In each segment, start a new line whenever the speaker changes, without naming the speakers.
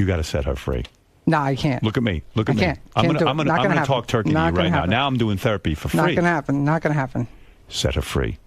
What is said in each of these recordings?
You got to set her free.
No, I can't.
Look at me. Look at me.
Can't.
I'm
Can't
going to talk turkey to you right now. Now I'm doing therapy for free.
Not going to happen. Not going to happen.
Set her free.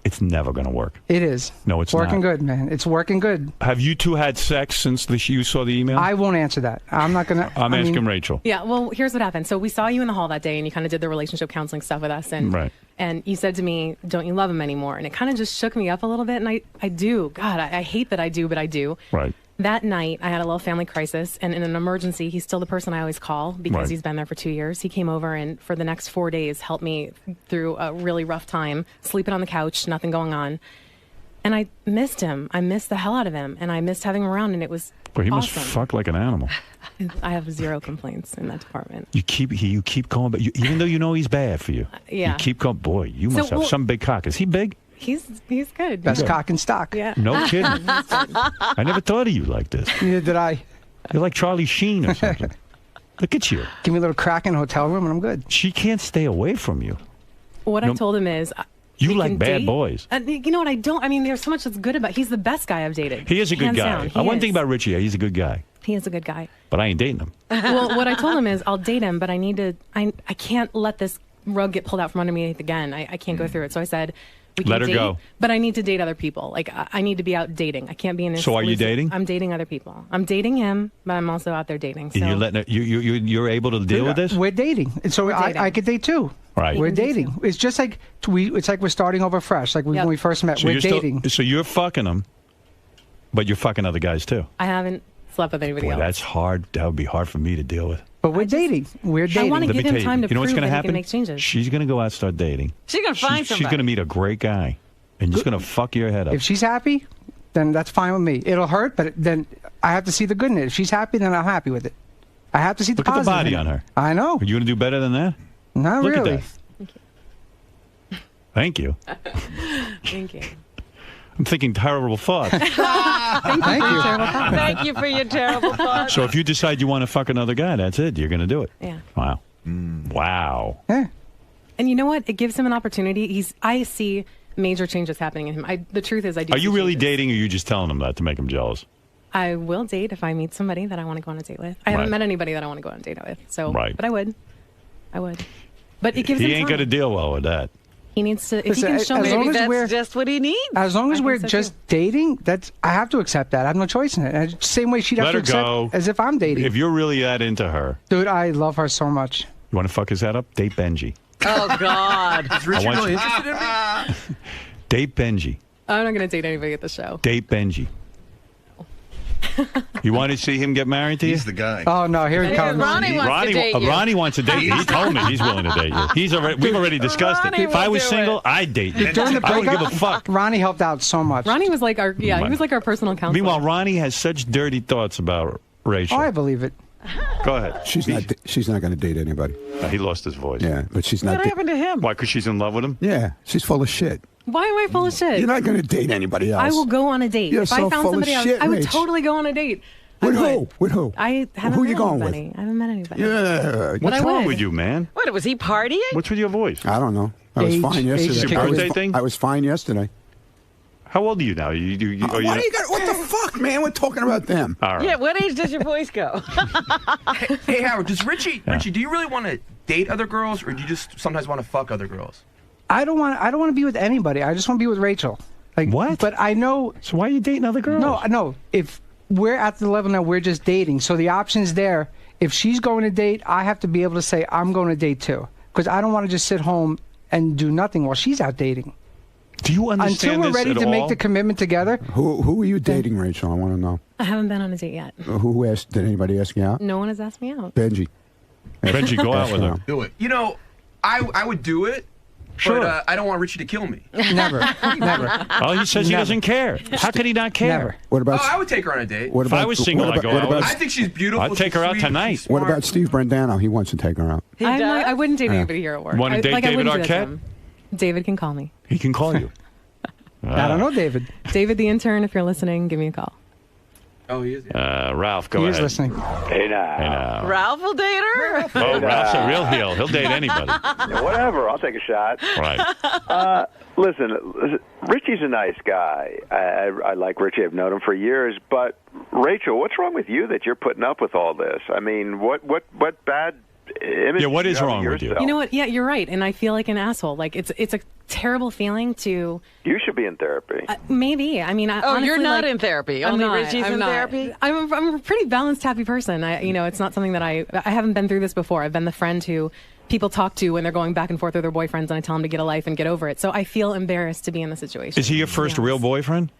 It's never going to work.
It is.
No, it's
working
not.
good, man. It's working good.
Have you two had sex since you saw the email?
I won't answer that. I'm not going to.
I'm asking Rachel.
Yeah, well, here's what happened. So we saw you in the hall that day, and you kind of did the relationship counseling stuff with us. And,
right.
And you said to me, don't you love him anymore? And it kind of just shook me up a little bit. And I do. God, I hate that I do, but I do.
Right.
That night, I had a little family crisis, and in an emergency, he's still the person I always call because he's been there for 2 years. He came over and for the next 4 days helped me through a really rough time, sleeping on the couch, nothing going on. And I missed him. I missed the hell out of him, and I missed having him around, and it was
Well, he
awesome.
must fuck like an animal.
I have zero complaints in that department.
You keep going, but even though you know he's bad for you,
yeah.
You keep going. Boy, you must have some big cock. Is he big?
He's good.
Best cock in stock.
Yeah.
No kidding. I never thought of you like this.
Neither did I.
You're like Charlie Sheen or something. Look at you.
Give me a little crack in a hotel room and I'm good.
She can't stay away from you.
What I told him is...
You like bad boys.
You know what? I don't. I mean, there's so much that's good about. He's the best guy I've dated.
He is a good guy. One thing about Richie, he's a good guy.
He is a good guy.
But I ain't dating him.
Well, what I told him is I'll date him, but I need to. I can't let this rug get pulled out from under me again. I can't go through it. So I said, we can
let her
date,
go.
But I need to date other people. Like I need to be out dating. I can't be in this.
So are you dating?
I'm dating other people. I'm dating him, but I'm also out there dating. So.
And you're letting you're able to deal with this?
We're dating. And so I could date too.
Right.
We're dating. It's just like it's like we're starting over fresh. Like when we first met.
So
we're dating.
So you're fucking them, but you're fucking other guys too.
I haven't slept with anybody else.
That's hard. That would be hard for me to deal with.
But we're dating. We're dating.
I want to give him time to
you know what's
prove
gonna
that
happen?
he can make changes.
She's going to go out and start dating.
She's going to find somebody.
She's going to meet a great guy, and just going to fuck your head up.
If she's happy, then that's fine with me. It'll hurt, but then I have to see the good in it. If she's happy, then I'm happy with it. I have to see the
Look at the
positive
body
in
on
it.
her.
I know.
Are you going to do better than that?
Not
Look
really.
at that. Thank you.
Thank you.
I'm thinking terrible thoughts.
Thank you.
Thank you for your terrible thoughts.
So if you decide you want to fuck another guy, that's it. You're going to do it.
Yeah.
Wow. Wow.
Yeah.
And you know what? It gives him an opportunity. I see major changes happening in him. The truth is, I do.
Are you
see
really
changes.
dating, or are you just telling him that to make him jealous?
I will date if I meet somebody that I want to go on a date with. I haven't met anybody that I want to go on a date with. So, but I would. But it gives him
He ain't
time.
going to deal well with that.
He needs to. If
Listen,
he can show me,
Maybe that's just what he needs.
As long as
I
we're
think so,
just
too.
dating, I have to accept that. I have no choice in it. And same way she'd have
Let
to
her
accept
go.
as if I'm dating.
If you're really that into her,
Dude, I love her so much.
you want to fuck his head up? Date Benji.
Oh, God.
Is Richie
I want
really
you-
interested in me?
Date Benji.
I'm not going to date anybody at the show.
Date Benji. You want to see him get married to you?
He's the guy.
Oh, no, here he
Hey,
comes.
Ronnie wants to date you.
Ronnie wants to date you. He told me he's willing to date you. We've already discussed
Ronnie
it. If I
will
was
do
single,
it.
I'd date you.
During the
I don't
breakup,
give a fuck.
Ronnie helped out so much.
Ronnie was like our he was like our personal counselor.
Meanwhile, Ronnie has such dirty thoughts about Rachel.
Oh, I believe it.
Go ahead.
She's not going to date anybody.
He lost his voice.
Yeah, but she's not.
What happened to him?
Why? Because she's in love with him?
Yeah, she's full of shit.
Why am I full of shit?
You're not going to date anybody else.
I will go on a date.
You're
if
so
I found
full of
somebody else,
shit,
I would
Rach.
totally go on a date.
With who? With who?
I haven't
Who
met
you going
anybody.
with?
I haven't met anybody.
Yeah.
But
What's
I
wrong
would.
with you, man?
What, was he partying?
What's with your voice?
I don't know. I was
Age-
fine
age
yesterday.
is
your
I was
birthday
fi-
thing?
I was fine yesterday.
How old are you now? Are you,
What do you got? What the fuck, man? We're talking about them.
All right.
Yeah, what age does your voice go?
Hey, Howard, does Richie, do you really want to date other girls, or do you just sometimes want to fuck other girls?
I don't want to be with anybody. I just want to be with Rachel. Like
What?
But I know.
So why are you dating other girls?
No. If we're at the level now, we're just dating. So the option's there. If she's going to date, I have to be able to say I'm going to date too, because I don't want to just sit home and do nothing while she's out dating.
Do you understand
Until we're
this
ready
at
to
all?
make the commitment together.
Who are you dating, Rachel? I want to know.
I haven't been on a date yet.
Who asked? Did anybody ask you out?
No one has asked me out.
Benji.
Benji, go out with her.
Do it. You know, I would do it,
Sure.
but I don't want Richie to kill me.
Never. Never.
Oh, he says he
Never.
doesn't care. How could he not care?
Never.
What
Oh,
about?
I would take her on a date.
What
If
about?
I was single,
what
I'd go
about,
out
what
with
about,
I think she's beautiful.
I'd take
she's
her out
sweet,
tonight.
she's
what
smart.
about Steve Brandano? He wants to take her out.
He does?
I wouldn't date anybody here at work.
Wanna date
I
David
wouldn't do that to
Arquette?
him. David can call me.
He can call you.
I don't know, David.
David, the intern, if you're listening, give me a call.
Oh, he is. Yeah.
Ralph, go
He
ahead.
is listening.
Hey now.
Hey, now.
Ralph will date her?
Oh, Ralph's a real heel. He'll date anybody.
Yeah, whatever. I'll take a shot.
Right.
Listen, Richie's a nice guy. I like Richie. I've known him for years. But Rachel, what's wrong with you that you're putting up with all this? I mean, what bad image?
Yeah, what is
do you have
wrong
of
with you?
yourself?
You know what? Yeah, you're right, and I feel like an asshole. Like it's a terrible feeling to.
You should be in therapy.
Maybe. I mean,
Oh, you're
honestly,
not
like,
in therapy.
I'm
Only
not,
Richie's
I'm
in
not.
therapy.
I'm a pretty balanced, happy person. It's not something that I haven't been through this before. I've been the friend who people talk to when they're going back and forth with their boyfriends, and I tell them to get a life and get over it. So I feel embarrassed to be in the situation.
Is he your first real boyfriend?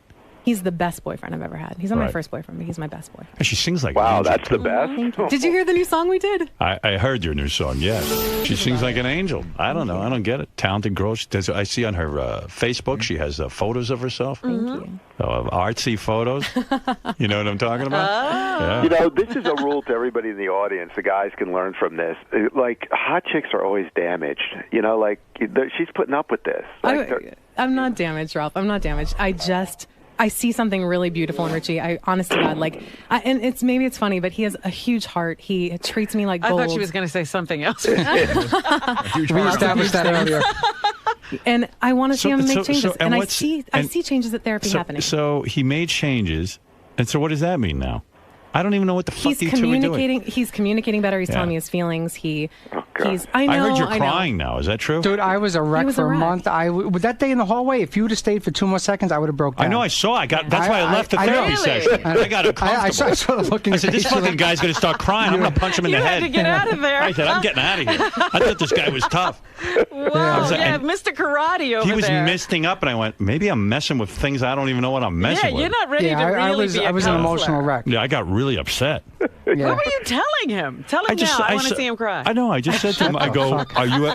He's the best boyfriend I've ever had. He's not my
Right.
first boyfriend, but he's my best boyfriend.
And she sings like
Wow,
an angel.
that's the best.
Did you hear the new song we did?
I heard your new song, yes. She sings like an angel. I don't know. I don't get it. Talented girl. She does, I see on her Facebook, she has photos of herself.
Thank you.
Of artsy photos. You know what I'm talking about? Yeah.
You know, this is a rule to everybody in the audience. The guys can learn from this. Like, hot chicks are always damaged. You know, like, she's putting up with this. Like,
I'm not damaged, Ralph. I'm not damaged. I see something really beautiful in Richie. Honest to God, and maybe it's funny, but he has a huge heart. He treats me like gold.
I thought she was going to say something else.
We established that earlier.
And I want to see him make changes.
and
I see changes at therapy happening.
So he made changes. And so what does that mean now? I don't even know what the fuck you two are doing.
He's communicating better. He's telling me his feelings. I know.
I heard you're
I know.
crying now. Is that true?
Dude, I was a wreck for a month. With that day in the hallway, if you would have stayed for 2 more seconds, I would have broke down.
I know. I saw. That's why I left the therapy session. I got uncomfortable.
I saw the look in
I
your
said, this
face.
fucking guy's going to start crying. I'm going to punch him in the
You
head.
had to get out of there.
I said, I'm getting out of here. I thought this guy was tough.
Wow,
and
Mr. Karate over there.
He was misting up, and I went, maybe I'm messing with things I don't even know what I'm messing with.
You're not ready to really be a
I was an
counselor.
emotional wreck.
Yeah, I got really upset.
Yeah.
What were you telling him? Tell him now. I want to see him cry.
I know. I just said to him, I go,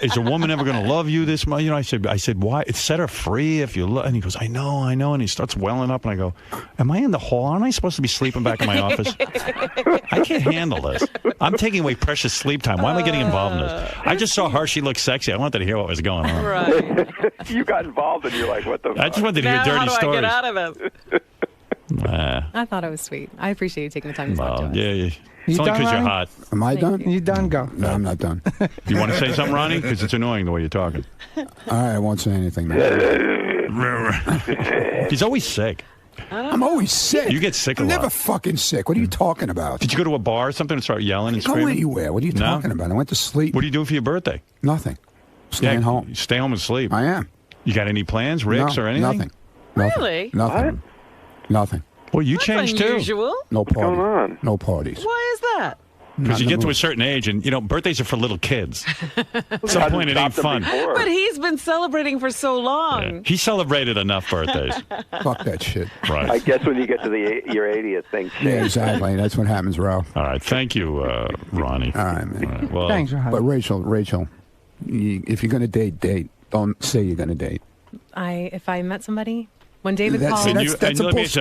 is a woman ever going to love you this much? You know, I said, why? It set her free if you love. And he goes, I know. And he starts welling up, and I go, am I in the hall? Aren't I supposed to be sleeping back in my office? I can't handle this. I'm taking away precious sleep time. Why am I getting involved in this? I just saw her. She looked sexy. I wanted to hear what was going on.
Right.
you got involved, and you're like, what the fuck?
I just wanted to hear
Now,
dirty
how do
stories.
I get out of it?
I thought it was sweet. I appreciate you taking the time to talk to us.
Yeah. It's only
done,
because you're
Ronnie?
hot.
Am I done?
You done? Go.
No, I'm not done.
You want to say something, Ronnie? Because it's annoying the way you're talking.
All right, I won't say anything now.
He's always sick.
I'm always sick.
You get sick a
I'm
lot.
never fucking sick. What are you talking about?
Did you go to a bar or something and start yelling and
Go
screaming?
anywhere. What are you
No?
talking about? I went to sleep.
What are you doing for your birthday?
Nothing. Staying home.
Stay home and sleep.
I am.
You got any plans, Ricks,
No,
or anything?
Nothing.
Really?
Nothing. Nothing.
Well, you
That's
changed too.
unusual.
No party.
going on?
No parties.
Why is that?
Because you
Not in
get
the
to a
mood.
certain age, and birthdays are for little kids. At some point, it ain't fun.
But he's been celebrating for so long.
Yeah. He celebrated enough birthdays.
Fuck that shit.
Right.
I guess when you get to your 80th, things change.
Yeah, exactly. That's what happens, Ralph.
All right. Thank you, Ronnie.
All right, man.
All right, well,
Thanks, Ron.
But Rachel, if you're going to date. Don't say you're going to date.
If I met somebody, when David
That's,
called,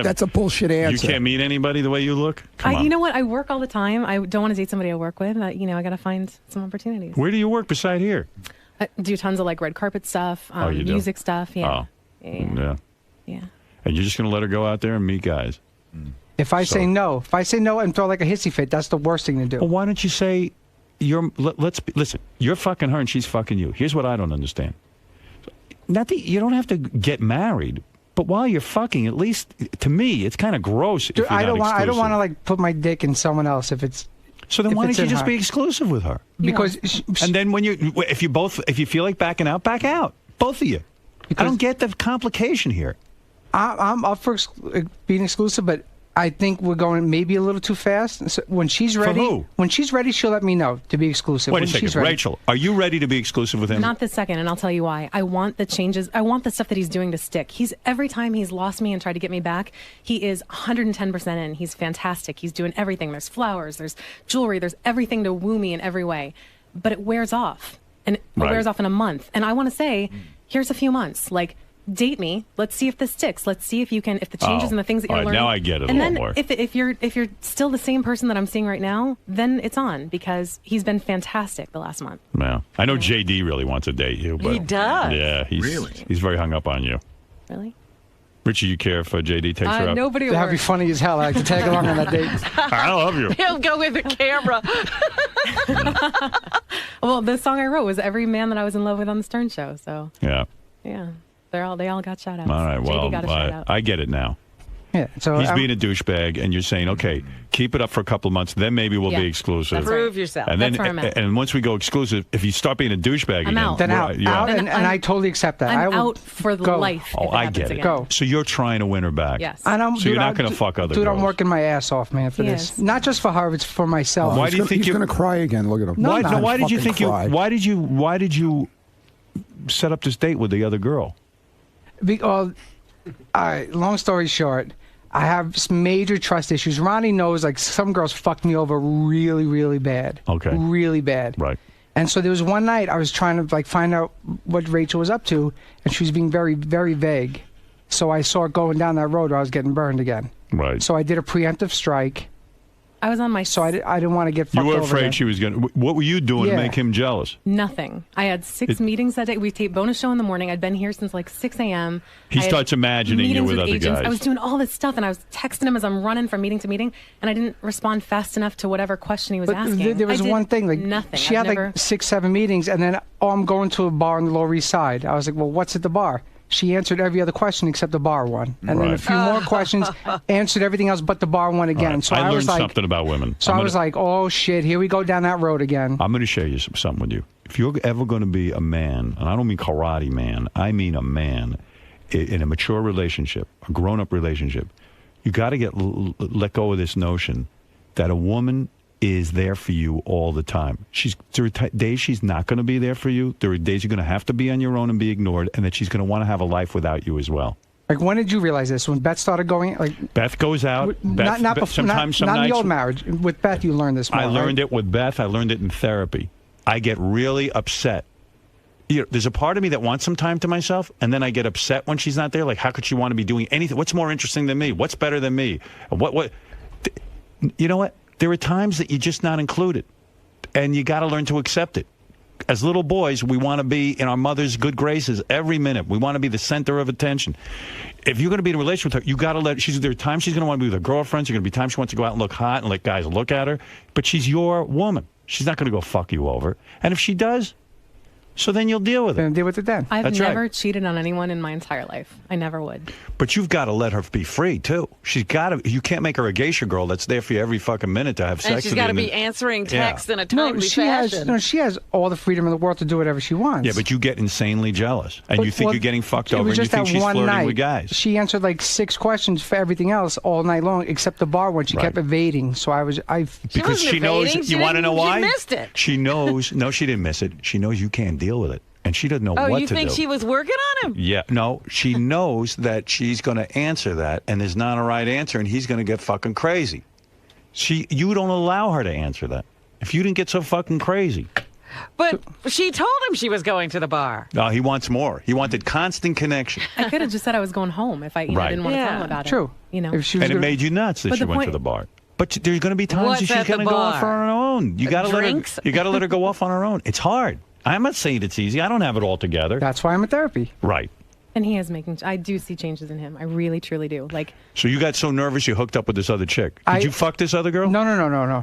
that's a bullshit
You
answer.
can't meet anybody the way you look? Come on.
you know what? I work all the time. I don't want to date somebody I work with. I got to find some opportunities.
Where do you work beside here?
I do tons of red carpet stuff,
you do?
music stuff. Yeah.
Oh. Yeah.
Yeah.
And you're just going to let her go out there and meet guys?
If I say no and throw like a hissy fit, that's the worst thing to do.
Well, why don't you say, listen, you're fucking her and she's fucking you. Here's what I don't understand. Not that you don't have to get married, but while you're fucking, at least to me, it's kind of gross.
Dude,
if you're not
I don't want to
exclusive.
put my dick in someone else if it's.
So then
if
why
it's
don't you
in
just
her.
be exclusive with her?
Because
And then if you feel like backing out, back out, both of you. I don't get the complication here.
I'm up for being exclusive, but I think we're going maybe a little too fast. So when she's ready,
who?
when she's ready, she'll let me know to be exclusive.
Wait a
When
second,
she's ready.
Rachel, are you ready to be exclusive with him?
Not this second, and I'll tell you why. I want the changes. I want the stuff that he's doing to stick. Every time he's lost me and tried to get me back, he is 110% in. He's fantastic. He's doing everything. There's flowers, there's jewelry, there's everything to woo me in every way. But it wears off, and it wears off in a month. And I want to say, here's a few months. Date me. Let's see if this sticks. Let's see if the changes and the things that you're
all right,
learning.
now I get it a
and
little
then
more.
if you're still the same person that I'm seeing right now, then it's on, because he's been fantastic the last month.
Yeah. I know JD really wants to date you, but
He does.
Yeah, he's very hung up on you.
Really?
Richie, you care if JD takes her up?
Nobody.
That'd be funny as hell. I like to tag along on that date.
I love you.
He'll go with the camera.
Well, the song I wrote was "Every Man That I Was in Love With" on the Stern Show. So
Yeah.
yeah, they all got shout outs.
All right.
JD
Well,
got a shout out.
I get it now.
Yeah. So
He's being a douchebag, and you're saying, okay, keep it up for a couple of months, then maybe we'll be exclusive.
That's
Prove yourself.
And then,
That's where I'm at.
and once we go exclusive, if you start being a douchebag again,
out.
then out,
yeah.
and I totally accept that. I
I'm
will
out for
go.
life.
Oh,
if it
I
happens
get it.
again.
Go.
So you're trying to win her back.
Yes.
And
So you're not going to fuck other
dude,
girls.
I'm working my ass off, man, for this.
Yes.
Not just for her, it's for myself.
Why do you think
he's
you-
going to cry again? Look at him.
No,
Why,
no,
no, why did you
fucking
think
cry.
why did you set up this date with the other girl?
All right, long story short, I have some major trust issues. Ronnie knows, like, some girls fucked me over really, really bad.
Okay.
Really bad.
Right.
And so there was one night I was trying to, like, find out what Rachel was up to, and she was being very, very vague. So I saw her going down that road where I was getting burned again.
Right.
So I did a preemptive strike.
I was on my.
So I didn't want to get fucked
You
over.
were afraid
again.
she was going to... What were you doing to
Yeah.
make him jealous?
Nothing. I had 6 meetings that day. We taped bonus show in the morning. I'd been here since like 6 a.m.
He
I had
starts imagining you
meetings
with other
agents.
guys.
I was doing all this stuff, and I was texting him as I'm running from meeting to meeting, and I didn't respond fast enough to whatever question he was
But
asking.
there was
I did
one thing, like,
nothing.
she
I've
had
never,
like 6, 7 meetings, and then, I'm going to a bar on the Lower East Side. I was like, well, what's at the bar? She answered every other question except the bar one. And then a
Right.
few more questions, answered everything else but the bar one again.
All right.
So
I
I
learned
was like,
something about women.
So I was like, oh shit, here we go down that road again.
I'm going to share you something with you. If you're ever going to be a man, and I don't mean karate man, I mean a man in a mature relationship, a grown-up relationship, you got to let go of this notion that a woman is there for you all the time. There are days she's not going to be there for you. There are days you're going to have to be on your own and be ignored, and that she's going to want to have a life without you as well.
Like, when did you realize this? When Beth started going, like,
Beth goes out.
not before,
sometimes
not
some
in
nights,
the old marriage. With Beth, you learned this more.
I learned
right?
it with Beth. I learned it in therapy. I get really upset. There's a part of me that wants some time to myself, and then I get upset when she's not there. Like, how could she want to be doing anything? What's more interesting than me? What's better than me? What? You know what? There are times that you're just not included, and you got to learn to accept it. As little boys, we want to be in our mother's good graces every minute. We want to be the center of attention. If you're going to be in a relationship with her, you got to there are times she's going to want to be with her girlfriends. There are going to be times she wants to go out and look hot and let guys look at her. But she's your woman. She's not going to go fuck you over. And if she does, so then you'll deal with it.
Then deal with it then.
I've
That's
never
right.
cheated on anyone in my entire life. I never would.
But you've got to let her be free, too. She's got to. You can't make her a geisha girl that's there for you every fucking minute to have sex
And she's
with you.
got to
and
be
then-
answering
Yeah.
texts in a
No,
timely
she
fashion.
she has all the freedom in the world to do whatever she wants.
Yeah, but you get insanely jealous. And you think
Well,
you're getting fucked
it
over,
was
and you
just
think
that
she's
one
flirting
night.
with guys.
She answered like 6 questions for everything else all night long, except the bar one. She kept
Right.
evading. So
Because
wasn't
she knows.
evading. She
You want to know
didn't- she
why?
missed it.
She knows. No, she didn't miss it. She knows you can't deal with it, and she doesn't know
Oh,
what
you
to
think
do.
she was working on him?
Yeah, no, she knows that she's going to answer that, and there's not a right answer, and he's going to get fucking crazy. You don't allow her to answer that. If you didn't get so fucking crazy.
But she told him she was going to the bar.
No, he wants more. He wanted constant connection.
I could have just said I was going home if I
Right.
didn't want to tell
Yeah.
him about it.
True.
You know.
If she was
And it
gonna-
made you nuts that
But
she
the
went to
point-
the bar. But there's going to be times
What's
that she's
at the
going to go off
bar?
on her own. You got to let her.
Drinks?
You got to let her go off on her own. It's hard. I'm not saying it's easy. I don't have it all together.
That's why I'm in therapy.
Right.
And he is making. I do see changes in him. I really, truly do. Like,
So you got so nervous you hooked up with this other chick. Did you fuck this other girl?
No.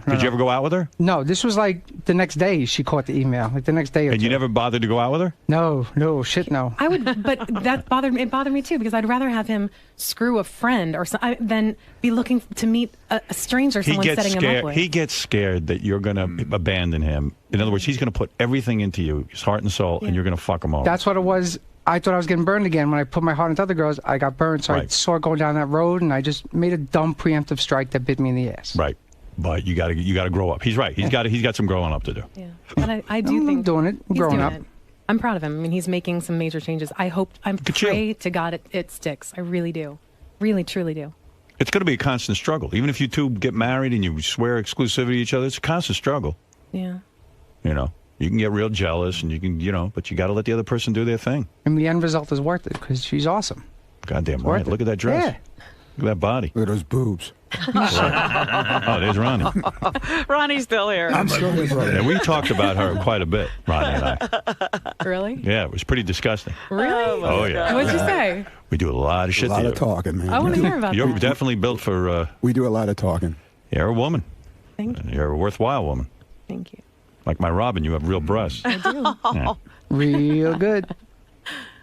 Did you ever go out with her?
No, this was like the next day she caught the email. Like the next day or
And you
two.
never bothered to go out with her?
No, shit, no.
I would, but that bothered me. It bothered me too because I'd rather have him screw a friend or than be looking to meet a stranger. Someone setting him up with.
He gets scared that you're going to abandon him. In other words, he's going to put everything into you, his heart and soul, and you're going to fuck him over.
That's what it was. I thought I was getting burned again. When I put my heart into other girls, I got burned. So I
Right.
saw her going down that road, and I just made a dumb preemptive strike that bit me in the ass.
Right. But you got to grow up. He's right. He's got some growing up to do.
Yeah, but I do
I'm
think
doing it.
he's
Growing
doing
up.
it. I'm proud of him. I mean, he's making some major changes. I pray to God it sticks. I really do. Really, truly do.
It's going to be a constant struggle. Even if you two get married and you swear exclusivity to each other, it's a constant struggle.
Yeah.
You know, you can get real jealous and you can, but you got to let the other person do their thing.
And the end result is worth it because she's awesome.
Goddamn
worth
right.
it.
Look at that dress.
Yeah.
Look at that body.
Look at those boobs.
Oh, there's Ronnie.
Ronnie's still here.
I'm still here, brother.
Yeah, we talked about her quite a bit, Ronnie and I.
Really?
Yeah, it was pretty disgusting.
Really?
Oh, yeah.
What'd you say?
We do a lot of
A
shit
lot
to
of
you.
talking, man.
I want to
We do-
hear about
You're
that.
definitely built for,
We do a lot of talking.
you're a woman.
Thank you.
You're a worthwhile woman.
Thank you.
Like my Robin, you have real breasts.
I do.
Yeah.
Real good.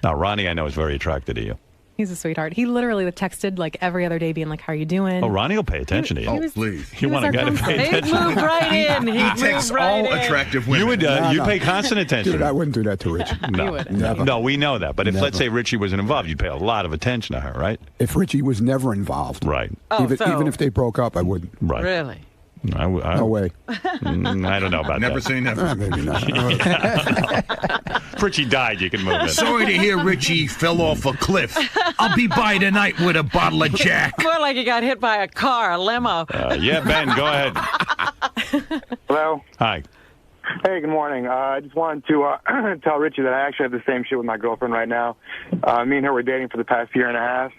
Now, Ronnie, I know, is very attracted to you.
He's a sweetheart. He literally texted like every other day being like, how are you doing?
Oh, Ronnie will pay attention to you.
Please.
You want a guy to pay
He'd
attention?
move right in.
He texts
right
all
in.
attractive women.
You would you pay constant attention.
Dude, I wouldn't do that to Richie.
No,
Never.
no, we know that. But if,
Never.
let's say, Richie wasn't involved, you'd pay a lot of attention to her, right?
If Richie was never involved,
Right.
Oh,
even if they broke up, I wouldn't.
Right.
Really?
No way.
I don't know about
Never
that.
say never.
Maybe not.
If Richie died, you can move it.
Sorry to hear Richie fell off a cliff. I'll be by tonight with a bottle of Jack.
More like he got hit by a car, a limo.
Yeah, Ben, go ahead.
Hello.
Hi.
Hey, good morning. I just wanted to tell Richie that I actually have the same shit with my girlfriend right now. Me and her were dating for the past year and a half,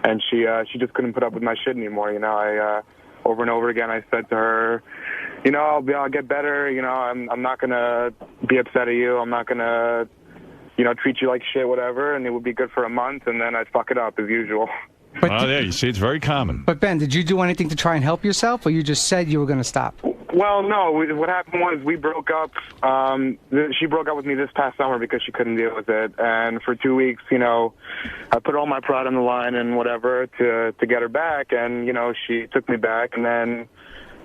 and she just couldn't put up with my shit anymore. You know, I over and over again I said to her, you know, I'll get better. You know, I'm not gonna be upset at you. I'm not gonna, you know, treat you like shit, whatever. And it would be good for a month, and then I'd fuck it up as usual.
Well, there you see, it's very common.
But Ben, did you do anything to try and help yourself, or you just said you were going to stop?
Well, no. What happened was we broke up. She broke up with me this past summer because she couldn't deal with it. And for 2 weeks, you know, I put all my pride on the line and whatever to get her back. And, you know, she took me back. And then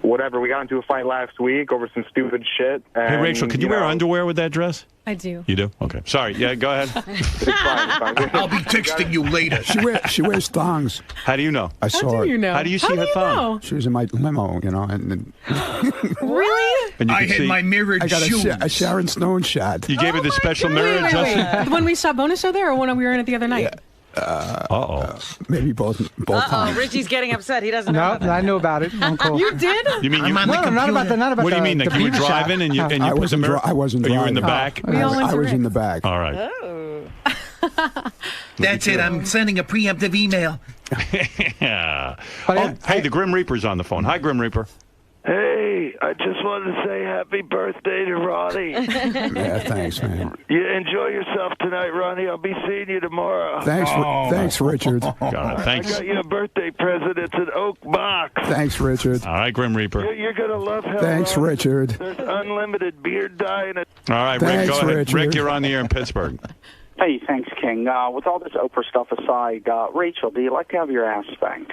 whatever, we got into a fight last week over some stupid shit. And,
Hey, Rachel, could you wear underwear with that dress?
I do.
You do? Okay. Sorry. Yeah, go ahead.
It's fine, it's fine.
I'll be texting you later.
She wears thongs.
How do you know?
I saw it.
How do you see her thong?
She was in my limo, you know, and
Really?
And you
I
can
had
see,
my mirrored
I got
shoes.
a Sharon Stone shot.
you gave her the special mirror
Wait,
adjustment?
When we shot bonus show there, or when we were in it the other night?
Uh-oh.
Maybe both
Uh-oh,
times.
Richie's getting upset. He doesn't know
No,
about that.
I knew about it. I'm cool.
You did?
You mean you...
I'm on the
No, not about
computer.
that. Not about
What do you
the-
mean?
the
Like you were
beaver shot.
driving and you
I
put the
wasn't
mirror?
I wasn't
Or you were in the
driving.
back?
We all went
I
to
was in the
Rick's.
back.
All right.
That's it. I'm sending a preemptive email.
Yeah.
But
Oh, hey, the Grim Reaper's on the phone. Hi, Grim Reaper.
Hey, I just wanted to say happy birthday to Ronnie.
Yeah, thanks, man.
You enjoy yourself tonight, Ronnie. I'll be seeing you tomorrow.
Thanks, Richard.
God,
I
thanks.
got you a birthday present. It's an oak box.
Thanks, Richard.
All right, Grim Reaper.
You're going to love how
Thanks, Richard.
There's unlimited beard dye in it.
All right, Rick,
Thanks,
go ahead.
Richard.
Rick, you're on the air in Pittsburgh.
Hey, thanks, King. With all this Oprah stuff aside, Rachel, do you like to have your ass spanked?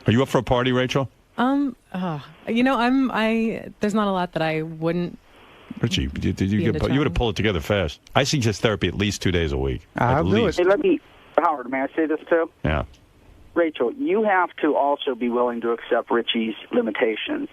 Are you up for a party, Rachel?
You know, there's not a lot that I wouldn't.
Richie, you would have pulled it together fast. I suggest therapy at least 2 days a week.
I'll
at
do
least.
Hey, Howard, may I say this too?
Yeah.
Rachel, you have to also be willing to accept Richie's limitations.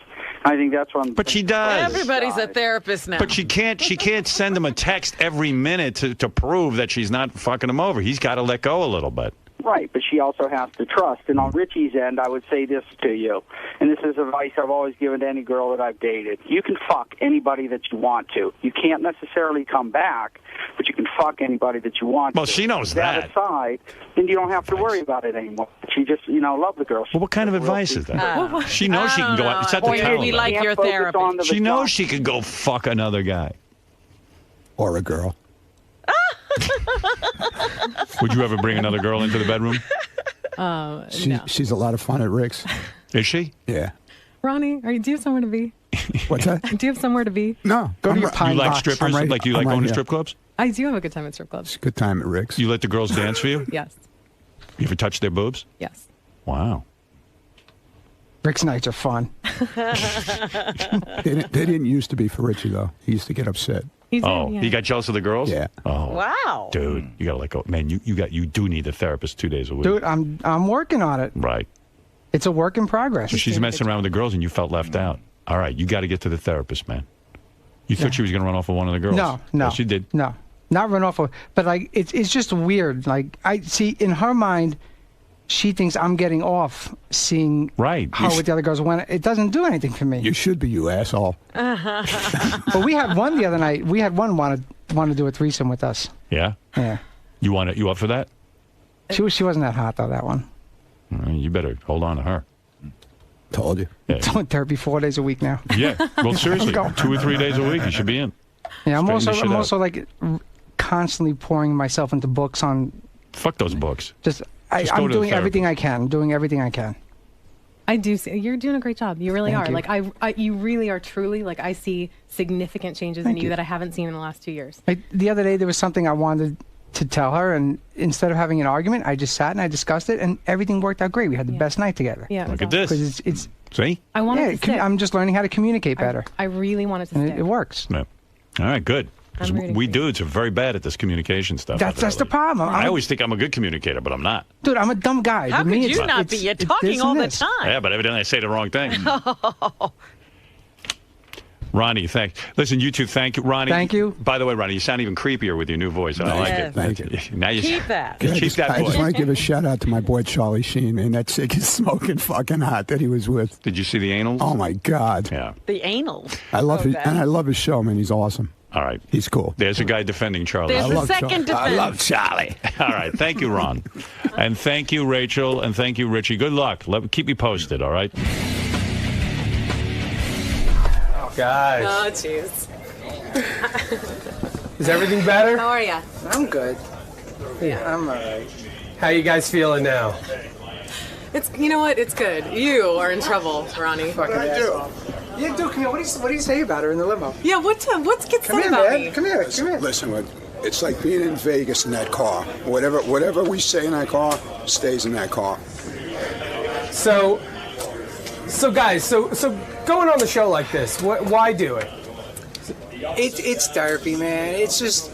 I think that's one.
But she does.
Everybody's a therapist now.
But she can't send him a text every minute to prove that she's not fucking him over. He's got to let go a little bit.
Right, but she also has to trust. And on Richie's end, I would say this to you, and this is advice I've always given to any girl that I've dated. You can fuck anybody that you want to. You can't necessarily come back, but you can fuck anybody that you want to.
Well, she knows
that. Aside, then you don't have to worry about it anymore. She just, love the girl.
Well, what kind of advice is that? She knows she can go out. It's at the tell
We
her.
like your therapy.
She knows she could go fuck another guy.
Or a girl.
Would you ever bring another girl into the bedroom?
No.
She's a lot of fun at Rick's.
Is she?
Yeah.
Ronnie, do you have somewhere to be?
What's that?
Do you have somewhere to be?
No.
Go to your
You
pine
like
box.
strippers?
I'm right-
Like you like
I'm right
going to
here.
strip clubs?
I do have a good time at strip clubs.
Good time at Rick's.
You let the girls dance for you?
Yes.
You ever touch their boobs?
Yes.
Wow.
Rick's nights are fun.
They didn't used to be for Richie, though. He used to get upset.
He
got jealous of the girls?
Yeah.
Oh.
Wow.
Dude, you gotta let go. Man, you do need a therapist 2 days a week.
Dude, I'm working on it.
Right.
It's a work in progress.
So she's messing around with the girls and you felt left out. All right, you got to get to the therapist, man. You thought she was going to run off with one of the girls?
No.
Yes, she did.
No, not run off of. But it's just weird. Like I see in her mind, she thinks I'm getting off seeing her with the other girls when it doesn't do anything for me.
You should be, you asshole.
But we had one the other night. We had one want to do a threesome with us.
Yeah.
Yeah.
You up for that?
She wasn't that hot though. That one.
You better hold on to her.
Told you.
Yeah.
Doing therapy 4 days a week now.
Yeah. Well, seriously, 2 or 3 days a week, you should be in.
Yeah, I'm
Straighten the shit
also
out.
like constantly pouring myself into books on.
Fuck those books.
Just
go
I'm
to the
doing everything
therapist.
I can. Doing everything I can.
I do see you're doing a great job. You really
Thank
are.
you.
Like you really are truly like I see significant changes
Thank
in you
you.
that I haven't seen in the last 2 years.
Like the other day, there was something I wanted to tell her, and instead of having an argument, I just sat and I discussed it, and everything worked out great. We had the best night together.
Yeah.
Look at this.
Because it's
See?
I wanted to stick.
I'm just learning how to communicate better.
I really wanted to
And
stick.
it works.
Yeah. All right, good. 'Cause
I'm rooting
we
for you.
dudes are very bad at this communication stuff.
That's the problem.
I always think I'm a good communicator, but I'm not.
Dude, I'm a dumb guy.
How
To me,
could you
it's-
not be?
it's-
You're
it's
talking
this
all
and
the
this.
time.
Yeah, but evidently I say the wrong thing. Ronnie, listen, you two, thank you. Ronnie.
Thank you.
By the way, Ronnie, you sound even creepier with your new voice. I like it.
Thank you.
Now you
Keep that.
Good.
Keep that
I just
voice.
want to give a shout out to my boy Charlie Sheen, man. That chick is smoking fucking hot that he was with.
Did you see the anals?
Oh my God.
Yeah.
The anal.
I love his,
Okay.
and I love his show, man. He's awesome.
All right.
He's cool.
There's a guy defending Charlie.
There's
I
the
love
second
Charlie.
defense.
I love Charlie.
All right. Thank you, Ron. And thank you, Rachel. And thank you, Richie. Good luck. Keep me posted, all right?
Guys,
Oh, jeez.
is everything better?
How are you?
I'm good. Yeah, I'm all right.
How you guys feeling now?
You know what? It's good. You are in trouble, Ronnie.
Fucking asshole. Yeah, dude, come here. What do you say about her in the limo?
Yeah, what's gets
Come
said
here,
about
man.
me?
Come here.
Listen, it's like being in Vegas in that car. Whatever we say in that car stays in that car.
So guys, so going on the show like this, why do it?
It's therapy, man. It's just,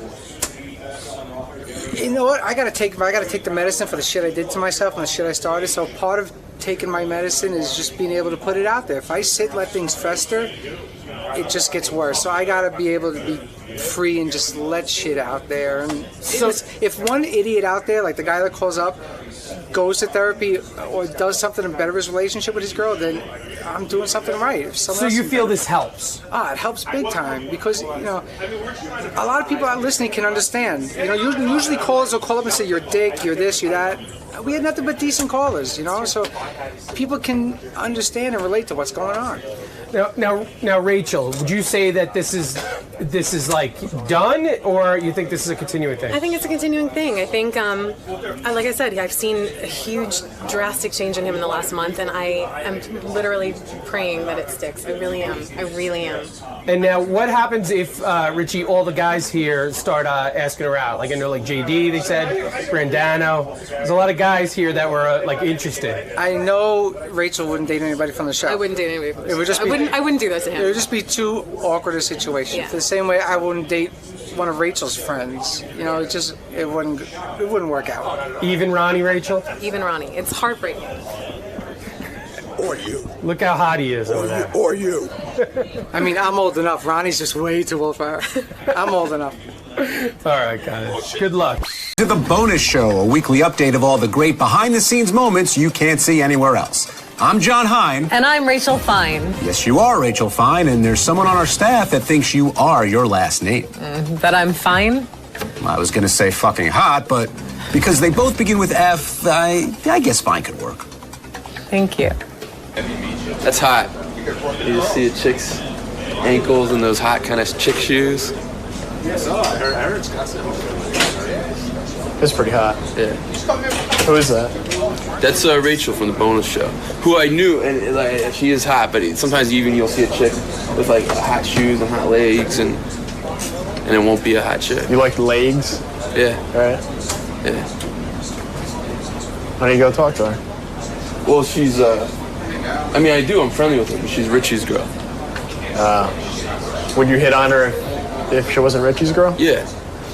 you know what? I gotta take the medicine for the shit I did to myself and the shit I started. So part of taking my medicine is just being able to put it out there. If I sit and let things fester, it just gets worse. So I gotta be able to be free and just let shit out there. And
So-
if one idiot out there, like the guy that calls up, goes to therapy or does something to better his relationship with his girl, then I'm doing something right. If someone
So
else
you
is
feel
better-
this helps?
it helps big time because, you know, a lot of people out listening can understand. You know, usually callers will call up and say, you're a dick, you're this, you're that. We had nothing but decent callers, you know, so people can understand and relate to what's going on.
Now, Rachel, would you say that this is like done, or you think this is a continuing thing?
I think it's a continuing thing. I think, like I said, I've seen a huge, drastic change in him in the last month, and I am literally praying that it sticks. I really am. I really am.
And now, what happens if Richie, all the guys here start asking her out? Like I know, like JD, they said, Brandano. There's a lot of guys here that were like interested.
I know Rachel wouldn't date anybody from the show.
I wouldn't date anybody from the
It would
show.
just be-
I wouldn't do that to
It
him.
would just be too awkward a situation.
Yeah.
The same way I wouldn't date one of Rachel's friends. You know, it wouldn't work out.
Even Ronnie, Rachel?
Even Ronnie. It's heartbreaking.
Or you.
Look how hot he is over there.
Or you.
I mean, I'm old enough. Ronnie's just way too old for her. I'm old enough.
All right, guys. Good luck.
To the bonus show, a weekly update of all the great behind-the-scenes moments you can't see anywhere else. I'm John Hine.
And I'm Rachel Fine.
Yes, you are Rachel Fine, and there's someone on our staff that thinks you are your last name.
That I'm fine?
I was going to say fucking hot, but because they both begin with F, I guess fine could work.
Thank you.
That's hot. You just see a chick's ankles and those hot kind of chick shoes.
It's pretty hot.
Yeah.
Who is that?
That's Rachel from the bonus show, who I knew, and like she is hot. But sometimes you'll see a chick with like hot shoes and hot legs, and it won't be a hot chick.
You like legs?
Yeah.
Right.
Yeah.
Why don't you go talk to her?
Well, she's. I mean, I do. I'm friendly with her, but she's Richie's girl.
Would you hit on her if she wasn't Richie's girl?
Yeah.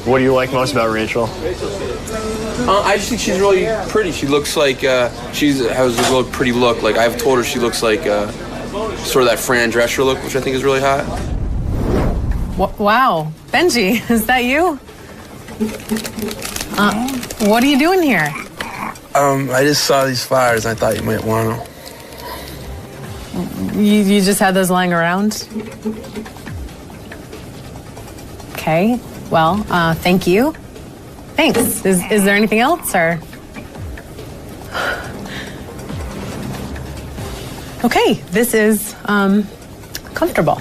What do you like most about Rachel?
I just think she's really pretty. She looks like she has a really pretty look. Like I've told her she looks like sort of that Fran Drescher look, which I think is really hot.
Wow. Benji, is that you? What are you doing here?
I just saw these flyers and I thought you might want them.
You just had those lying around? Okay. Well, thank you. Thanks. Is there anything else, or? Okay, this is comfortable.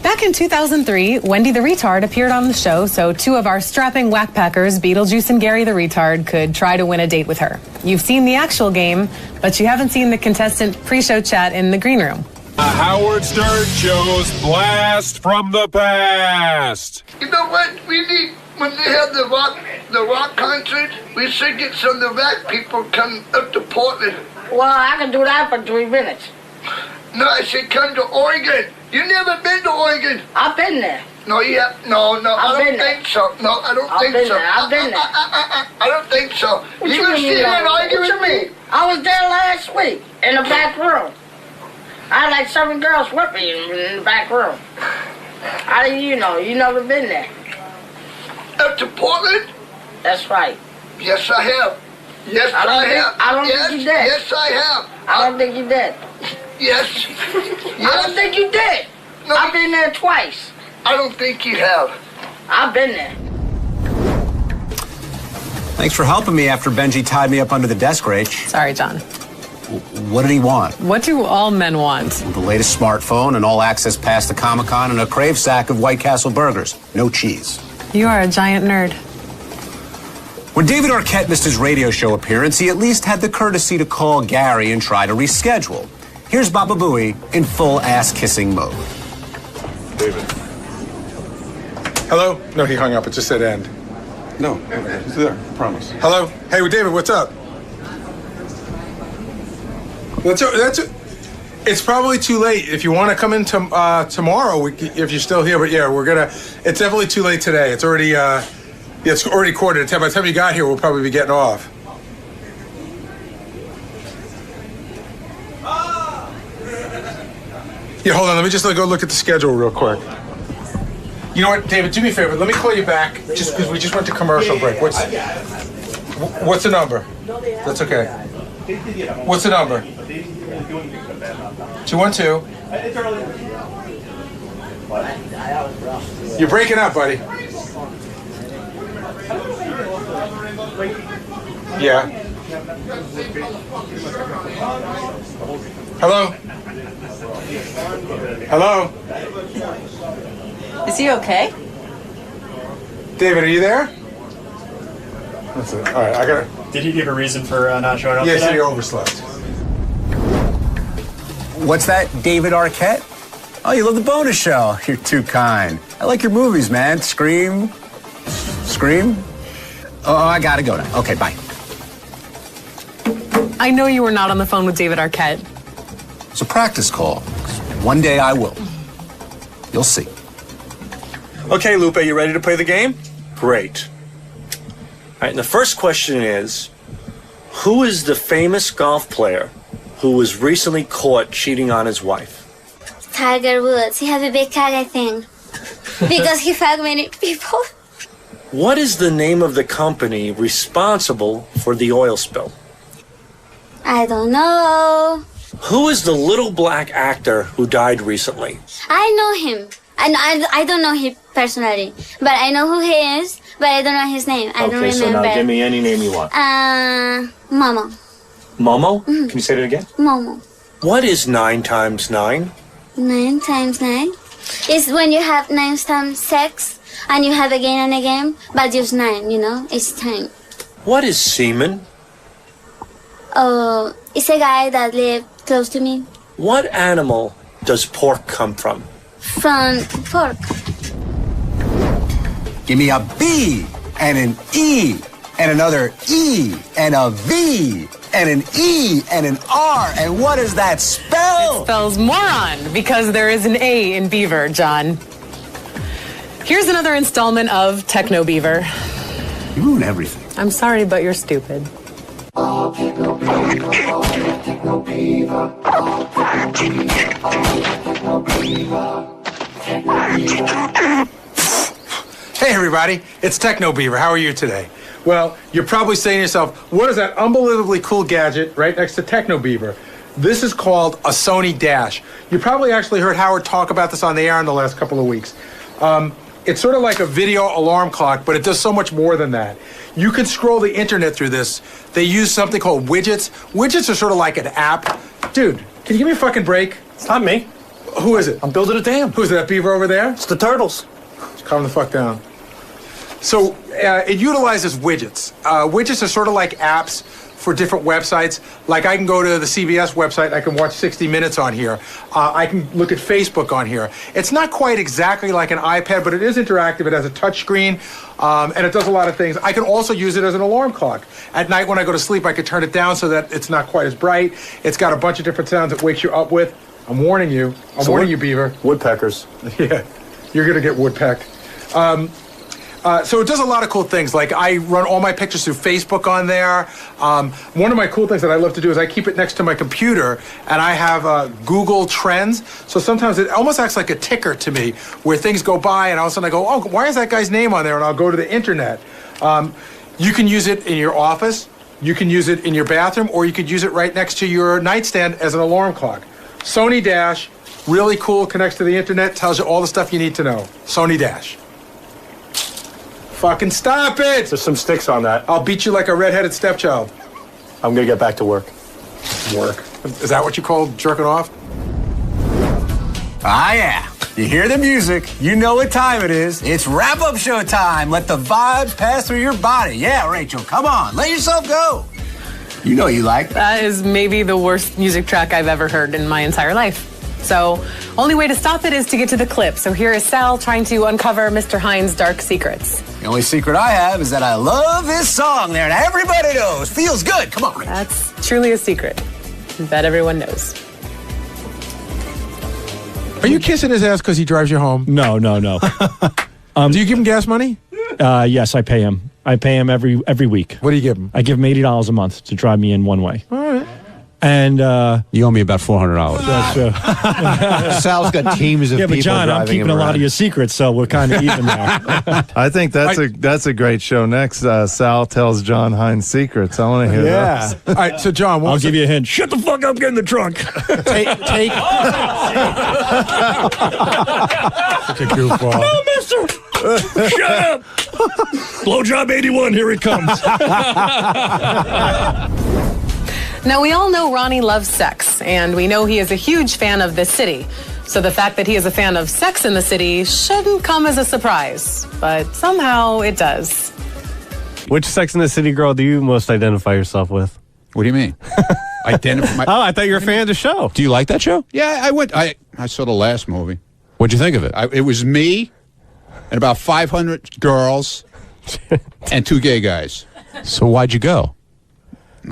Back in 2003, Wendy the Retard appeared on the show, so two of our strapping whackpackers, Beetlejuice and Gary the Retard, could try to win a date with her. You've seen the actual game, but you haven't seen the contestant pre-show chat in the green room.
Howard Stern show's Blast from the Past.
You know what? We need
when they had the rock concert, we should get some of the rock people come up to Portland.
Well, I can do that for 3 minutes.
No, I said come to Oregon. You never been to Oregon?
I've been there.
No, yeah, no, I don't think so. No, I don't think so.
I've been there.
I don't think so.
What
You gonna sit here and argue
What
with
you
me?
mean? I was there last week in the back room. I had like 7 girls with me in the back room. How do you know? You never been there.
Up to Portland?
That's right.
Yes, I have. Yes,
I don't
yes,
think you did.
Yes, I have.
I don't think you did.
Yes.
I don't think you did.
No,
I've been there twice.
I don't think you have.
I've been there.
Thanks for helping me after Benji tied me up under the desk, Rach.
Sorry, John.
What did he want?
What do all men want?
The latest smartphone, an all-access pass to Comic-Con, and a Crave sack of White Castle burgers. No cheese.
You are a giant nerd.
When David Arquette missed his radio show appearance, he at least had the courtesy to call Gary and try to reschedule. Here's Baba Booey in full ass-kissing mode.
David. Hello? No, he hung up. It just said end.
No, he's there. I promise.
Hello? Hey, David, what's up? It's probably too late. If you want to come in tomorrow, if you're still here, but yeah, it's definitely too late today. It's already, it's already quarter to 10. By the time you got here, we'll probably be getting off. Yeah, hold on. Let me just go look at the schedule real quick. You know what, David? Do me a favor. Let me call you back, just because we just went to commercial break. What's the number? That's okay. What's the number? 212. You're breaking up, buddy. Yeah. Hello? Hello?
Is he okay?
David, are you there? That's it. All right, I gotta...
Did he give a reason for not showing up
today?
today?
Yes, he overslept.
What's that, David Arquette? Oh, you love the bonus show. You're too kind. I like your movies, man. Scream? Oh, I gotta go now. Okay, bye.
I know you were not on the phone with David Arquette.
It's a practice call. One day I will. You'll see.
Okay, Lupe, you ready to play the game? Great. All right, and the first question is, who is the famous golf player who was recently caught cheating on his wife?
Tiger Woods. He has a big cock, I think. Because he fucked many people.
What is the name of the company responsible for the oil spill?
I don't know.
Who is the little black actor who died recently?
I know him. I don't know him personally, but I know who he is, but I don't know his name. I don't remember.
Okay, so now give me any name you want.
Momo.
Momo? Mm-hmm. Can you say that again?
Momo.
What is 9 times 9?
9 times 9 is when you have 9 times 6 and you have again and again, but just 9, each time.
What is semen?
Oh, it's a guy that lived close to me.
What animal does pork come from?
From pork.
Give me a B and an E and another E and a V and an E and an R. And what does that spell?
It spells moron because there is an A in Beaver, John. Here's another installment of Techno Beaver.
You ruin everything.
I'm sorry, but you're stupid.
Hey everybody, it's Techno Beaver. How are you today? Well, you're probably saying to yourself, what is that unbelievably cool gadget right next to Techno Beaver? This is called a Sony Dash. You probably actually heard Howard talk about this on the air in the last couple of weeks. It's sort of like a video alarm clock, but it does so much more than that. You can scroll the internet through this. They use something called widgets. Widgets are sort of like an app. Dude, can you give me a fucking break?
It's not me.
Who is it?
I'm building a dam.
Who's that beaver over there?
It's the turtles.
Calm the fuck down. So it utilizes widgets. Widgets are sort of like apps for different websites. Like I can go to the CBS website and I can watch 60 Minutes on here. I can look at Facebook on here. It's not quite exactly like an iPad, but it is interactive. It has a touch screen, and it does a lot of things. I can also use it as an alarm clock. At night when I go to sleep, I could turn it down so that it's not quite as bright. It's got a bunch of different sounds it wakes you up with. I'm warning you. I'm warning you, Beaver.
Woodpeckers.
Yeah, you're going to get woodpecked. So it does a lot of cool things. Like I run all my pictures through Facebook on there. One of my cool things that I love to do is I keep it next to my computer, and I have Google Trends. So sometimes it almost acts like a ticker to me, where things go by, and all of a sudden I go, oh, why is that guy's name on there? And I'll go to the internet. You can use it in your office, you can use it in your bathroom, or you could use it right next to your nightstand as an alarm clock. Sony Dash, really cool, connects to the internet, tells you all the stuff you need to know. Sony Dash. Fucking stop it!
There's some sticks on that.
I'll beat you like a redheaded stepchild.
I'm gonna get back to work.
Work? Is that what you call jerking off?
Ah, yeah. You hear the music. You know what time it is. It's wrap-up show time. Let the vibes pass through your body. Yeah, Rachel, come on. Let yourself go. You know you like.
That is maybe the worst music track I've ever heard in my entire life. So, only way to stop it is to get to the clip. So here is Sal trying to uncover Mr. Hines' dark secrets.
The only secret I have is that I love this song there, and everybody knows. Feels good. Come on.
That's truly a secret that everyone knows.
Are you kissing his ass because he drives you home?
No.
Do you give him gas money?
Yes, I pay him. I pay him every week.
What do you give him?
I give him $80 a month to drive me in one way.
All right.
And
you owe me about $400.
That's true.
Sal's got teams of people.
Yeah, but John, I'm keeping a lot of your secrets, so we're kind of even there.
I think that's a great show. Next, Sal tells John Hines secrets. I want to hear that.
All right, so John,
I'll give you a hint. Shut the fuck up, get in the trunk.
Take. Such a goofball.
No, mister. Shut up. Blowjob 81, here it comes.
Now, we all know Ronnie loves sex, and we know he is a huge fan of this city. So the fact that he is a fan of Sex in the City shouldn't come as a surprise, but somehow it does.
Which Sex in the City girl do you most identify yourself with?
What do you mean? Identify?
Oh, I thought you were a fan of the show.
Do you like that show? Yeah, I went. I saw the last movie. What'd you think of it? It was me and about 500 girls and 2 gay guys. So why'd you go?
He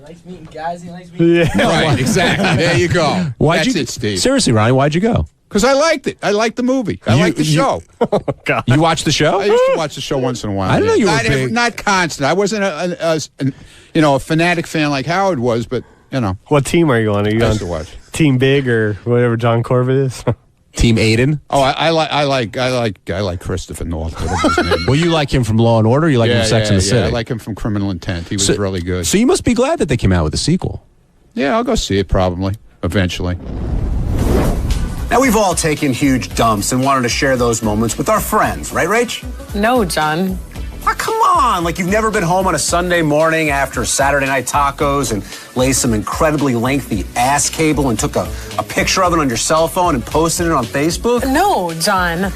likes meeting guys. He likes meeting.
Yeah, right. Exactly. There you go. That's it, Steve.
Seriously, Ronnie, why'd you go?
Because I liked it. I liked the movie. I liked the show.
Oh, God.
You watched the show?
I used to watch the show once in a while.
I didn't know you were big.
Not constant. I wasn't a fanatic fan like Howard was, but
What team are you on? Are you on
to watch
Team Big or whatever John Corbett is?
Team Aiden?
Oh, I like Christopher North. Whatever his name.
Well, you like him from Law and Order? You like him from Sex and the City?
I like him from Criminal Intent. He was really good.
So you must be glad that they came out with a sequel.
Yeah, I'll go see it probably eventually.
Now, we've all taken huge dumps and wanted to share those moments with our friends, right, Rach?
No, John.
Oh, come on. Like you've never been home on a Sunday morning after Saturday night tacos and laid some incredibly lengthy ass cable and took a picture of it on your cell phone and posted it on Facebook?
No, John.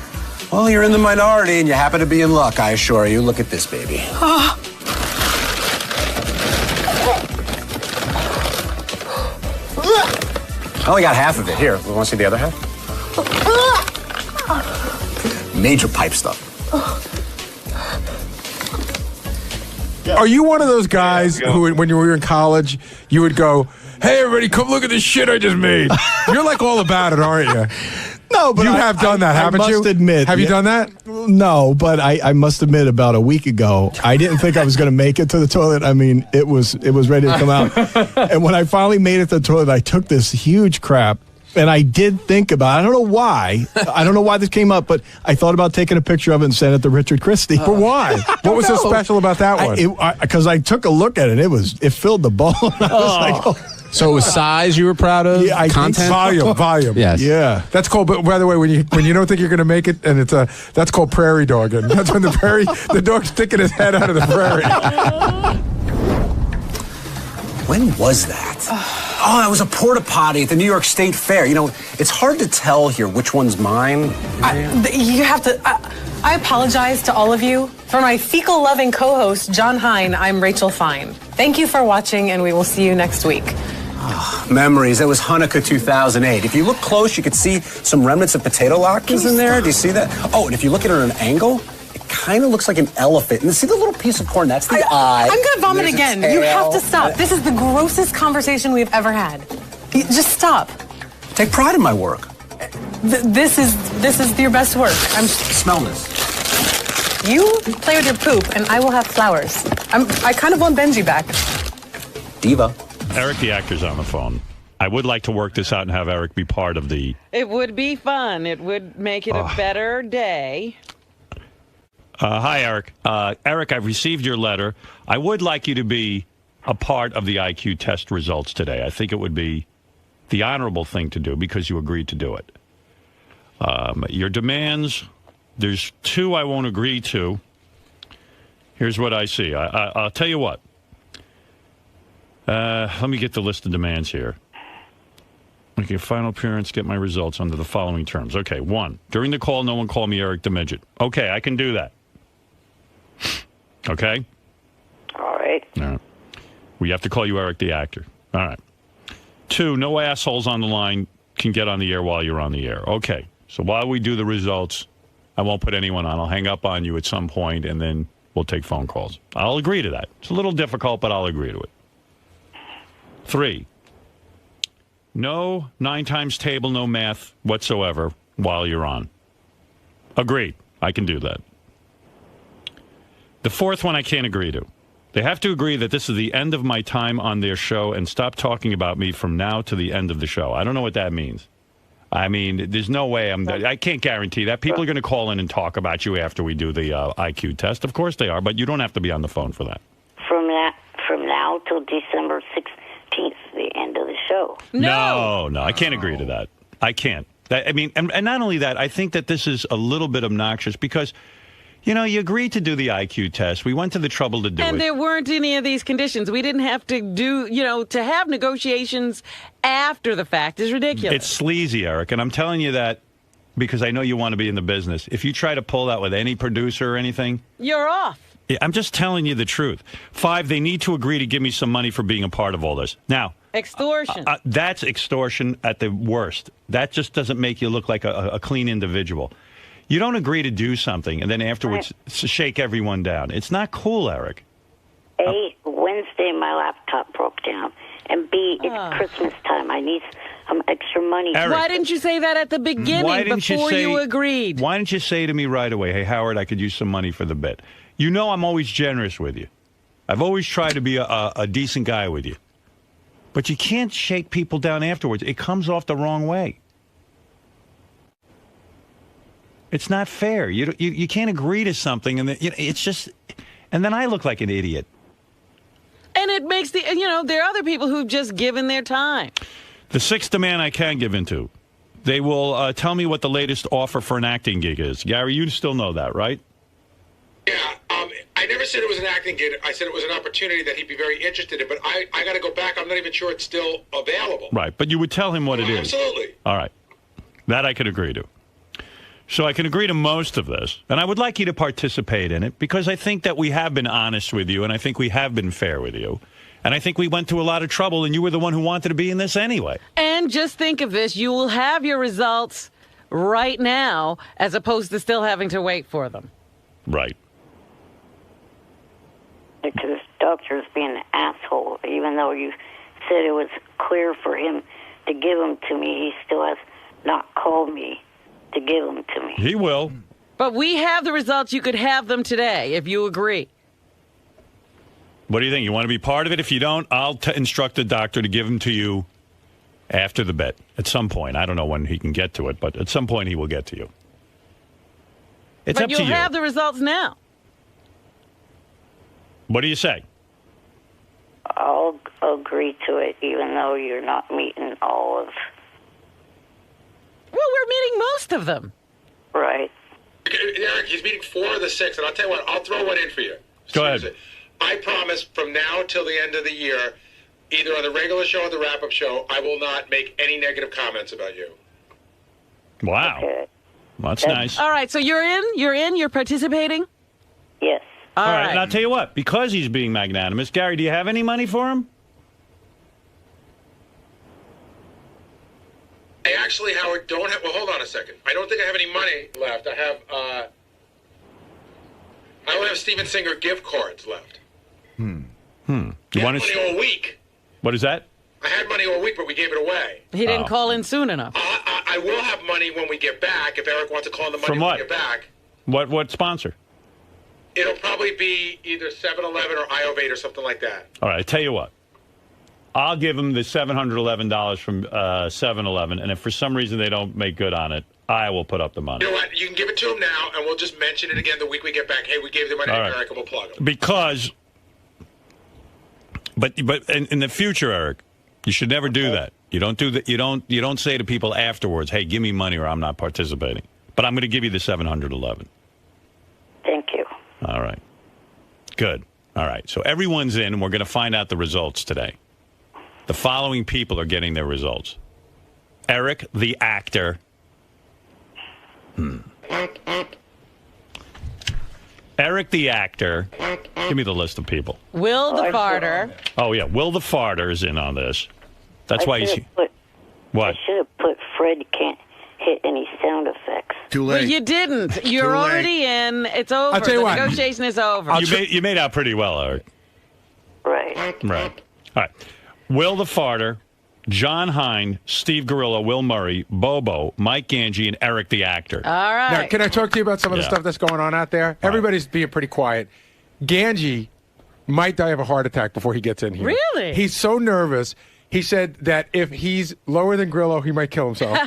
Well, you're in the minority and you happen to be in luck, I assure you. Look at this, baby. I only got half of it. Here, want to see the other half? Major pipe stuff.
Are you one of those guys who, when you were in college, you would go, "Hey, everybody, come look at this shit I just made"? You're like all about it, aren't you?
No, but
you have done that, haven't you?
I must admit.
Have you done that?
No, but I must admit, about a week ago, I didn't think I was going to make it to the toilet. I mean, it was ready to come out. And when I finally made it to the toilet, I took this huge crap. And I did think about it. I don't know why. I don't know why this came up, but I thought about taking a picture of it and sending it to Richard Christie.
But why? What was so special about that one?
Because I took a look at it. It filled the bowl. I was like, oh.
So it was size you were proud of?
Yeah, I
content?
Volume.
Yes.
Yeah. That's called, but by the way, when you don't think you're going to make it, and that's called prairie dogging. That's when the dog's sticking his head out of the prairie.
When was that? Oh, it was a porta potty at the New York State Fair. You know, it's hard to tell here which one's mine.
You have to. I apologize to all of you. For my fecal-loving co-host, John Hine, I'm Rachel Fine. Thank you for watching, and we will see you next week.
Memories. That was Hanukkah 2008. If you look close, you could see some remnants of potato latkes in there. Do you see that? Oh, and if you look at it at an angle, it kind of looks like an elephant. And see the little piece of corn? That's the eye.
I'm going to vomit
There's
again.
a
You
tail.
have to stop. This is the grossest conversation we've ever had. Just stop.
Take pride in my work.
This is your best work.
Smell this.
You play with your poop, and I will have flowers. I kind of want Benji back.
Diva.
Eric, the actor's on the phone. I would like to work this out and have Eric be part of the...
It would be fun. It would make it a better day.
Hi, Eric. Eric, I've received your letter. I would like you to be a part of the IQ test results today. I think it would be the honorable thing to do because you agreed to do it. Your demands, there's 2 I won't agree to. Here's what I see. I'll tell you what. Let me get the list of demands here. Okay, final appearance, get my results under the following terms. Okay, 1, during the call, no one call me Eric the Midget. Okay, I can do that. Okay?
All right.
All right. We have to call you Eric the actor. All right. 2, no assholes on the line can get on the air while you're on the air. Okay, so while we do the results, I won't put anyone on. I'll hang up on you at some point, and then we'll take phone calls. I'll agree to that. It's a little difficult, but I'll agree to it. 3, no 9 times table, no math whatsoever while you're on. Agreed. I can do that. The 4th one I can't agree to. They have to agree that this is the end of my time on their show and stop talking about me from now to the end of the show. I don't know what that means. I mean, there's no way I can't guarantee that. People are going to call in and talk about you after we do the IQ test. Of course they are, but you don't have to be on the phone for that.
From now till December 16th, the end of the show.
No, I can't agree to that. I can't. I mean, and not only that, I think that this is a little bit obnoxious because, you know, you agreed to do the IQ test. We went to the trouble to do it.
And there weren't any of these conditions. We didn't have to do, to have negotiations after the fact is ridiculous.
It's sleazy, Eric, and I'm telling you that because I know you want to be in the business. If you try to pull that with any producer or anything,
you're off.
Yeah, I'm just telling you the truth. 5, they need to agree to give me some money for being a part of all this. Now,
extortion.
That's extortion at the worst. That just doesn't make you look like a clean individual. You don't agree to do something and then afterwards shake everyone down. It's not cool, Eric.
A, Wednesday my laptop broke down. And B, it's Christmas time. I need some extra money.
Eric,
why didn't you say that at the beginning before you agreed?
Why didn't you say to me right away, hey, Howard, I could use some money for the bit? You know I'm always generous with you. I've always tried to be a decent guy with you. But you can't shake people down afterwards. It comes off the wrong way. It's not fair. You can't agree to something, and it's just, and then I look like an idiot.
And it makes there are other people who've just given their time.
The 6th demand I can give into. They will tell me what the latest offer for an acting gig is. Gary, you still know that, right?
Yeah, I never said it was an acting gig. I said it was an opportunity that he'd be very interested in, but I got to go back. I'm not even sure it's still available.
Right, but you would tell him what it is.
Absolutely.
All right. That I could agree to. So I can agree to most of this, and I would like you to participate in it because I think that we have been honest with you, and I think we have been fair with you, and I think we went through a lot of trouble, and you were the one who wanted to be in this anyway.
And just think of this. You will have your results right now as opposed to still having to wait for them.
Right.
Because this doctor's being an asshole. Even though you said it was clear for him to give them to me, he still has not called me to give them to me.
He will.
But we have the results. You could have them today if you agree.
What do you think? You want to be part of it? If you don't, I'll instruct the doctor to give them to you after the bet at some point. I don't know when he can get to it, but at some point he will get to you. It's up to you.
But you'll have the results now.
What do you say?
I'll agree to it, even though you're not meeting all of...
Well, we're meeting most of them.
Right.
Eric, he's meeting 4 of the 6, and I'll tell you what, I'll throw one in for you.
Go ahead.
I promise from now till the end of the year, either on the regular show or the wrap-up show, I will not make any negative comments about you.
Wow.
Okay.
That's nice.
All right, so you're in, you're participating?
Yes.
All right, and I'll tell you what, because he's being magnanimous, Gary, do you have any money for him?
I actually, Howard, don't have... Well, hold on a second. I don't think I have any money left. I have, I only have Steven Singer gift cards left.
You
I
want
had money all week.
What is that?
I had money all week, but we gave it away.
He didn't call in soon enough.
I will have money when we get back, if Eric wants to call in the money
From
when
what?
we get back.
What sponsor?
It'll probably be either 7-Eleven or IO8 or something like that.
All right, I tell you what. I'll give him the $711 from 7-Eleven, and if for some reason they don't make good on it, I will put up the money.
You know what? You can give it to him now, and we'll just mention it again the week we get back. Hey, we gave the money to Eric, and we'll plug him.
Because, but in the future, Eric, you should never do that. You don't do that. You don't say to people afterwards, "Hey, give me money, or I'm not participating." But I'm going to give you the $711.
Thank you.
All right. Good. All right. So everyone's in, and we're going to find out the results today. The following people are getting their results. Eric, the actor. Eric, the actor. Give me the list of people.
Will the farter.
Oh, yeah. Will the farter is in on this. That's why he's... What?
I should have put Fred can't hit any sound effects.
Too
Well, you didn't. You're already in. It's over.
I'll tell you
the
what.
negotiation is over.
You made out pretty well, Eric.
Right.
Right. All right. Will the farter, John Hine, Steve Gorillo, Will Murray, Bobo, Mike Ganji, and Eric the actor.
All right.
Now, can I talk to you about some of the stuff that's going on out there? Everybody's being pretty quiet. Ganji might die of a heart attack before he gets in here.
Really?
He's so nervous. He said that if he's lower than Grillo, he might kill himself.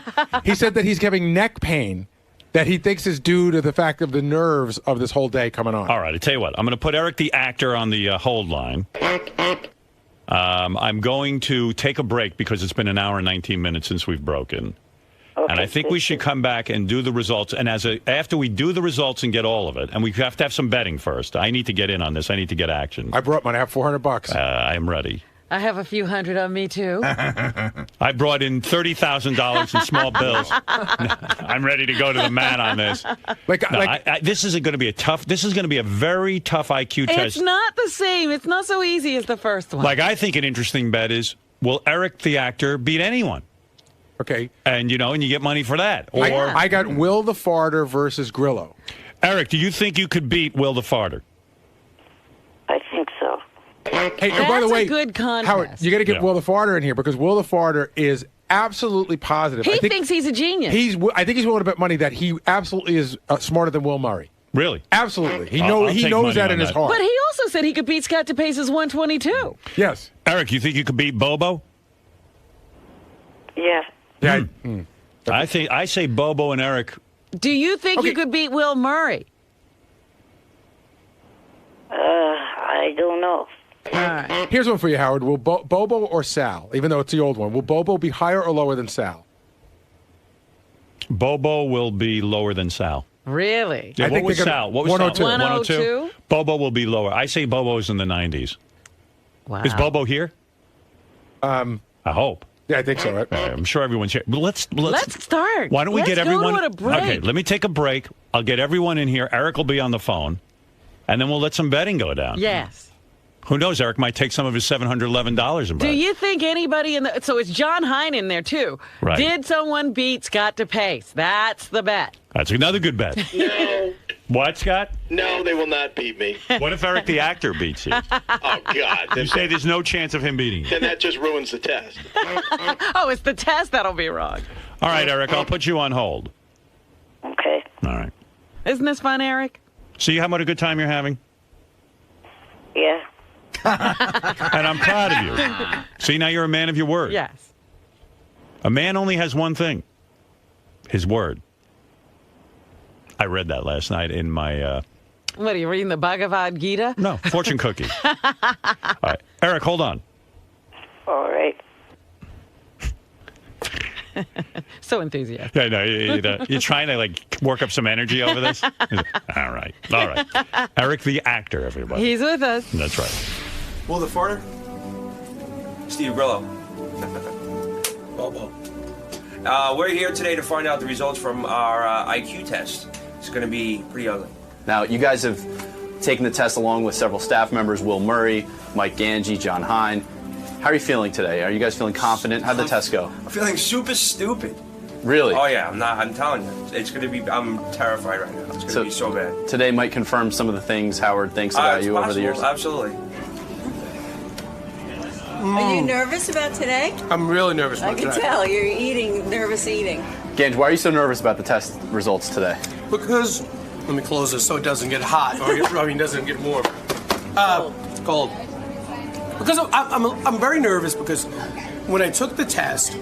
He said that he's having neck pain that he thinks is due to the fact of the nerves of this whole day coming on.
All right. I tell you what. I'm going to put Eric the actor on the hold line. I'm going to take a break because it's been an hour and 19 minutes since we've broken. Okay, and I think we should come back and do the results. And after we do the results and get all of it, and we have to have some betting first. I need to get in on this. I need to get action.
I brought money. I have $400.
I am ready.
I have a few hundred on me, too.
I brought in $30,000 in small bills. I'm ready to go to the mat on this. This isn't going to be this is going to be a very tough IQ test.
It's not the same. It's not so easy as the first one.
I think an interesting bet is, will Eric the actor beat anyone?
Okay.
And, and you get money for that. Or
I got Will the farter versus Grillo.
Eric, do you think you could beat Will the farter?
I think so.
Hey, and by the way,
a good contest.
Howard, you got to get Will the farter in here because Will the farter is absolutely positive.
He thinks he's a genius.
I think he's willing to bet money that he absolutely is smarter than Will Murray.
Really?
Absolutely. He knows that in his heart.
But he also said he could beat Scott DePace's 122.
Yes.
Eric, you think you could beat Bobo?
Yeah.
Yeah.
I say Bobo and Eric.
Do you think you could beat Will Murray?
I don't know.
All right.
Here's one for you, Howard. Will Bobo or Sal, even though it's the old one, will Bobo be higher or lower than Sal?
Bobo will be lower than Sal.
Really?
Yeah, what was Sal? What was
102.
Sal?
102?
Bobo will be lower. I say Bobo's in the 90s.
Wow.
Is Bobo here? I hope.
Yeah, I think so. Right?
I'm sure everyone's here. But let's
start.
Why don't we get everyone?
Go to a break.
Okay, let me take a break. I'll get everyone in here. Eric will be on the phone, and then we'll let some betting go down.
Yes.
Who knows? Eric might take some of his $711 and bet.
Do you think anybody so it's John Hine in there too?
Right.
Did someone beat Scott DePace? That's the bet.
That's another good bet.
No.
What, Scott?
No, they will not beat me.
What if Eric the actor beats you?
Oh, God.
You say there's no chance of him beating you.
Then that just ruins the test.
Oh, it's the test that'll be wrong.
All right, Eric, I'll put you on hold.
Okay.
All right.
Isn't this fun, Eric?
See how much a good time you're having?
Yeah.
And I'm proud of you. See, now you're a man of your word.
Yes.
A man only has one thing. His word. I read that last night in my...
What, are you reading the Bhagavad Gita?
No, fortune cookie. All right. Eric, hold on.
All right.
So enthusiastic.
Yeah, no, you're trying to, work up some energy over this? All right. Eric the actor, everybody.
He's with us.
That's right.
Will the farter? Steve Grillo.
Bobo.
We're here today to find out the results from our IQ test. It's going to be pretty ugly.
Now, you guys have taken the test along with several staff members, Will Murray, Mike Ganji, John Hine. How are you feeling today? Are you guys feeling confident? How'd the test go?
I'm feeling super stupid.
Really?
Oh, yeah. I'm telling you. It's going to be, I'm terrified right now. It's going to be so bad.
Today might confirm some of the things Howard thinks about you over the years.
Absolutely.
Are you nervous about today?
I'm really nervous about today.
I can tell. You're eating, nervous eating.
Ganj, why are you so nervous about the test results today?
Because, let me close this so it doesn't get hot, or doesn't get warm. It's cold. Because I'm very nervous because when I took the test,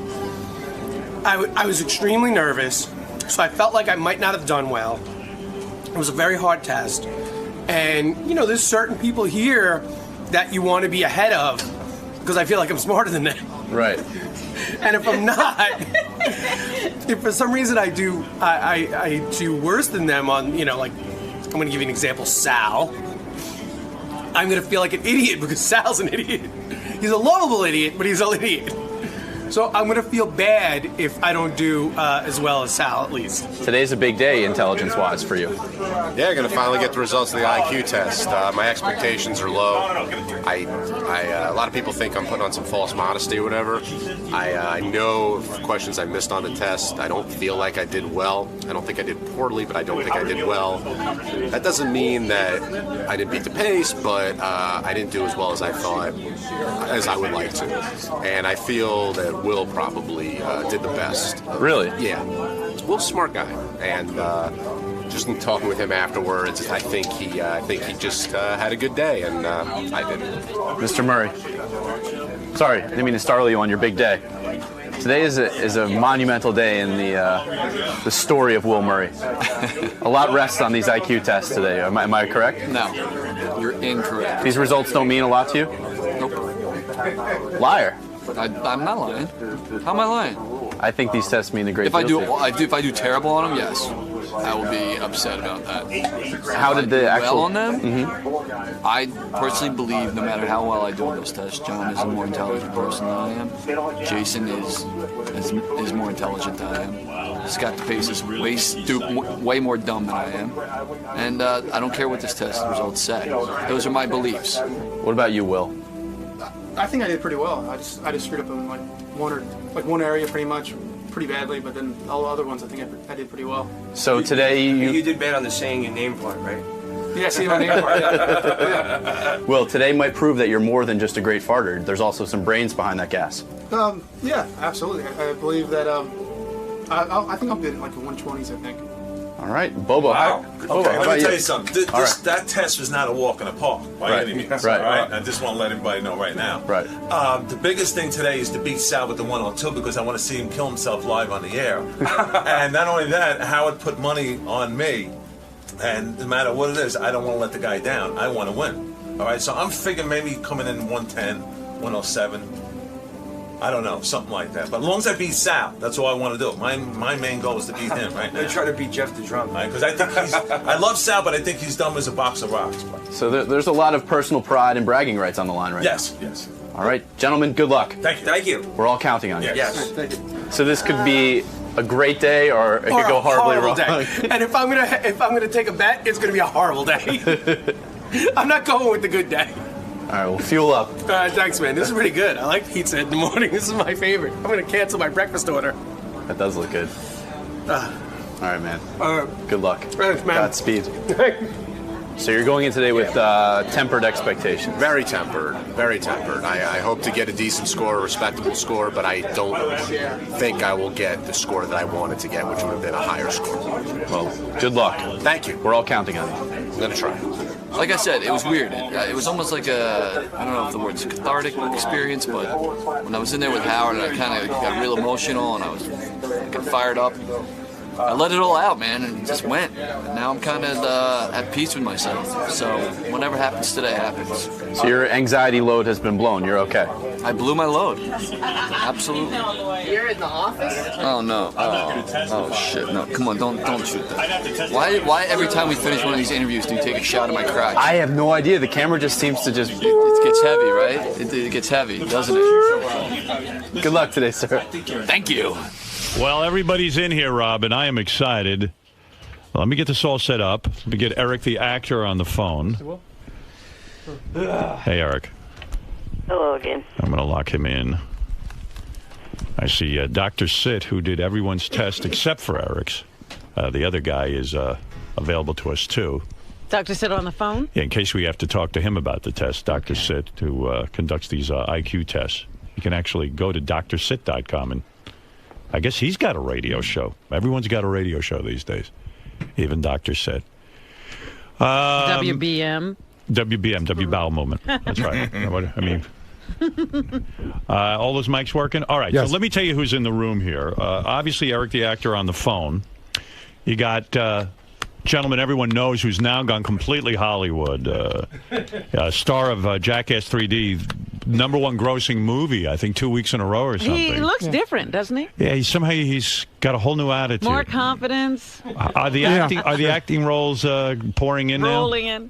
I was extremely nervous, so I felt like I might not have done well. It was a very hard test. And, you know, there's certain people here that you want to be ahead of because I feel like I'm smarter than them.
Right.
And if I'm not, if for some reason I do worse than them on, you know, like, I'm going to give you an example, Sal. I'm going to feel like an idiot because Sal's an idiot. He's a lovable idiot, but he's an idiot. So I'm going to feel bad if I don't do as well as Sal, at least.
Today's a big day, intelligence-wise, for you.
Yeah, going to finally get the results of the IQ test. My expectations are low. A lot of people think I'm putting on some false modesty or whatever. I know the questions I missed on the test. I don't feel like I did well. I don't think I did poorly, but I don't think I did well. That doesn't mean that I didn't beat the pace, but I didn't do as well as I thought, as I would like to. And I feel that Will probably did the best.
Really?
Yeah. Will's a smart guy, and just in talking with him afterwards, I think he just had a good day, and I didn't.
Mr. Murray, sorry, I didn't mean to startle you on your big day. Today is a monumental day in the story of Will Murray. A lot rests on these IQ tests today. Am I correct?
No, you're incorrect.
These results don't mean a lot to you?
Nope.
Liar.
I'm not lying. How am I lying?
I think these tests mean a great
deal. If I do terrible on them, yes, I will be upset about that.
How did the actual
well on them?
Mm-hmm.
I personally believe no matter how well I do on those tests, John is a more intelligent person than I am. Jason is more intelligent than I am. Scott DePace is way more dumb than I am. And I don't care what this test results say. Those are my beliefs.
What about you, Will?
I think I did pretty well. I just screwed up in like one area pretty badly, but then all the other ones I think I did pretty well.
So today
you did bad on the saying your name part, right?
Yeah, see my name part. Yeah.
Well, today might prove that you're more than just a great farter. There's also some brains behind that gas.
Yeah, absolutely. I believe that. I think I'm good in like the 120s. I think.
All right, Bobo.
Wow.
Bobo,
Okay,
how
let
about
me tell
you?
you something. That test was not a walk in the park by any means.
Right.
All right. I just want to let everybody know right now.
Right.
The biggest thing today is to beat Sal with the 102 because I want to see him kill himself live on the air. And not only that, Howard put money on me, and no matter what it is, I don't want to let the guy down. I want to win. All right. So I'm figuring maybe coming in 110, 107. I don't know, something like that. But as long as I beat Sal, that's all I want to do. My main goal is to beat him right now.
I try to beat Jeff the Drum.
Right? Because I think I love Sal, but I think he's dumb as a box of rocks.
So there's a lot of personal pride and bragging rights on the line right now.
Yes.
All right, gentlemen, good luck.
Thank you.
We're all counting on you.
Yes.
Thank you.
So this could be a great day, or it could go horribly wrong.
Day. And if I'm gonna take a bet, it's gonna be a horrible day. I'm not going with the good day.
All right, well, fuel up.
Thanks, man. This is pretty good. I like pizza in the morning. This is my favorite. I'm going to cancel my breakfast order.
That does look good. All right, man. Good luck.
Thanks, man.
Godspeed. So you're going in today with tempered expectations.
Very tempered. Very tempered. I hope to get a decent score, a respectable score, but I don't think I will get the score that I wanted to get, which would have been a higher score.
Well, good luck.
Thank you.
We're all counting on you.
I'm going to try.
Like I said, it was weird. It was almost like I don't know if the word's cathartic experience, but when I was in there with Howard, I kind of got real emotional and I got fired up. I let it all out, man, and it just went. And now I'm kind of at peace with myself. So whatever happens today happens.
So your anxiety load has been blown. You're okay.
I blew my load. Absolutely.
You're in the office?
Oh no. Oh shit. No. Come on, don't shoot that. Why every time we finish one of these interviews do you take a shot at my crotch?
I have no idea. The camera just seems to just...
It gets heavy, right? It gets heavy, doesn't it?
Good luck today, sir.
Thank you.
Well, everybody's in here, Rob, and I am excited. Let me get this all set up. Let me get Eric, the actor, on the phone. Hey, Eric.
Hello again.
I'm going to lock him in. I see Dr. Sit, who did everyone's test except for Eric's. The other guy is available to us, too.
Dr. Sit on the phone?
Yeah, in case we have to talk to him about the test, Dr. Sit, who conducts these IQ tests. You can actually go to drsit.com, and I guess he's got a radio show. Everyone's got a radio show these days, even Dr. Sit.
WBM.
W Bowel Movement. That's right. I mean, all those mics working? All right,
Yes.
So let me tell you who's in the room here. Obviously, Eric, the actor, on the phone. You got... gentleman everyone knows who's now gone completely Hollywood, star of Jackass 3D, #1 grossing movie, I think 2 weeks in a row or something.
He looks different, doesn't he?
Yeah, he's got a whole new attitude.
More confidence.
Are the acting roles pouring in now?
Rolling in.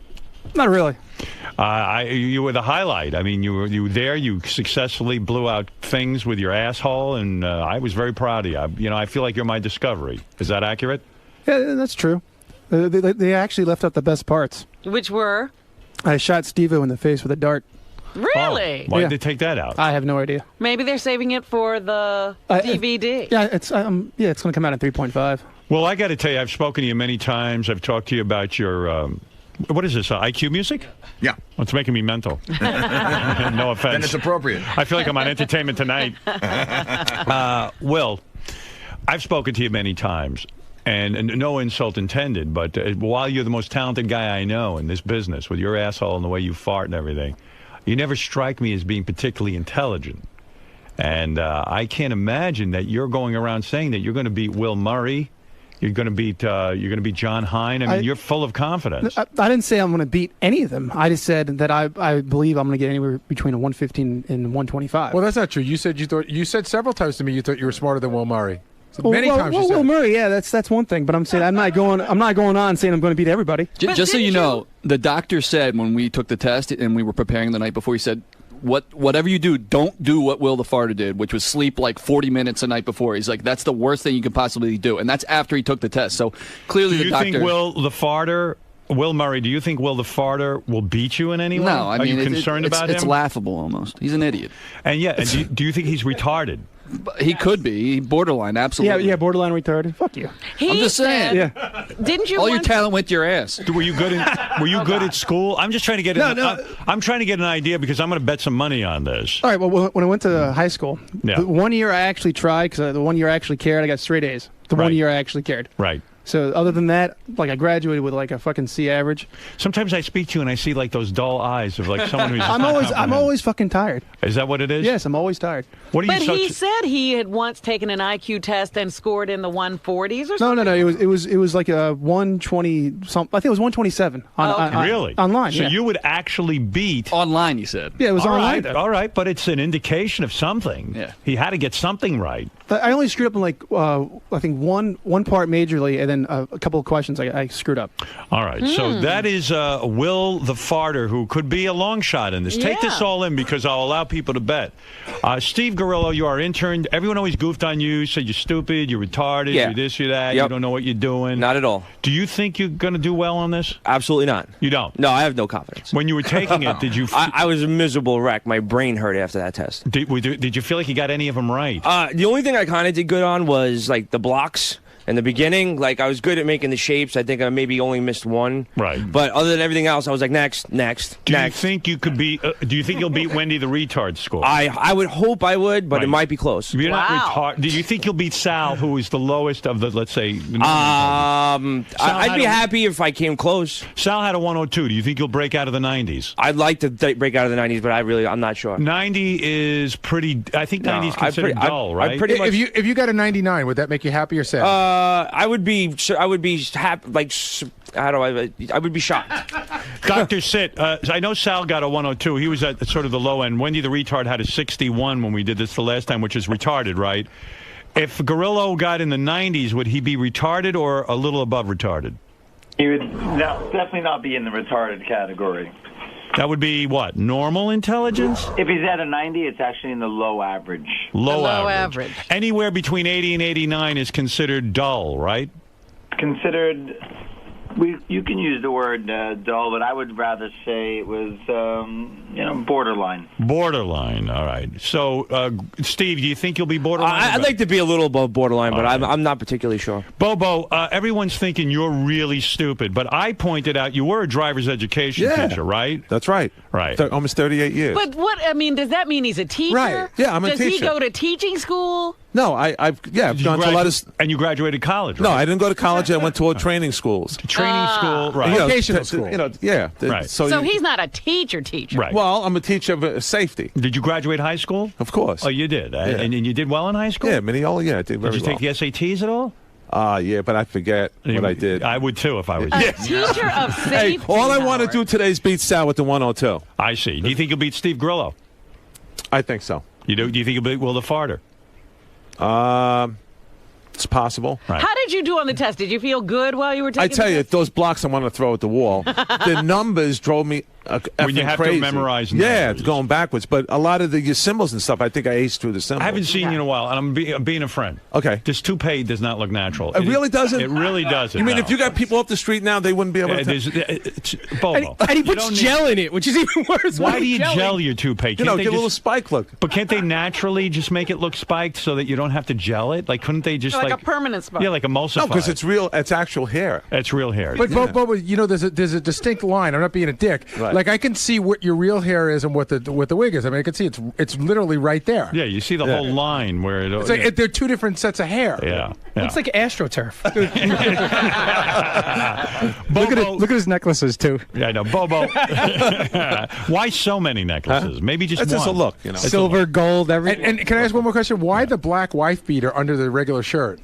Not really.
You were the highlight. I mean, you were there. You successfully blew out things with your asshole, and I was very proud of you. I feel like you're my discovery. Is that accurate?
Yeah, that's true. They actually left out the best parts.
Which were?
I shot Steve-O in the face with a dart.
Really?
Why did they take that out?
I have no idea.
Maybe they're saving it for the DVD.
Yeah, it's going to come out in 3.5.
Well, I got to tell you, I've spoken to you many times. I've talked to you about your, what is this, IQ music?
Yeah.
Well, it's making me mental. No offense.
Then it's appropriate.
I feel like I'm on Entertainment Tonight. Will, I've spoken to you many times. And no insult intended, but while you're the most talented guy I know in this business, with your asshole and the way you fart and everything, you never strike me as being particularly intelligent. And I can't imagine that you're going around saying that you're going to beat Will Murray, you're going to beat John Hine. I mean, you're full of confidence.
I didn't say I'm going to beat any of them. I just said that I believe I'm going to get anywhere between a 115 and 125.
Well, that's not true. You said several times to me you thought you were smarter than Will Murray. Many times you said
Will Murray, yeah, that's one thing. But I'm saying I'm not going on saying I'm going to beat everybody.
Just so you know, the doctor said when we took the test and we were preparing the night before, he said, whatever you do, don't do what Will the Farter did, which was sleep like 40 minutes the night before. He's like, that's the worst thing you could possibly do. And that's after he took the test. So clearly the doctor...
Do you think Will Murray, do you think Will the Farter will beat you in any way?
No, I mean...
Are you concerned about him?
It's laughable almost. He's an idiot.
And do you think he's retarded?
He could be. Borderline, absolutely.
Yeah, borderline retarded. Fuck you.
I'm just saying.
Yeah.
Didn't you
All your talent went to your ass.
Were you good at school? I'm just trying to get I'm trying to get an idea because I'm going to bet some money on this.
All right, well, when I went to high school,
Yeah.
the 1 year I actually tried, because the 1 year I actually cared, I got straight A's. The 1 year I actually cared.
Right.
So other than that, like I graduated with like a fucking C average.
Sometimes I speak to you and I see like those dull eyes of like someone who's.
I'm always fucking tired.
Is that what it is?
Yes, I'm always tired.
What are
But
you?
he said he had once taken an IQ test and scored in the 140s or something.
No. It was like a 120 something. I think it was 127
really?
Online.
So
yeah.
you would actually beat
online. You said.
Yeah, it was online.
All right, but it's an indication of something. Yeah. He had to get something right.
I only screwed up in like I think one part majorly, and then a couple of questions I screwed up.
All right, so that is Will the Farter, who could be a long shot in this. Take this all in because I'll allow people to bet. Steve Gorillo, you are intern. Everyone always goofed on you, said you're stupid, you're retarded, you're this, you're that, you don't know what you're doing.
Not at all.
Do you think you're going to do well on this?
Absolutely not.
You don't?
No, I have no confidence.
When you were taking it, did you...
I was a miserable wreck. My brain hurt after that test.
Did you feel like you got any of them right?
The only thing I kind of did good on was like the blocks. In the beginning, like I was good at making the shapes. I think I maybe only missed one.
Right.
But other than everything else, I was like, next.
Do you think you could beat? Do you think you'll beat Wendy the retard score?
I would hope I would, but it might be close.
You're not retarded. Do you think you'll beat Sal, who is the lowest of the, let's say?
I'd be happy if I came close.
Sal had a 102. Do you think you'll break out of the 90s?
I'd like to break out of the 90s, but I'm not sure.
90 is pretty. I think 90 is considered dull, right?
If you got a 99, would that make you happy or sad?
I would be happy. Like, I would be shocked.
Dr. Sit, I know Sal got a 102. He was at sort of the low end. Wendy the retard had a 61 when we did this the last time, which is retarded, right? If Gorillo got in the 90s, would he be retarded or a little above retarded?
He would definitely not be in the retarded category.
That would be what? Normal intelligence?
If he's at a 90, it's actually in the low average.
Low average. Anywhere between 80 and 89 is considered dull, right?
Considered, you can use the word dull, but I would rather say it was, borderline.
Borderline, all right. So, Steve, do you think you'll be borderline?
I'd like to be a little above borderline, but I'm not particularly sure.
Bobo, everyone's thinking you're really stupid, but I pointed out you were a driver's education teacher, right?
That's right.
Right.
Almost 38 years.
But does that mean he's a teacher?
Right. Yeah, I'm a
teacher. Does he go to teaching school?
No, I've gone to a lot of...
And you graduated college, right?
No, I didn't go to college. I went to training schools.
Training school, right.
Vocational school. Yeah.
Right.
So he's not a teacher.
Right.
Well, I'm a teacher of safety.
Did you graduate high school?
Of course.
Oh, you did?
Yeah.
And you did well in high school?
Yeah, I did very well.
Did you take the SATs at all?
Yeah, but I forget what I did.
I would too if I was
a teacher of safety.
Hey, all I want to do today is beat Sal with the 102.
I see. Do you think you'll beat Steve Grillo?
I think so.
You do? Do you think you'll beat Will the Farter?
It's possible.
Right.
How did you do on the test? Did you feel good while you were taking
I tell
the
you,
test?
those blocks I want to throw at the wall. The numbers drove me
when you have
crazy.
to memorize
Yeah,
numbers.
it's going backwards. But a lot of the symbols and stuff, I think I aced through the symbols.
I haven't seen you in a while, and I'm being a friend.
Okay.
This toupee does not look natural.
It really doesn't?
It really doesn't.
You mean
no.
if you got people off the street now, they wouldn't be able
to... Bobo.
And he puts gel in it, which is even worse.
Why do you gel your toupee?
Get a little spike look.
But can't they naturally just make it look spiked so that you don't have to gel it? Like, couldn't they just
like a permanent spike?
Yeah, like emulsify.
No, because it's real. It's actual hair.
It's real hair.
But there's a distinct line. I'm not being a dick.
Right.
Like I can see what your real hair is and what the wig is. I mean, I can see it's literally right there.
Yeah, you see the whole line where it.
It's like they're two different sets of hair.
Yeah.
Looks like AstroTurf.
Bobo,
look at his necklaces too.
Yeah, I know. Bobo. Why so many necklaces? Maybe just
It's
one.
just a look,
Silver, gold, everything.
And can I ask one more question? Why the black wife beater under the regular shirt?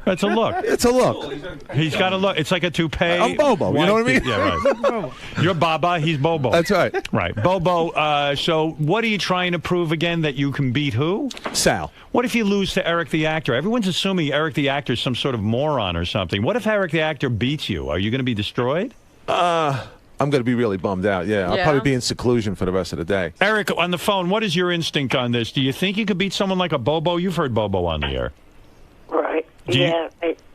That's a look.
It's a look.
He's got a look. It's like a toupee.
I'm Bobo. You know what I mean?
Yeah, right. You're Baba. He's Bobo.
That's right.
Right. Bobo, so what are you trying to prove again? That you can beat who?
Sal.
What if you lose to Eric the actor? Everyone's assuming Eric the actor is some sort of moron or something. What if Eric the actor beats you? Are you going to be destroyed?
I'm going to be really bummed out. Yeah, I'll probably be in seclusion for the rest of the day.
Eric, on the phone, what is your instinct on this? Do you think you could beat someone like a Bobo? You've heard Bobo on the air.
Right. Yeah,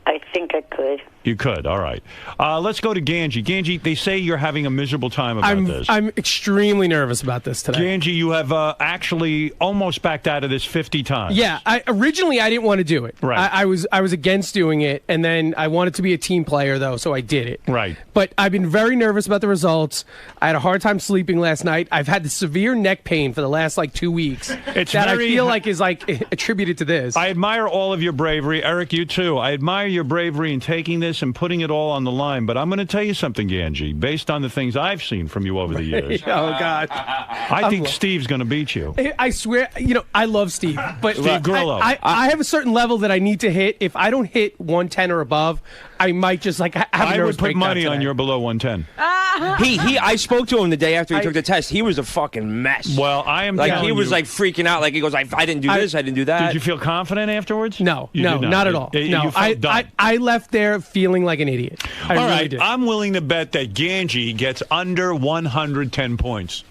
I think I could.
You could. All right. Let's go to Ganji. Ganji, they say you're having a miserable time about this.
I'm extremely nervous about this today.
Ganji, you have actually almost backed out of this 50 times.
Yeah. Originally, I didn't want to do it.
Right.
I was against doing it, and then I wanted to be a team player, though, so I did it.
Right.
But I've been very nervous about the results. I had a hard time sleeping last night. I've had the severe neck pain for the last, 2 weeks.
It's
that
very,
I feel like is, attributed to this.
I admire all of your bravery. Eric, you too. I admire your bravery in taking this and putting it all on the line. But I'm going to tell you something, Ganji, based on the things I've seen from you over the years.
Oh, God.
I think Steve's going to beat you.
I swear, I love Steve. But
Steve Grillo.
I have a certain level that I need to hit. If I don't hit 110 or above, I might just, have a
I
nervous
would put
breakdown
money
today.
on you're below 110.
I spoke to him the day after he took the test. He was a fucking mess.
Well, I am
like
telling
he was
you,
freaking out. Like he goes, I didn't do this, I didn't do that.
Did you feel confident afterwards?
No,
You
no,
did
not at all.
You
No,
felt dumb.
I left there feeling like an idiot. I
All
really
right,
did.
I'm willing to bet that Ganji gets under 110 points.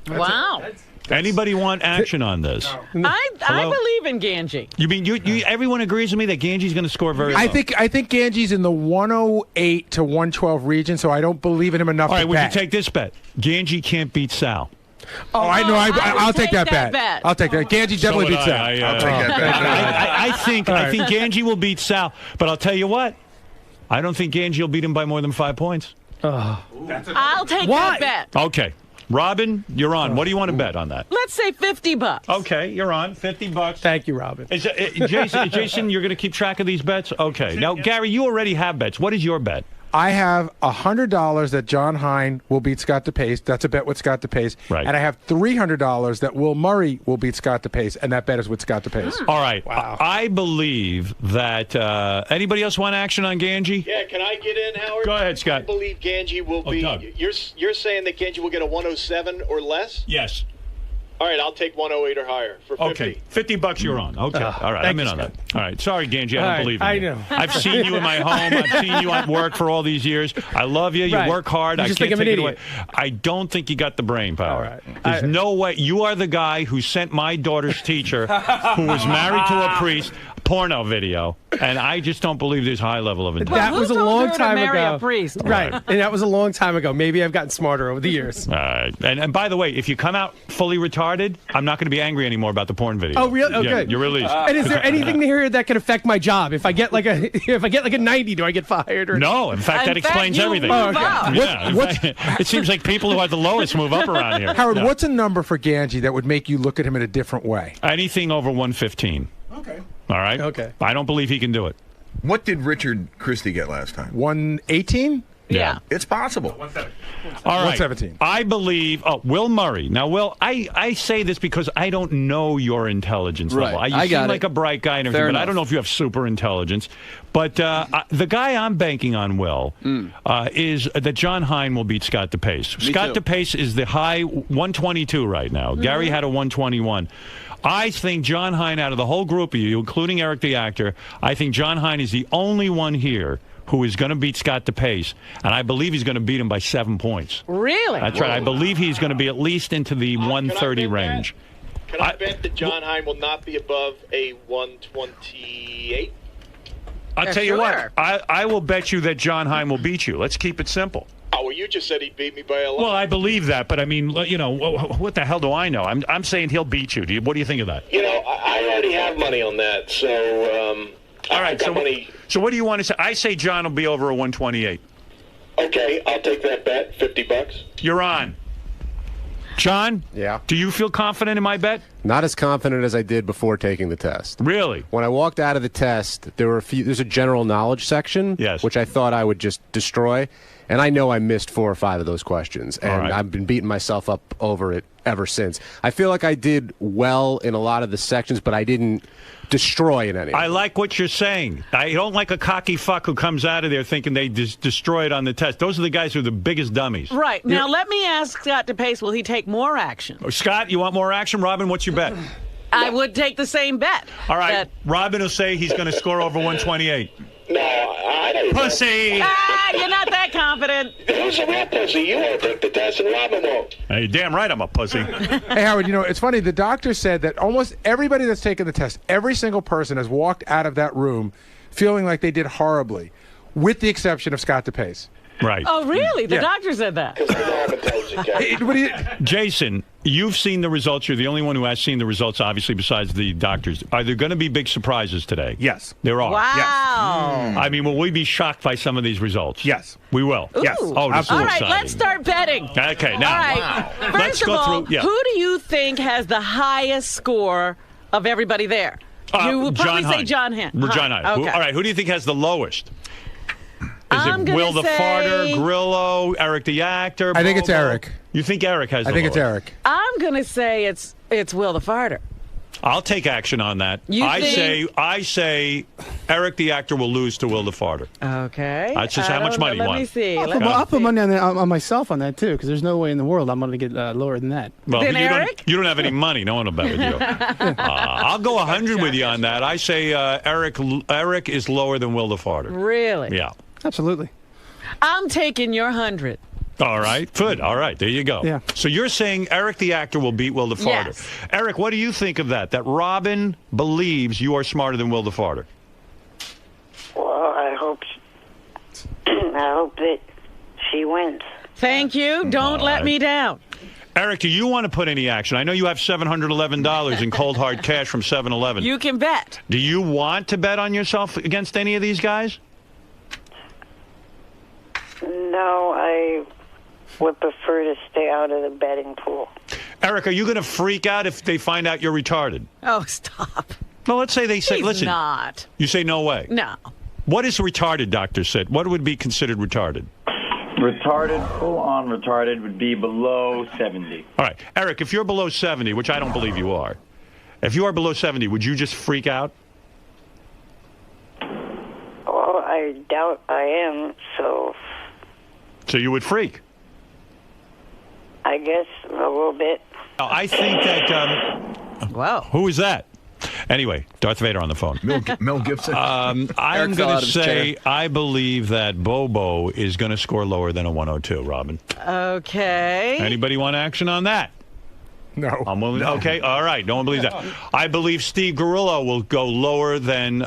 Wow.
Anybody want action on this?
I
Hello?
believe in Ganji.
You mean everyone agrees with me that Ganji's going to score very low?
I think Ganji's in the 108 to 112 region, so I don't believe in him enough
All right,
to
would you
bet.
take this bet? Ganji can't beat Sal.
Oh, I know. I'll take that bet.
bet.
I'll take that. Ganji definitely beats Sal.
I'll take that bet. I think Ganji will beat Sal, but I'll tell you what. I don't think Ganji will beat him by more than 5 points.
I'll take that bet.
Okay. Robin, you're on. What do you want to bet on that?
Let's say $50.
Okay, you're on. $50.
Thank you, Robin.
Jason, you're going to keep track of these bets? Okay. Now, Gary, you already have bets. What is your bet?
I have $100 that John Hine will beat Scott DePace. That's a bet with Scott DePace.
Right.
And I have $300 that Will Murray will beat Scott DePace, and that bet is with Scott DePace.
All right. Wow. I believe that anybody else want action on Ganji?
Yeah, can I get in, Howard?
Go ahead, Scott.
I believe Ganji will be.
Doug.
You're saying that Ganji will get a 107 or less?
Yes.
All right, I'll take 108 or higher for 50.
Okay, $50 you're on. Okay, all right, I'm in on that. All right, sorry, Ganji, I don't believe in you.
I know.
I've seen you in my home. I've seen you at work for all these years. I love you. You work hard.
You
I
just
can't
think I'm
take
an
it away.
idiot.
I don't think you got the brain power.
All right.
There's no way. You are the guy who sent my daughter's teacher, who was married to a priest, porno video, and I just don't believe there's high level of intelligence.
That was a long time ago.
A priest?
Right. And that was a long time ago. Maybe I've gotten smarter over the years.
All right. And by the way, if you come out fully retarded, I'm not going to be angry anymore about the porn video.
Oh, really? Oh,
yeah,
good.
You're released.
And is there anything here that can affect my job? If I get like a 90, do I get fired? Or
No, in fact, that explains everything.
Oh, okay.
Yeah, in fact, it seems like people who are the lowest move up around here.
Howard,
Yeah.
what's a number for Ganji that would make you look at him in a different way?
Anything over 115.
Okay.
All right?
Okay.
I don't believe he can do it.
What did Richard Christie get last time?
118?
Yeah.
It's possible.
All right.
117.
I believe. Oh, Will Murray. Now, Will, I say this because I don't know your intelligence level.
Right.
You
I
seem
got
like
it.
a bright guy and
Fair
everything, but I
enough.
don't know if you have super intelligence. But the guy I'm banking on, Will, is that John Hine will beat Scott DePace. Scott
too.
DePace is the high 122 right now. Gary had a 121. I think John Hine, out of the whole group of you, including Eric the actor, I think John Hine is the only one here who is going to beat Scott DePace, and I believe he's going to beat him by 7 points.
Really?
That's right. I believe he's going to be at least into the 130 range.
Can I bet that John Hine will not be above a 128?
I'll tell you what. I will bet you that John Hine will beat you. Let's keep it simple.
Oh, well, you just said he beat me by a lot.
Well, I believe that, but I mean, you know, what the hell do I know? I'm saying he'll beat you. What do you think of that?
You know, I already have money on that, so
All right. So what do you want to say? I say John will be over a 128.
Okay, I'll take that bet. $50.
You're on. John?
Yeah.
Do you feel confident in my bet?
Not as confident as I did before taking the test.
Really?
When I walked out of the test, there's a general knowledge section, which I thought I would just destroy, and I know I missed 4 or 5 of those questions, and I've been beating myself up over it ever since. I feel like I did well in a lot of the sections, but I didn't destroy in any.
I like what you're saying. I don't like a cocky fuck who comes out of there thinking they destroy it on the test. Those are the guys who are the biggest dummies.
Right. Now, let me ask Scott DePace, will he take more action?
Scott, you want more action? Robin, what's your bet?
I would take the same bet.
All right. Robin will say he's going to score over 128.
No, I don't.
Pussy!
You're not that confident.
Who's a real pussy? You won't take the test, and Robin won't.
Hey, damn right I'm a pussy.
Hey, Howard, you know, it's funny. The doctor said that almost everybody that's taken the test, every single person has walked out of that room feeling like they did horribly, with the exception of Scott DePace.
Right.
Oh, really? The
Yeah.
doctor said that.
Jason, you've seen the results. You're the only one who has seen the results, obviously, besides the doctors. Are there going to be big surprises today?
Yes.
There are.
Wow.
I mean, will we be shocked by some of these results?
Yes.
We will.
Ooh.
Yes.
Oh, this
All
is
right,
exciting.
let's start betting.
Okay, now.
All right.
Let's
First of
go
all,
through. Yeah.
who do you think has the highest score of everybody there? You would probably say John Hine.
John Hine.
Okay.
All right, who do you think has the lowest? Is
I'm
it
gonna
Will the
say-
Farter, Grillo, Eric the Actor?
I think it's
Bobo?
Eric.
You think Eric has the
I think it's
lowest?
Eric.
I'm going to say it's Will the Farter.
I'll take action on that.
You
I
think-
say Eric the Actor will lose to Will the Farter.
Okay.
That's just
I
how much
don't
money
know.
you
Let me
want.
see.
I'll put money on myself on that, too, because there's no way in the world I'm going to get lower than that.
Well,
Then
you
Eric?
don't have any money. No one will bet with you. I'll go 100 with you on that. I say Eric is lower than Will the Farter.
Really?
Yeah.
Absolutely.
I'm taking your 100.
All right. Good. All right. There you go.
Yeah.
So you're saying Eric the Actor will beat Will the Farter.
Yes.
Eric, what do you think of that? That Robin believes you are smarter than Will the Farter.
Well, I hope that she wins.
Thank you. Don't let me down.
Eric, do you want to put any action? I know you have $711 in cold hard cash from 7-Eleven.
You can bet.
Do you want to bet on yourself against any of these guys?
No, I would prefer to stay out of the betting pool.
Eric, are you going to freak out if they find out you're retarded?
Oh, stop.
No, let's say they say,
He's
listen.
not.
You say no way.
No.
What is retarded, doctor said? What would be considered retarded?
Retarded, full-on retarded, would be below 70.
All right. Eric, if you're below 70, which I don't believe you are, if you are below 70, would you just freak out?
Well, I doubt I am, so
So you would freak?
I guess a little bit.
I think that.
Wow.
Who is that? Anyway, Darth Vader on the phone.
Mel Gibson.
I'm going to say I believe that Bobo is going to score lower than a 102, Robin.
Okay.
Anybody want action on that?
No.
Okay, all right. No one believes that. I believe Steve Grillo will go lower than...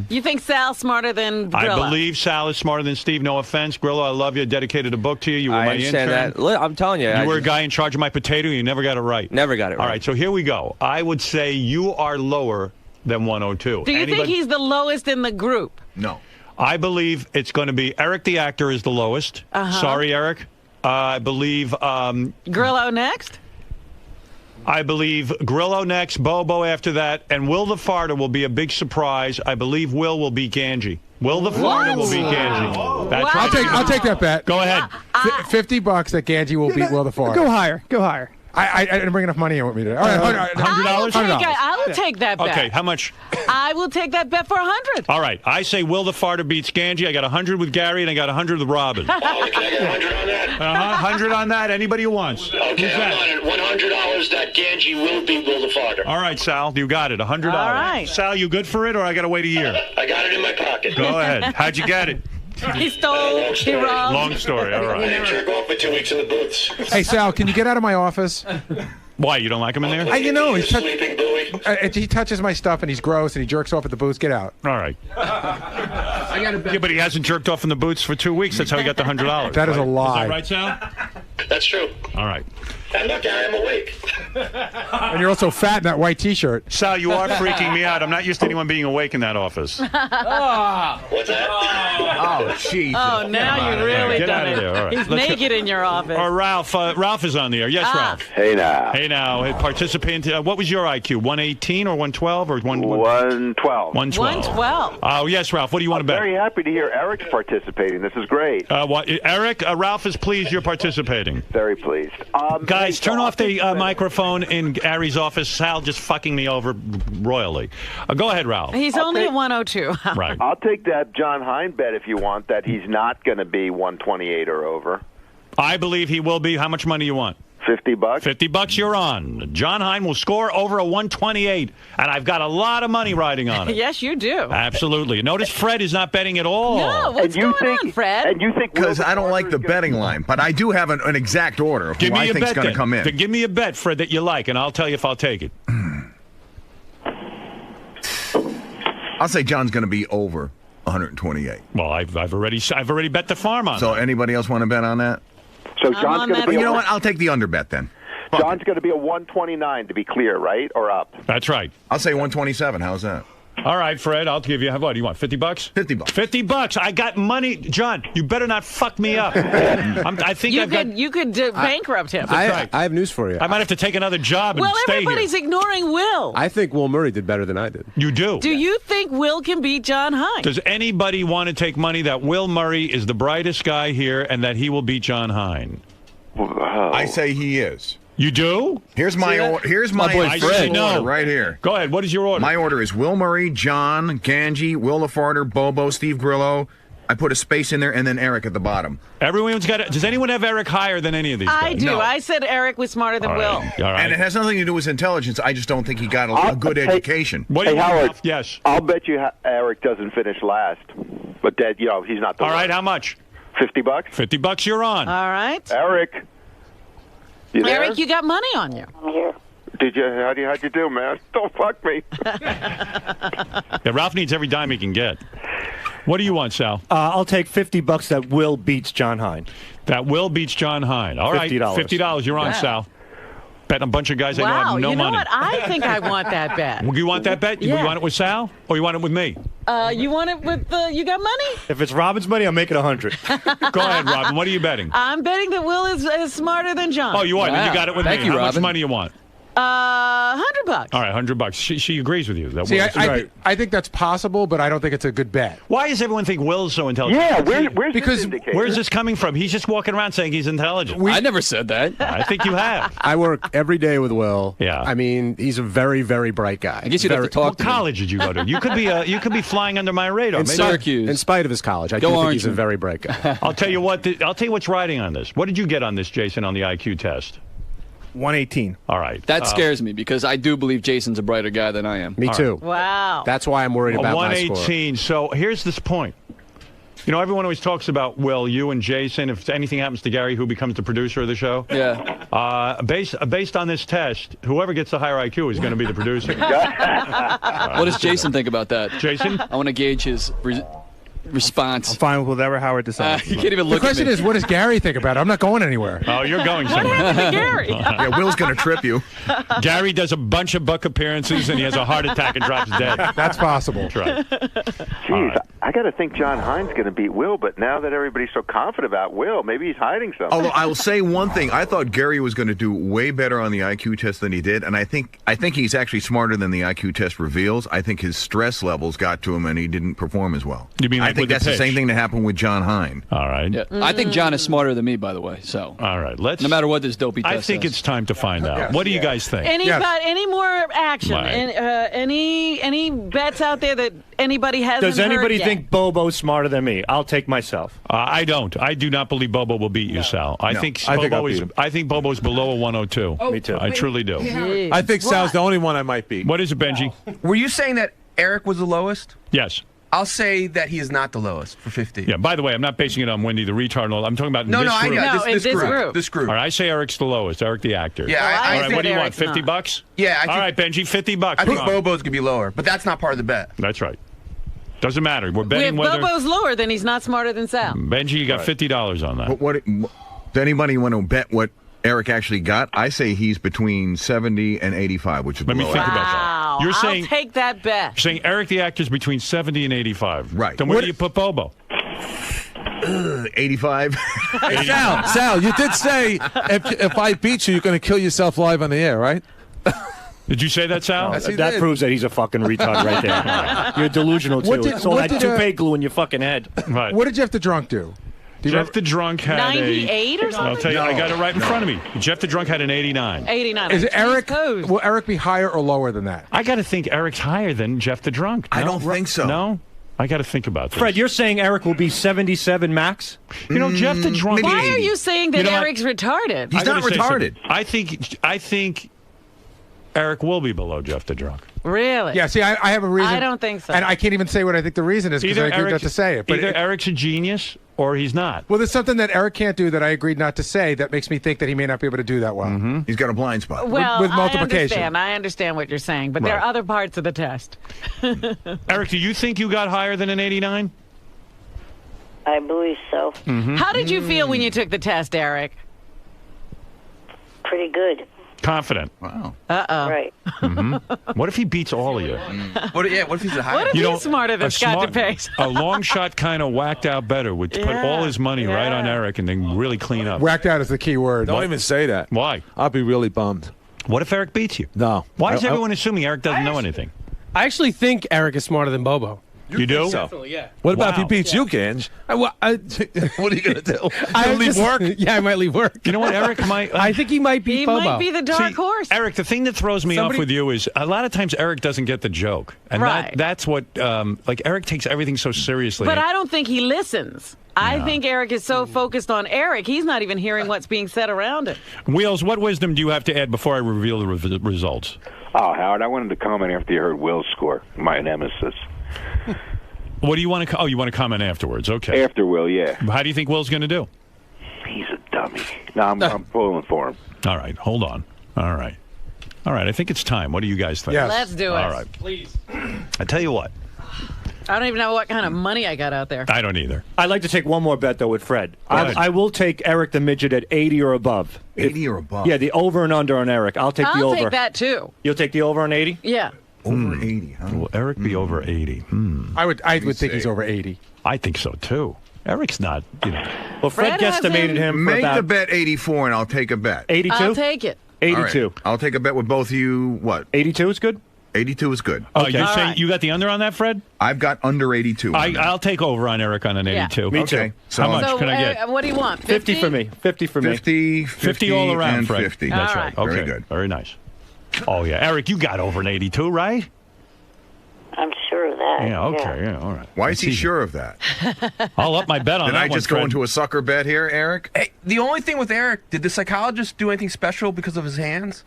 You think Sal's smarter than
I
Grillo?
believe Sal is smarter than Steve. No offense. Grillo, I love you. I dedicated a book to you. You were
I
my
understand
intern.
that. Look, I'm telling you.
You were a guy in charge of my potato. You never got it right.
Never got it right.
All right, so here we go. I would say you are lower than 102.
Do you think he's the lowest in the group?
No.
I believe it's going to be Eric the actor is the lowest. Sorry, Eric. I believe...
Grillo next?
I believe Grillo next, Bobo after that, and Will the Farter will be a big surprise. I believe Will beat Ganji. Will the Farter will beat Ganji. That's right.
I'll take that bet.
Go ahead.
$50 that Ganji will beat Will the Farter.
Go higher. Go higher.
I didn't bring enough money in with me today. All right,
$100?
I will take that bet.
Okay, how much?
I will take that bet for 100.
All right, I say Will the Farter beats Ganji. I got 100 with Gary, and I got 100 with Robin.
Can I get 100 on that?
100 on that. Anybody who wants.
Okay,
Who's that?
I'm on it. $100 that Ganji will beat Will the Farter.
All right, Sal, you got it. $100.
All right.
Sal, you good for it, or I got to wait a year?
I got it in my pocket.
Go ahead. How'd you get it?
He stole. He robbed.
Long story. All
I didn't
right.
jerk off for 2 weeks in the booths.
Hey, Sal, can you get out of my office?
Why, you don't like him in there?
He touches my stuff and he's gross and he jerks off at the booths. Get out.
All right.
I got a bet.
Yeah, but he hasn't jerked off in the boots for 2 weeks. That's how he got the $100.
That is a lie.
Is that right, Sal?
That's true.
All right.
And look, Gary, I'm awake.
And you're also fat in that white T-shirt.
Sal, you are freaking me out. I'm not used to anyone being awake in that office.
What's that?
Oh, jeez.
Oh, now you really
Get
done
out of
it.
there. All right.
He's
Let's go.
naked in your office.
Or Ralph. Ralph is on the air. Yes, Ralph.
Hey now.
Hey now. Participant. What was your IQ? 118 or 112 or
112.
112.
Oh, yes, Ralph. What do you want to bet?
Very happy to hear Eric's participating. This is great.
Eric, Ralph is pleased you're participating.
Very pleased.
Guys, turn off the microphone in Gary's office. Sal just fucking me over royally. Go ahead, Ralph.
He's only at 102.
Right.
I'll take that John Hein bet if you want, that he's not going to be 128 or over.
I believe he will be. How much money do you want?
$50.
$50 you're on. John Hein will score over a 128, and I've got a lot of money riding on it.
Yes, you do.
Absolutely. Notice Fred is not betting at all.
No, what's going on, Fred?
And you think
Because I don't like the betting line, but I do have an exact order of who I think's going to come in.
Then give me a bet, Fred, that you like, and I'll tell you if I'll take it.
I'll say John's going to be over 128.
Well, I've already bet the farm on
So
that.
anybody else want to bet on that?
So John's going to be.
You know what? I'll take the under bet then.
John's going to be a 129 to be clear, right? Or up?
That's right.
I'll say 127. How's that?
All right, Fred, I'll give you, what do you want, $50?
$50.
$50. I got money. John, you better not fuck me up. I think
you could bankrupt him.
I have news for you.
I might have to take another job and
Well,
stay
everybody's
here.
ignoring Will.
I think Will Murray did better than I did.
You do?
Do you think Will can beat John Hein?
Does anybody want to take money that Will Murray is the brightest guy here and that he will beat John Hein?
I say he is.
You do?
Here's my order. Here's my order right here.
Go ahead. What is your order?
My order is Will Murray, John, Ganji, Will the Farter, Bobo, Steve Grillo. I put a space in there, and then Eric at the bottom.
Everyone's got it. Does anyone have Eric higher than any of these guys?
I do.
No.
I said Eric was smarter than Will.
All right.
And it has nothing to do with his intelligence. I just don't think he got a good education.
What do you
Howard,
want? Yes.
I'll bet you Eric doesn't finish last. But that, he's not the
All
one.
right, how much?
$50.
$50 you're on.
All right.
Eric. You there?
Eric, you got money on you.
I'm here. Did you? How'd you do, man? Don't fuck me.
Yeah, Ralph needs every dime he can get. What do you want, Sal?
I'll take $50 that Will beats John Hein.
That Will beats John Hein. All right, $50. You're on,
Yeah.
Sal. Betting a bunch of guys I know
Wow,
have no
you know
money.
what? I think I want that bet.
You want that bet?
Yeah.
You want it with Sal, or you want it with me?
You want it with you got money?
If it's Robin's money, I'll make it 100.
Go ahead, Robin. What are you betting?
I'm betting that Will is smarter than John.
Oh, you are. Then you got it with
Thank
me.
you,
How much
Robin.
money you want?
$100.
All right, $100. She agrees with you. That
See,
Will's right.
I think that's possible, but I don't think it's a good bet.
Why does everyone think Will's so intelligent?
Yeah, where's
Because
this indicator?
Where's this coming from? He's just walking around saying he's intelligent.
I never said that.
I think you have.
I work every day with Will.
Yeah.
I mean, he's a very, very bright guy.
I guess you'd have to talk
What
to him.
college did you go to? You could be flying under my radar.
In
Maybe-
Syracuse.
In spite of his college, I
Go
do think
Orange.
he's a very bright guy.
I'll tell you what. I'll tell you what's riding on this. What did you get on this, Jason, on the IQ test?
118.
All right.
That scares me because I do believe Jason's a brighter guy than I am.
Me too.
Wow.
That's why I'm worried about my score.
118. So here's this point. You know, everyone always talks about, well, you and Jason, if anything happens to Gary, who becomes the producer of the show?
Yeah.
Based on this test, whoever gets the higher IQ is going to be the producer.
What does Jason think about that?
Jason?
I want to gauge his response.
I'm fine with whatever Howard decides.
You can't even
The
look at me.
question is, what does Gary think about it? I'm not going anywhere.
Oh, you're going
What
somewhere.
happened to Gary?
Yeah, Will's going to trip you.
Gary does a bunch of Buck appearances, and he has a heart attack and drops dead.
That's possible.
That's right.
Jeez, I got to think John Hines going to beat Will, but now that everybody's so confident about Will, maybe he's hiding something.
Although I will say one thing, I thought Gary was going to do way better on the IQ test than he did, and I think he's actually smarter than the IQ test reveals. I think his stress levels got to him, and he didn't perform as well.
You mean like
I think
with the
that's the
pitch?
same thing that happened with John Hine.
All right.
Yeah. I think John is smarter than me, by the way. So.
All right.
No matter what this dopey test
I think
says.
it's time to find out. What do you guys think?
Any more action?
Right.
Any bets out there that anybody hasn't
Does anybody
heard yet?
think Bobo's smarter than me? I'll take myself.
I don't. I do not believe Bobo will beat you, Sal. I think
I think I'll
Bobo
beat
is.
him.
I think Bobo's below a 102.
Me too.
I truly do.
I think Sal's the only one I might beat.
What is it, Benji?
Were you saying that Eric was the lowest?
Yes.
I'll say that he is not the lowest for 50.
Yeah. By the way, I'm not basing it on Wendy the retard. And all. I'm talking about
No,
this
no, I
group.
know.
in this group.
This group.
All right. I say Eric's the lowest. Eric the actor.
Yeah,
I
all right.
said
What do you want?
Eric's
50
not.
bucks?
Yeah, I think,
All right, Benji. 50 bucks.
I think
Come on.
Bobo's going to be lower, but that's not part of the bet.
That's right. Doesn't matter. We're
If
betting whether.
Bobo's lower, then he's not smarter than Sal.
Benji, you got $50 on that.
But does anybody want to bet what Eric actually got? I say he's between 70 and 85, which is
Let me
below
think
average.
about that.
Wow.
You're
I'll
saying
take that bet.
You're saying Eric the actor's between 70 and 85.
Right.
Then where do you put Bobo?
85.
Hey, Sal, you did say if I beat you, you're going to kill yourself live on the air, right?
Did you say that, Sal?
Yes, he
That
did.
proves that he's a fucking retard right there. You're delusional, too. It's all that toupee glue in your fucking head.
Right.
What did Jeff the Drunk do?
Jeff the Drunk had
98 or something?
I'll tell you, I got it right in front of me. Jeff the Drunk had an 89.
89.
Is it Eric? Will Eric be higher or lower than that?
I got to think Eric's higher than Jeff the Drunk.
I
No?
don't think so.
No? I got to think about this.
Fred, you're saying Eric will be 77 max?
You know, Jeff the Drunk.
Why are you saying that
You know what?
Eric's retarded?
He's
I gotta
not
say
retarded.
something. I think Eric will be below Jeff the Drunk.
Really?
Yeah, see, I have a reason.
I don't think so.
And I can't even say what I think the reason is because I agreed not to say it. But
Either Eric's a genius or he's not.
well, there's something that Eric can't do that I agreed not to say that makes me think that he may not be able to do that well.
Mm-hmm.
He's got a blind spot.
Well,
with multiplication.
I understand what you're saying, but there
Right.
are other parts of the test.
Eric, do you think you got higher than an 89?
I believe so.
Mm-hmm.
How did you feel when you took the test, Eric?
Pretty good.
Confident.
Wow.
Uh-oh.
Right.
Mm-hmm. What if he beats all of you?
What if he's a higher?
What if he's smarter than
a
Scott DePace?
A long shot kind of whacked out better would put all his money right on Eric and then really clean up.
Whacked out is the key word. Don't even say that.
Why?
I'll be really bummed.
What if Eric beats you?
No.
Why is everyone assuming Eric doesn't know anything?
I actually think Eric is smarter than Bobo.
You do?
Definitely, yeah.
What about if he
Wow.
beats you, Gange?
What
are you going to do?
I
leave work?
Yeah, I might leave work.
You know what, Eric might...
I think he might beat
He
Bobo.
might be the dark
See,
horse.
Eric, the thing that throws me off with you is a lot of times Eric doesn't get the joke. And
Right.
that's what... like, Eric takes everything so seriously.
But I don't think he listens. I think Eric is so focused on Eric, he's not even hearing what's being said around him.
Wheels, what wisdom do you have to add before I reveal the results?
Oh, Howard, I wanted to comment after you heard Will's score, my nemesis.
What do you want to... Oh, you want to comment afterwards. Okay.
After Will, yeah.
How do you think Will's going to do?
He's a dummy. No, I'm pulling for him.
All right. Hold on. All right. All right. I think it's time. What do you guys think?
Yes.
Let's do it.
All right.
Please.
I tell you what.
I don't even know what kind of money I got out there.
I don't either.
I'd like to take one more bet, though, with Fred.
ahead.
I will take Eric the Midget at 80 or above.
80 or above?
Yeah, the over and under on Eric. I'll take the
I'll
over.
take that too.
You'll take the over on 80?
Yeah.
Over 80, huh?
Will Eric be over 80?
I would think he's over 80.
I think so, too. Eric's not, you know.
Well, Fred
Fred has
guesstimated him for
Make
about
the bet 84 and I'll take a bet.
82?
I'll take it.
82.
All right. I'll take a bet with both of you. What?
82 is good?
82 is good.
Oh, you're
All
saying
right.
you got the under on that, Fred?
I've got under 82.
I'll take over on Eric on an
Yeah.
82.
Me too.
Okay. So
How much
So
can I get?
what do you want?
50 for me. 50 for me.
50
all around,
and
Fred.
50.
That's
All
right.
right.
Okay.
Very good.
Very nice. Oh, yeah. Eric, you got over an 82, right?
I'm sure of that.
Yeah, okay, yeah, all right.
Why is he sure of that?
I'll up my bet on
Did
that
I just go into a sucker bet here, Eric?
Hey, the only thing with Eric, did the psychologist do anything special because of his hands?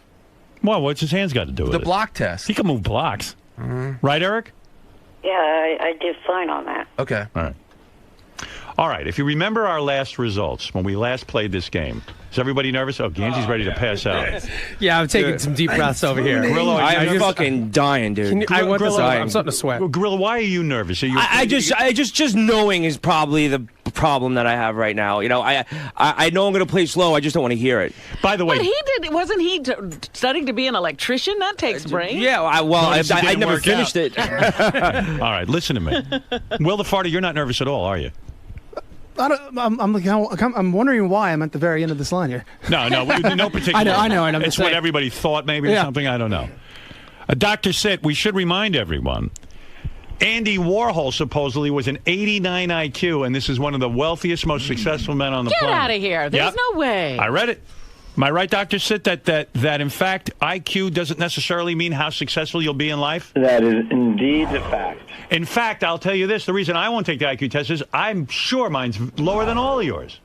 Well, what's his hands got to do with
The
it?
block test.
He can move blocks. Right, Eric?
Yeah, I did fine on that.
Okay.
All right. All right, if you remember our last results, when we last played this game, is everybody nervous? Oh, Ganji's ready to pass out.
Yeah, I'm taking some deep breaths over here.
Gorilla,
I'm fucking dying, dude.
I want this.
Gorilla,
I'm starting to sweat.
Gorilla, why are you nervous? Are you
I just knowing is probably the problem that I have right now. You know, I know I'm going to play slow. I just don't want to hear it.
By the way,
But wasn't he studying to be an electrician? That takes brains.
Yeah, I never finished it.
All right, listen to me. Will the Farter, you're not nervous at all, are you?
I'm wondering why I'm at the very end of this line here.
No, no particular.
I know. And
it's what everybody thought, maybe, or something. I don't know. Dr. Sitt, we should remind everyone. Andy Warhol supposedly was an 89 IQ, and this is one of the wealthiest, most successful men on the planet.
Get out of here. There's no way.
I read it. Am I right, Dr. Sitt, that in fact IQ doesn't necessarily mean how successful you'll be in life?
That is indeed a fact.
In fact, I'll tell you this. The reason I won't take the IQ test is I'm sure mine's lower than all of yours.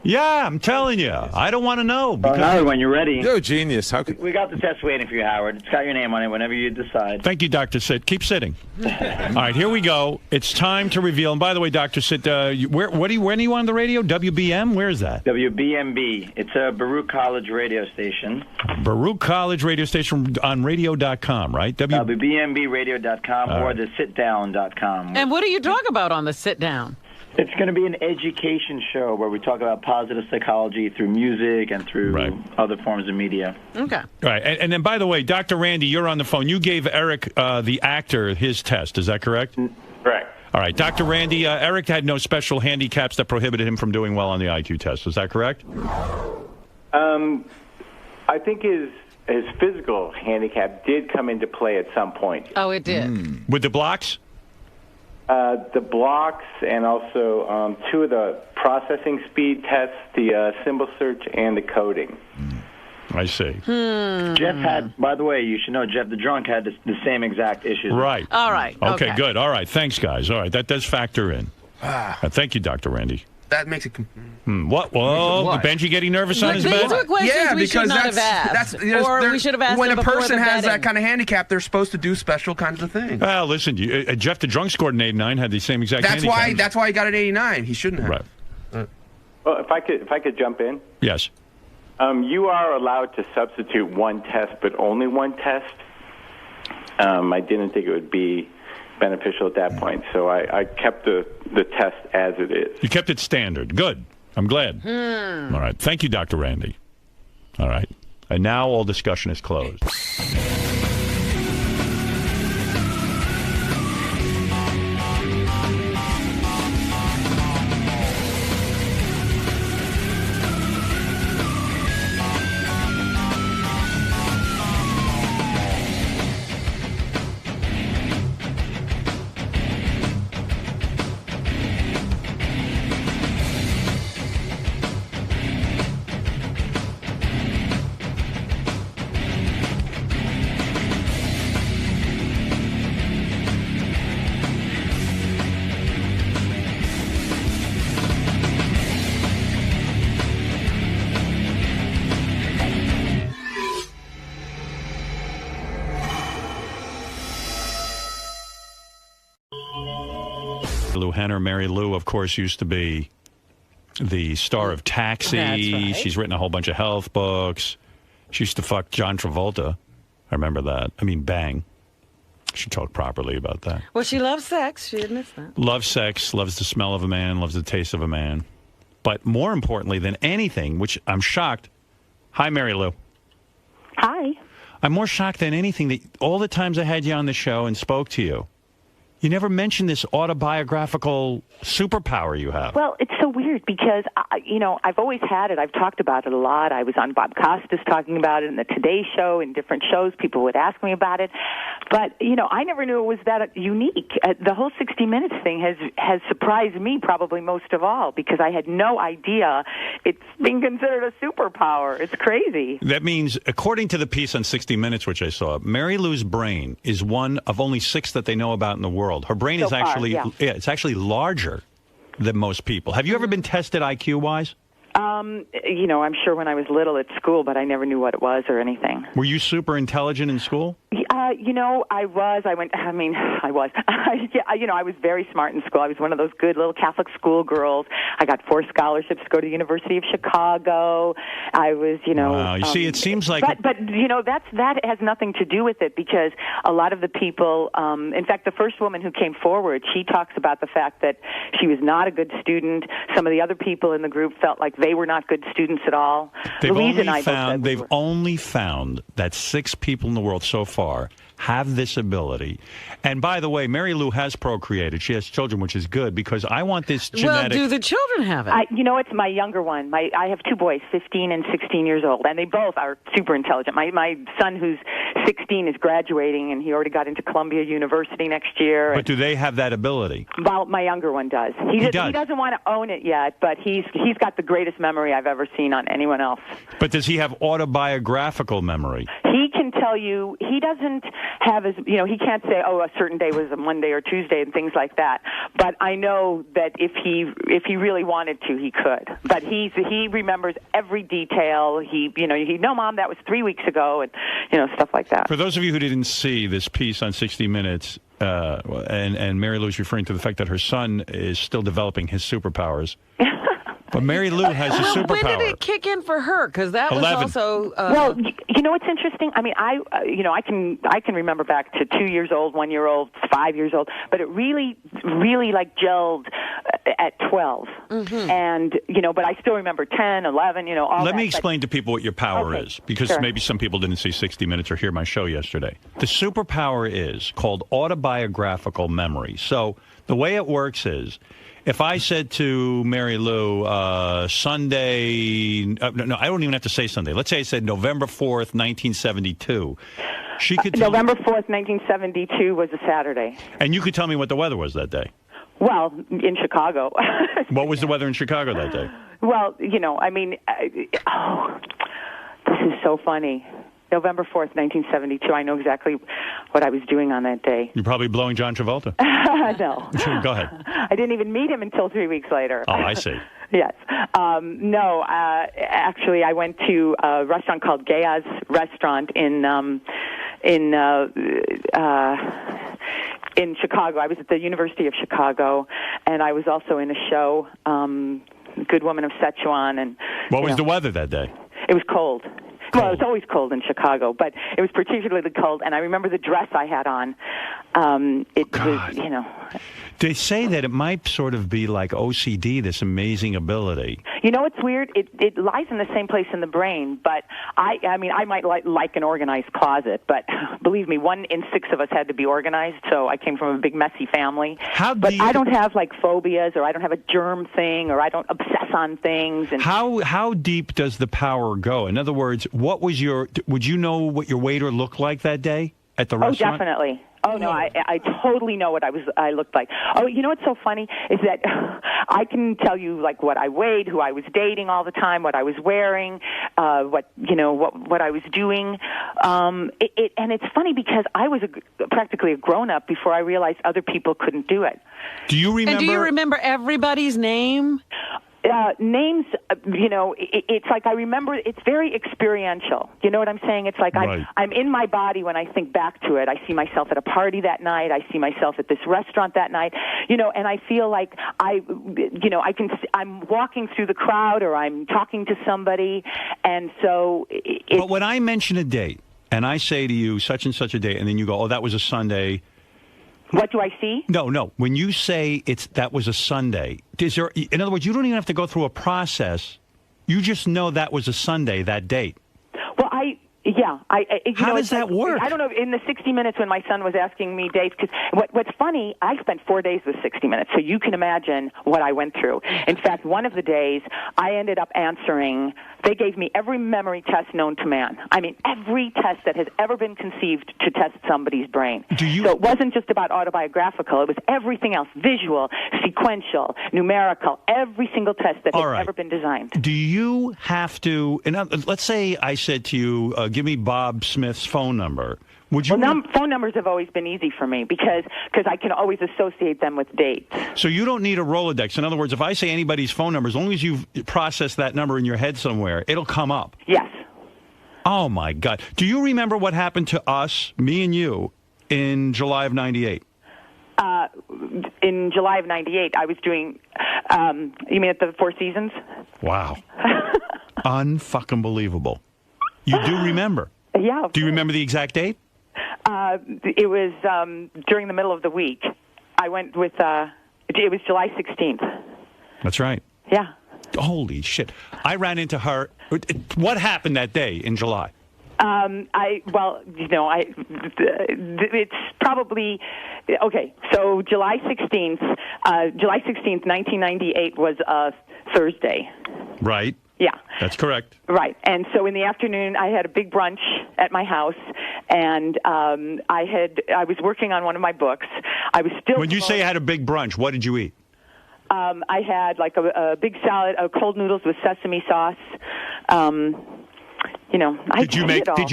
Yeah, I'm telling you. I don't want to know.
Well, Howard, when you're ready.
You're a genius. How could...
We got the test waiting for you, Howard. It's got your name on it whenever you decide.
Thank you, Dr. Sitt. Keep sitting. All right, here we go. It's time to reveal. And by the way, Dr. Sitt, when are you on the radio? WBM? Where is that?
WBMB. It's a Baruch College radio station.
Baruch College radio station on radio.com, right?
WBMBradio.com or the sitdown.com.
And what do you talk about on the sit down?
It's going to be an education show where we talk about positive psychology through music and through other forms of media.
Okay.
All right. And then, by the way, Dr. Randy, you're on the phone. You gave Eric, the actor, his test. Is that correct?
Correct.
All right. Dr. Randy, Eric had no special handicaps that prohibited him from doing well on the IQ test. Is that correct?
I think his physical handicap did come into play at some point.
Oh, it did.
With the blocks?
The blocks and also two of the processing speed tests, the symbol search and the coding.
I see.
Jeff had, by the way, you should know, Jeff the drunk had the same exact issues.
Right.
All right.
Okay, good. All right. Thanks, guys. All right. That does factor in. Thank you, Dr. Randy.
That makes it...
What? Whoa, Benji getting nervous on his bed?
These were questions we should not have asked. Or we should have asked
when
them
a
before
person
the
has
betting.
that kind of handicap, they're supposed to do special kinds of things.
Well, listen, Jeff the drunk scored an 89, had the same exact handicap.
That's why he got an 89. He shouldn't have.
Right.
Well, if I could jump in.
Yes.
You are allowed to substitute one test, but only one test. I didn't think it would be beneficial at that point, so I kept the test as it is.
You kept it standard. Good. I'm glad. All right. Thank you, Dr. Randy. All right. And now all discussion is closed. Lou Henner. Mary Lou, of course, used to be the star of Taxi.
That's right.
She's written a whole bunch of health books. She used to fuck John Travolta. I remember that. I mean, bang. She talked properly about that.
Well, she loves sex. She admits that.
Loves sex, loves the smell of a man, loves the taste of a man. But more importantly than anything, which I'm shocked. Hi, Mary Lou.
Hi.
I'm more shocked than anything that all the times I had you on the show and spoke to you, you never mentioned this autobiographical superpower you have.
Well, it's so weird because, I've always had it. I've talked about it a lot. I was on Bob Costas talking about it in the Today Show, in different shows. People would ask me about it. But, I never knew it was that unique. The whole 60 Minutes thing has surprised me probably most of all because I had no idea it's being considered a superpower. It's crazy.
That means, according to the piece on 60 Minutes, which I saw, Mary Lou's brain is one of only 6 that they know about in the world. Her brain is actually, it's actually larger than most people. Have you ever been tested IQ-wise?
You know, I'm sure when I was little at school, but I never knew what it was or anything.
Were you super intelligent in school?
You know, I was. I was. You know, I was very smart in school. I was one of those good little Catholic school girls. I got 4 scholarships to go to the University of Chicago. I was, you know.
Wow. You see, it seems like.
But you know, that has nothing to do with it because a lot of the people. In fact, the first woman who came forward, she talks about the fact that she was not a good student. Some of the other people in the group felt like they were not good students at all.
They've only found that 6 people in the world so far have this ability. And by the way, Mary Lou has procreated. She has children, which is good because I want this genetic...
Well, do the children have it?
You know, it's my younger one. I have 2 boys, 15 and 16 years old, and they both are super intelligent. My son, who's 16, is graduating, and he already got into Columbia University next year.
But do they have that ability?
Well, my younger one does. He doesn't want to own it yet, but he's got the greatest memory I've ever seen on anyone else.
But does he have autobiographical memory?
He can tell you, he doesn't have his, you know, he can't say, oh, a certain day was a Monday or Tuesday and things like that. But I know that if he really wanted to, he could. But he remembers every detail. No, Mom, that was 3 weeks ago, and, you know, stuff like that.
For those of you who didn't see this piece on 60 Minutes, and Mary Lou's referring to the fact that her son is still developing his superpowers. But Mary Lou has a superpower.
When did it kick in for her? Because that
11.
was also...
Well, you know what's interesting? I mean, I can remember back to 2 years old, 1 year old, 5 years old, but it really like gelled at 12. Mm-hmm. And, you know, but I still remember 10, 11, you know, all
Let me explain to people what your power is, because maybe some people didn't see 60 Minutes or hear my show yesterday. The superpower is called autobiographical memory. So the way it works is, if I said to Mary Lou, Sunday, no, I don't even have to say Sunday. Let's say I said November 4th, 1972. She could tell
November 4th, 1972 was a Saturday.
And you could tell me what the weather was that day.
Well, in Chicago.
What was the weather in Chicago that day?
Well, you know, I mean, this is so funny. November 4th, 1972. I know exactly what I was doing on that day.
You're probably blowing John Travolta.
No.
Go ahead.
I didn't even meet him until 3 weeks later.
Oh, I see.
Yes. No, actually, I went to a restaurant called Gaya's Restaurant in Chicago. I was at the University of Chicago, and I was also in a show, Good Woman of Sichuan. And
what was the weather that day?
It was cold. Well, it's always cold in Chicago, but it was particularly cold, and I remember the dress I had on. It was, you know...
They say that it might sort of be like OCD, this amazing ability.
You know, it's weird. It lies in the same place in the brain, but I mean, I might like an organized closet, but believe me, 1 in 6 of us had to be organized, so I came from a big, messy family. I don't have, like, phobias, or I don't have a germ thing, or I don't obsess on things. And
How deep does the power go? In other words, would you know what your waiter looked like that day at the restaurant?
Oh, definitely. Oh, no, I totally know what I looked like. Oh, you know what's so funny is that I can tell you, like, what I weighed, who I was dating all the time, what I was wearing, what I was doing. And it's funny because I was practically a grown-up before I realized other people couldn't do it.
Do you remember?
And do you remember everybody's name?
Names, you know, it's like I remember, it's very experiential. You know what I'm saying? It's like I'm in my body when I think back to it. I see myself at a party that night. I see myself at this restaurant that night, you know, and I feel like I'm walking through the crowd or I'm talking to somebody. And so
But when I mention a date and I say to you such and such a date, and then you go, oh, that was a Sunday.
What do I see?
No. When you say that was a Sunday, in other words, you don't even have to go through a process. You just know that was a Sunday, that date.
Well, How
does that work?
I don't know. In the 60 Minutes when my son was asking me dates, because what's funny, I spent 4 days with 60 Minutes, so you can imagine what I went through. In fact, one of the days, I ended up answering They gave me every memory test known to man. I mean, every test that has ever been conceived to test somebody's brain. So it wasn't just about autobiographical. It was everything else, visual, sequential, numerical, every single test that has ever been designed.
Do you have to, let's say I said to you, give me Bob Smith's phone number. Would you?
Well, phone numbers have always been easy for me because I can always associate them with dates.
So you don't need a Rolodex. In other words, if I say anybody's phone number, as long as you've processed that number in your head somewhere, it'll come up.
Yes.
Oh, my God. Do you remember what happened to us, me and you, in July of 98?
In July of 98, I was doing, you mean at the Four Seasons?
Wow. Unfucking believable. You do remember?
Yeah.
Do you remember the exact date?
It was during the middle of the week. I went with, it was July 16th.
That's right.
Yeah.
Holy shit. I ran into her. What happened that day in July?
It's probably, okay, so July 16th, 1998 was a Thursday.
Right.
Yeah.
That's correct.
Right. And so in the afternoon, I had a big brunch at my house, and I was working on one of my books. I was still.
When you say you had a big brunch, what did you eat?
I had like a big salad, cold noodles with sesame sauce.
Did you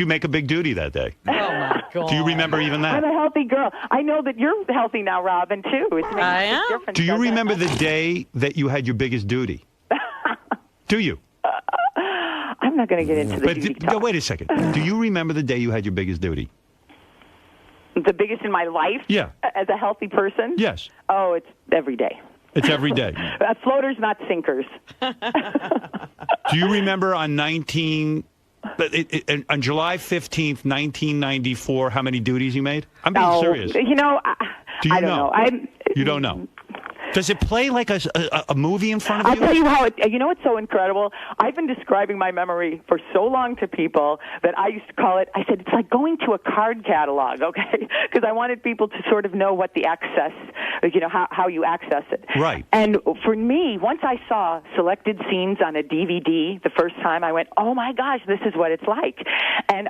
make a big duty that day?
Oh my God!
Do you remember even that?
I'm a healthy girl. I know that you're healthy now, Robin, too.
I am.
Difference.
Do you remember the day that you had your biggest duty? Do you?
I'm not going to get into the duty talk.
Wait a second. Do you remember the day you had your biggest duty?
The biggest in my life?
Yeah.
As a healthy person?
Yes.
Oh, it's every day.
It's every day.
Floaters, not sinkers.
Do you remember on on July 15th, 1994, how many duties you made? I'm being serious.
Do you know? I don't know.
You don't know. Does it play like a movie in front of you?
I'll tell you how, you know what's so incredible? I've been describing my memory for so long to people that I used to call it, I said, it's like going to a card catalog, okay? Because I wanted people to sort of know what the access, how you access it.
Right.
And for me, once I saw selected scenes on a DVD the first time, I went, oh my gosh, this is what it's like. And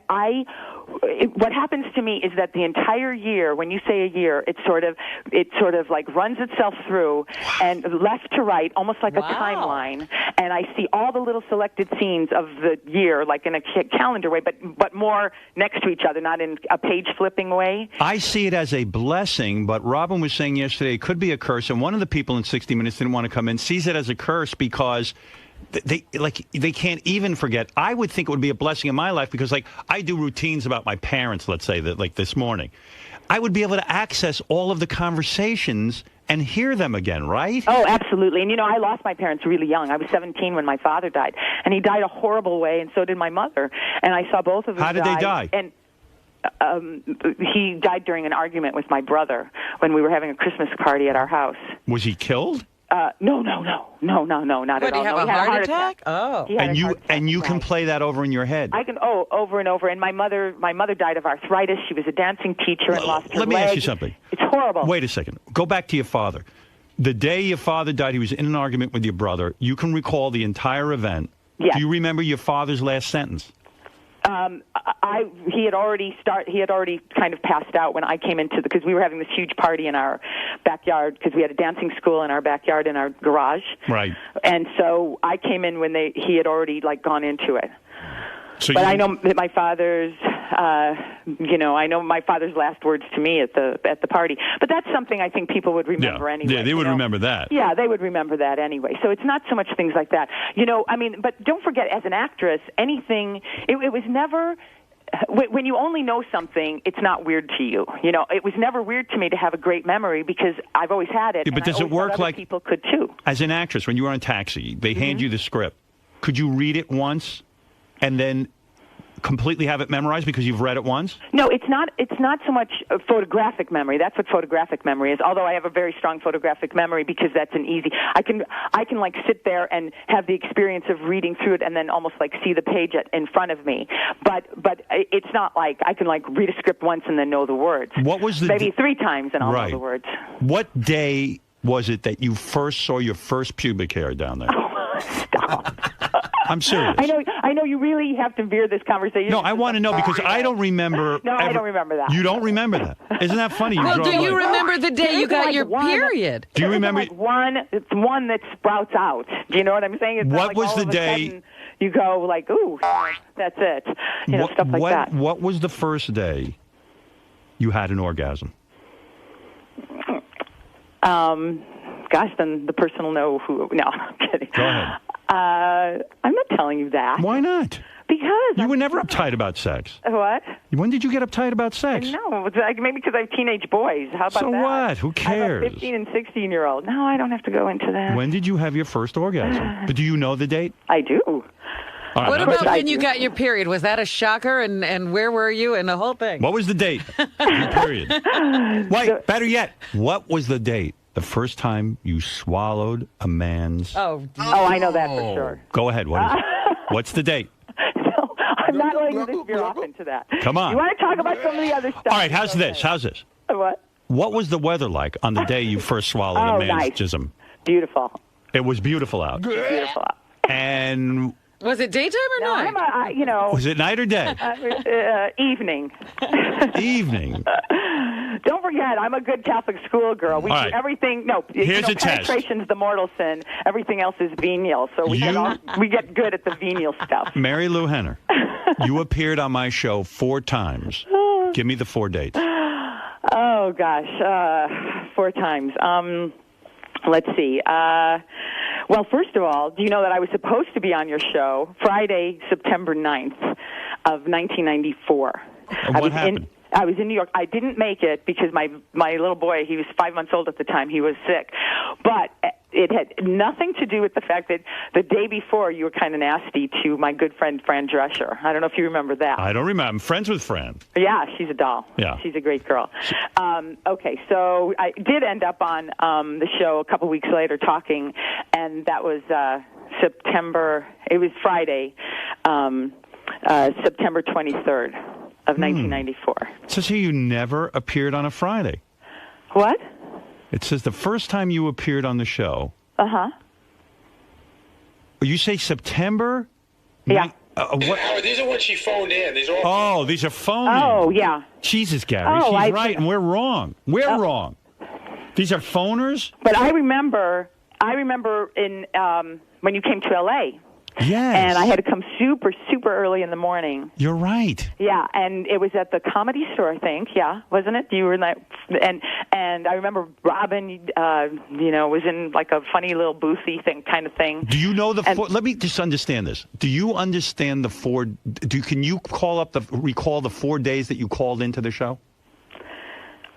what happens to me is that the entire year, when you say a year, it sort of like runs itself through and left to right, almost like a timeline. And I see all the little selected scenes of the year, like in a calendar way, but more next to each other, not in a page flipping way.
I see it as a blessing, but Robin was saying yesterday it could be a curse. And one of the people in 60 Minutes didn't want to come in, sees it as a curse because they can't even forget. I would think it would be a blessing in my life because, like, I do routines about my parents, let's say, that like this morning. I would be able to access all of the conversations and hear them again, right?
Oh, absolutely. And, I lost my parents really young. I was 17 when my father died. And he died a horrible way, and so did my mother. And I saw both of them die.
How did they die?
And he died during an argument with my brother when we were having a Christmas party at our house.
Was he killed?
No, not at all.
Did he have a heart attack? Oh.
And you can play that over in your head.
I can, over and over. And my mother died of arthritis. She was a dancing teacher and lost her
leg. Let me ask you something.
It's horrible.
Wait a second. Go back to your father. The day your father died, he was in an argument with your brother. You can recall the entire event.
Yes.
Do you remember your father's last sentence?
He had already kind of passed out when I came into because we were having this huge party in our backyard because we had a dancing school in our backyard in our garage.
Right.
And so I came in when he had already gone into it.
So
but I know that my father's, I know my father's last words to me at the party. But that's something I think people would remember anyway.
Yeah, they would remember that.
Yeah, they would remember that anyway. So it's not so much things like that. But don't forget, as an actress, anything, it was never... When you only know something, it's not weird to you. It was never weird to me to have a great memory because I've always had it.
Yeah, but does it work like
people could too?
As an actress, when you were on Taxi, they hand you the script. Could you read it once and then completely have it memorized because you've read it once?
No, it's not so much a photographic memory. That's what photographic memory is. Although I have a very strong photographic memory because that's an easy. I can sit there and have the experience of reading through it and then almost see the page in front of me. But it's not like I can read a script once and then know the words.
What was the
maybe 3 times and I'll know the words.
What day was it that you first saw your first pubic hair down there?
Oh, stop.
I'm serious.
I know you really have to veer this conversation.
No, I want to know because I don't remember.
No, I don't remember that.
You don't remember that? Isn't that funny?
Well, do you remember the day you got your period?
Do you remember?
It's one that sprouts out. Do you know what I'm saying? It's
What
not like
was
all
the
of a
day?
sudden You go like, ooh, that's it. Stuff like that.
What was the first day you had an orgasm?
Gosh, then the person will know who. No, I'm kidding.
Go ahead.
I'm not telling you that.
Why not?
Because
you were never uptight about sex.
What?
When did you get uptight about sex?
No, it's like maybe because I have teenage boys. How about
So
that?
what? Who cares?
I have a 15 and 16-year-old. No, I don't have to go into that.
When did you have your first orgasm? But do you know the date?
I do.
All right,
What about when you got your period? Was that a shocker? And where were you? And the whole thing.
What was the date? Your period. Wait, better yet, what was the date? The first time you swallowed a man's...
Oh, I know that for sure.
Go ahead. What is it? What's the date?
I'm not letting you veer off into that.
Come on.
You want to talk about some of the other stuff?
All right, how's this? How's this?
What?
What was the weather like on the day you first swallowed a man's
nice.
jism?
Beautiful.
It was beautiful out.
Beautiful out.
And...
Was it daytime or night?
Was it night or day?
Evening.
Evening.
Don't forget, I'm a good Catholic schoolgirl. We
All
do
right.
everything. No,
Here's a test.
penetration's the mortal sin. Everything else is venial. So we get good at the venial stuff.
Mary Lou Henner, you appeared on my show 4 times. Give me the 4 dates.
Oh gosh, 4 times. Let's see. Well, first of all, do you know that I was supposed to be on your show Friday, September 9th of 1994?
What happened?
I was in New York. I didn't make it because my little boy, he was 5 months old at the time, he was sick. But it had nothing to do with the fact that the day before you were kind of nasty to my good friend Fran Drescher. I don't know if you remember that.
I don't remember. I'm friends with Fran.
Yeah, she's a doll.
Yeah.
She's a great girl. Okay, so I did end up on the show a couple weeks later talking, and that was September. It was Friday, September 23rd of 1994.
It says here you never appeared on a Friday.
What?
It says the first time you appeared on the show.
Uh-huh.
You say September?
Yeah.
What?
Howard, these are when she phoned in. These are all.
Oh, these are phone.
Oh, yeah.
Jesus, Gary,
Oh,
she's
I
right,
see.
and we're wrong. We're wrong. These are phoners?
But I remember in when you came to L.A.
Yes.
And I had to come super, super early in the morning.
You're right.
Yeah, and it was at the Comedy Store, I think. Yeah, wasn't it? You were in that, and I remember Robin, was in like a funny little boothy kind of thing.
Do you know let me just understand this. Do you understand the 4? Can you recall the 4 days that you called into the show?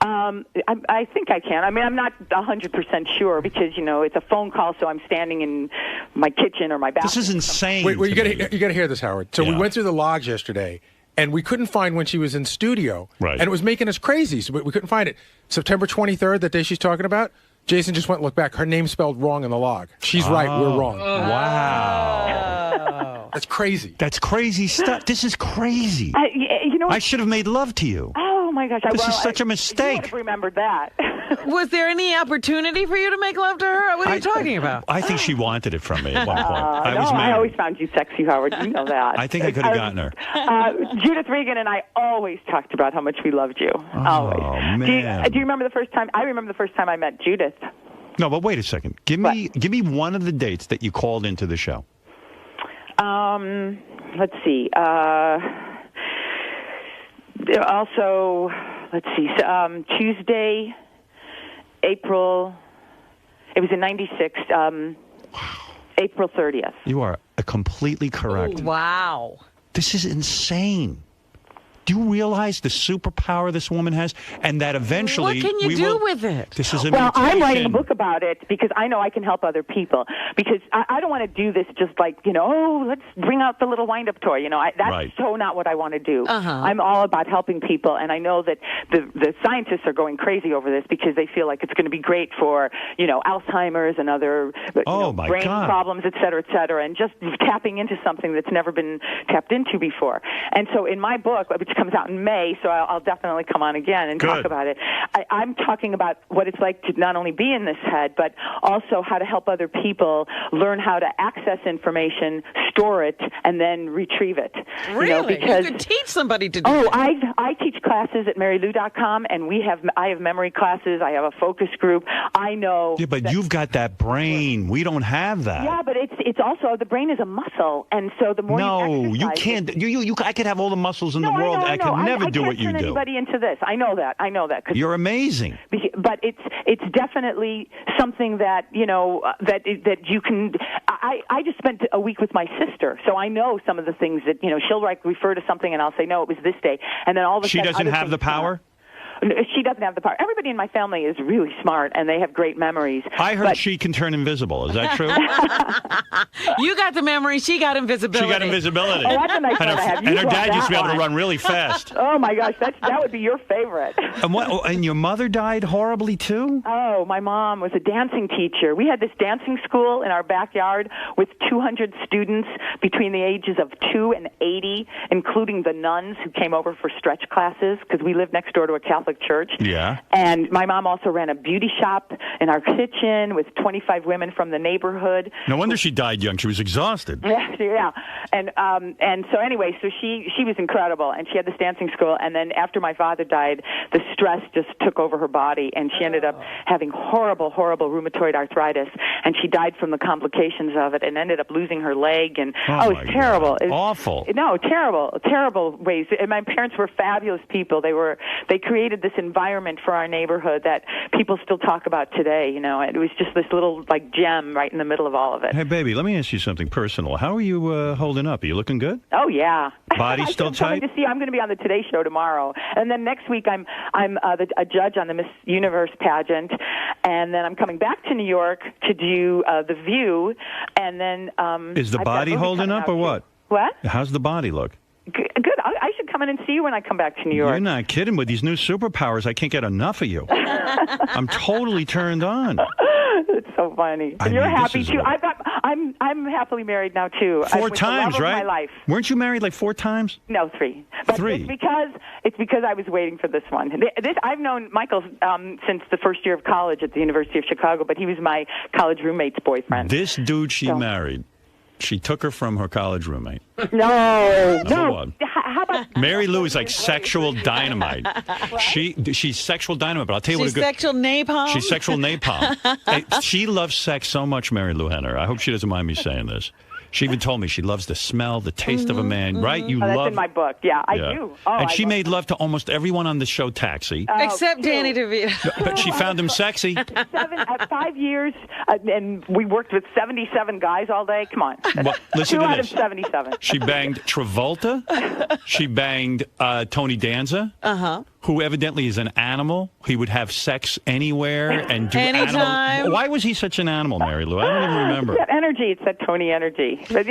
I think I can. I mean, I'm not 100% sure because it's a phone call, so I'm standing in my kitchen or my bathroom.
This is insane.
Wait, you got to hear this, Howard. So we went through the logs yesterday, and we couldn't find when she was in studio,
right?
And it was making us crazy, so we couldn't find it. September 23rd, that day she's talking about. Jason just went and looked back. Her name's spelled wrong in the log. She's right. We're wrong.
Wow.
That's crazy.
That's crazy stuff. This is crazy. I should have made love to you.
Oh my gosh!
This is such a mistake.
You would have remembered that.
Was there any opportunity for you to make love to her? What are you talking about?
I think she wanted it from me at one point.
I always found you sexy, Howard. You know that.
I think I could have gotten her.
Judith Regan and I always talked about how much we loved you. Always.
Oh man!
Do you remember the first time? I remember the first time I met Judith.
No, but wait a second. Give me one of the dates that you called into the show.
Let's see. Also, let's see. Tuesday, April. It was in '96. April 30th.
You are completely correct.
Oh, wow.
This is insane. Do you realize the superpower this woman has, and that eventually
what can you do with it?
This is a
well, I'm writing a book about it because I know I can help other people. Because I don't want to do this just like let's bring out the little wind-up toy. That's so not what I want to do. I'm all about helping people, and I know that the scientists are going crazy over this because they feel like it's going to be great for Alzheimer's and other brain problems, et cetera, and just tapping into something that's never been tapped into before. And so in my book, it's comes out in May, so I'll definitely come on again and talk about it. I'm talking about what it's like to not only be in this head, but also how to help other people learn how to access information, store it, and then retrieve it.
Really?
Because
you could teach somebody to do that.
I teach classes at marylou.com, and I have memory classes. I have a focus group. I know.
Yeah, but you've got that brain. We don't have that.
Yeah, but it's also the brain is a muscle, and so the more
you can't. I could have all the muscles in the world. I could never do what you do.
I can't turn anybody into this. I know that.
You're amazing.
But it's definitely something that that you can. I just spent a week with my sister, so I know some of the things that she'll refer to something, and I'll say no, it was this day, and then all of a sudden
she doesn't have the power.
She doesn't have the power. Everybody in my family is really smart, and they have great memories.
I heard she can turn invisible. Is that true?
You got the memory. She got invisibility.
She got invisibility.
Oh, that's a nice one to have.
And her dad used to be able to run really fast.
Oh, my gosh. That would be your favorite.
And your mother died horribly, too?
Oh, my mom was a dancing teacher. We had this dancing school in our backyard with 200 students between the ages of 2 and 80, including the nuns who came over for stretch classes, because we lived next door to a Catholic church.
Yeah.
And my mom also ran a beauty shop in our kitchen with 25 women from the neighborhood.
No wonder she died young. She was exhausted.
Yeah. And so anyway, so she was incredible, and she had this dancing school, and then after my father died, the stress just took over her body, and she ended up having horrible rheumatoid arthritis, and she died from the complications of it and ended up losing her leg, and it was terrible.
It was awful.
No, terrible ways. And my parents were fabulous people. They created this environment for our neighborhood that people still talk about today. It was just this little gem right in the middle of all of it.
Hey, baby, let me ask you something personal. How are you holding up? Are you looking good?
Oh yeah.
Body still tight?
To see, I'm going to be on the Today Show tomorrow, and then next week I'm a judge on the Miss Universe pageant, and then I'm coming back to New York to do The View, and then
is the body holding up or what?
What?
How's the body look?
Good. I should come in and see you when I come back to New York.
You're not kidding. With these new superpowers, I can't get enough of you. I'm totally turned on.
It's so funny. And you're happy too. I'm happily married now too.
4 times,
the love
right?
Of my life.
Weren't you married like 4 times?
No, 3. But
3.
It's because I was waiting for this one. I've known Michael since the first year of college at the University of Chicago, but he was my college roommate's boyfriend.
This dude she married. She took her from her college roommate.
No.
How about Mary Lou is like sexual dynamite. She's sexual dynamite, but I'll tell you what.
She's sexual napalm.
She's sexual napalm. Hey, she loves sex so much, Mary Lou Henner. I hope she doesn't mind me saying this. She even told me she loves the smell, the taste of a man. Right? You
that's
love.
in my book. Yeah, I do.
And she made love to almost everyone on the show Taxi.
Except Danny DeVito.
But she found him sexy.
5 years, and we worked with 77 guys all day. Come on.
Well, listen
2
to
out
this.
of 77.
She banged Travolta. She banged Tony Danza. Who evidently is an animal. He would have sex anywhere and do animal. Why was he such an animal, Mary Lou? I don't even remember.
That energy. It's that Tony energy. But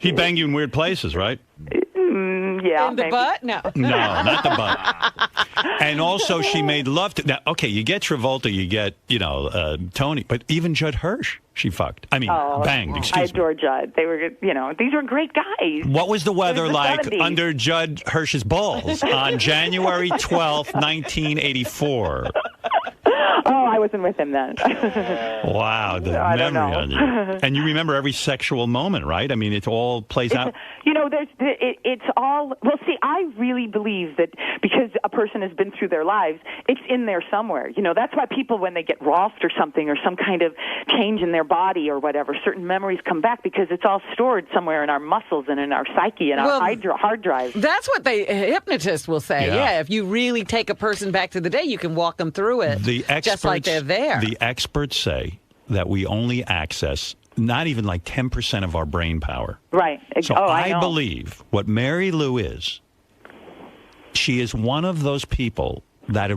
he banged you in weird places, right?
Yeah.
In the butt? No.
No, not the butt. And also, she made love to. Now, okay, you get Travolta, you get Tony, but even Judd Hirsch, she fucked. I mean, banged. Excuse me.
I adore Judd. They were, these were great guys.
What was the weather like
70s.
under Judd Hirsch's balls on January 12th, 1984?
Oh, I wasn't with him then.
Wow, the
I don't
memory
know.
on you. And you remember every sexual moment, right? I mean, it all plays out.
It's all. Well, see, I really believe that because a person has been through their lives, it's in there somewhere. That's why people, when they get Rolfed or something, or some kind of change in their body or whatever, certain memories come back because it's all stored somewhere in our muscles and in our psyche and our hard drive.
That's what hypnotists will say. Yeah, if you really take a person back to the day, you can walk them through it. Just like they're there.
The experts say that we only access not even like 10% of our brain power.
Right.
So I believe what Mary Lou is, she is one of those people that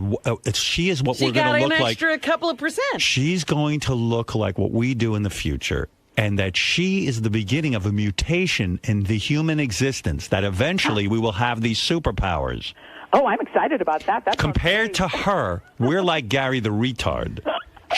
she is what we're going to look like.
She got an extra couple of percent.
She's going to look like what we do in the future. And that she is the beginning of a mutation in the human existence, that eventually we will have these superpowers.
Oh, I'm excited about that.
Compared to her, we're like Gary the retard.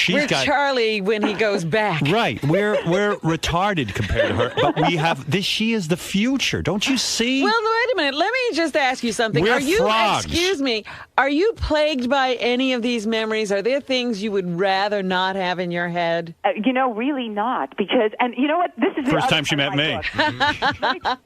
We're Charlie when he goes back.
Right. We're retarded compared to her, but we have this. She is the future. Don't you see?
Well, wait a minute. Let me just ask you something.
We're frogs.
Excuse me. Are you plagued by any of these memories? Are there things you would rather not have in your head?
Really not. Because, and you know what? This is
first time she met me.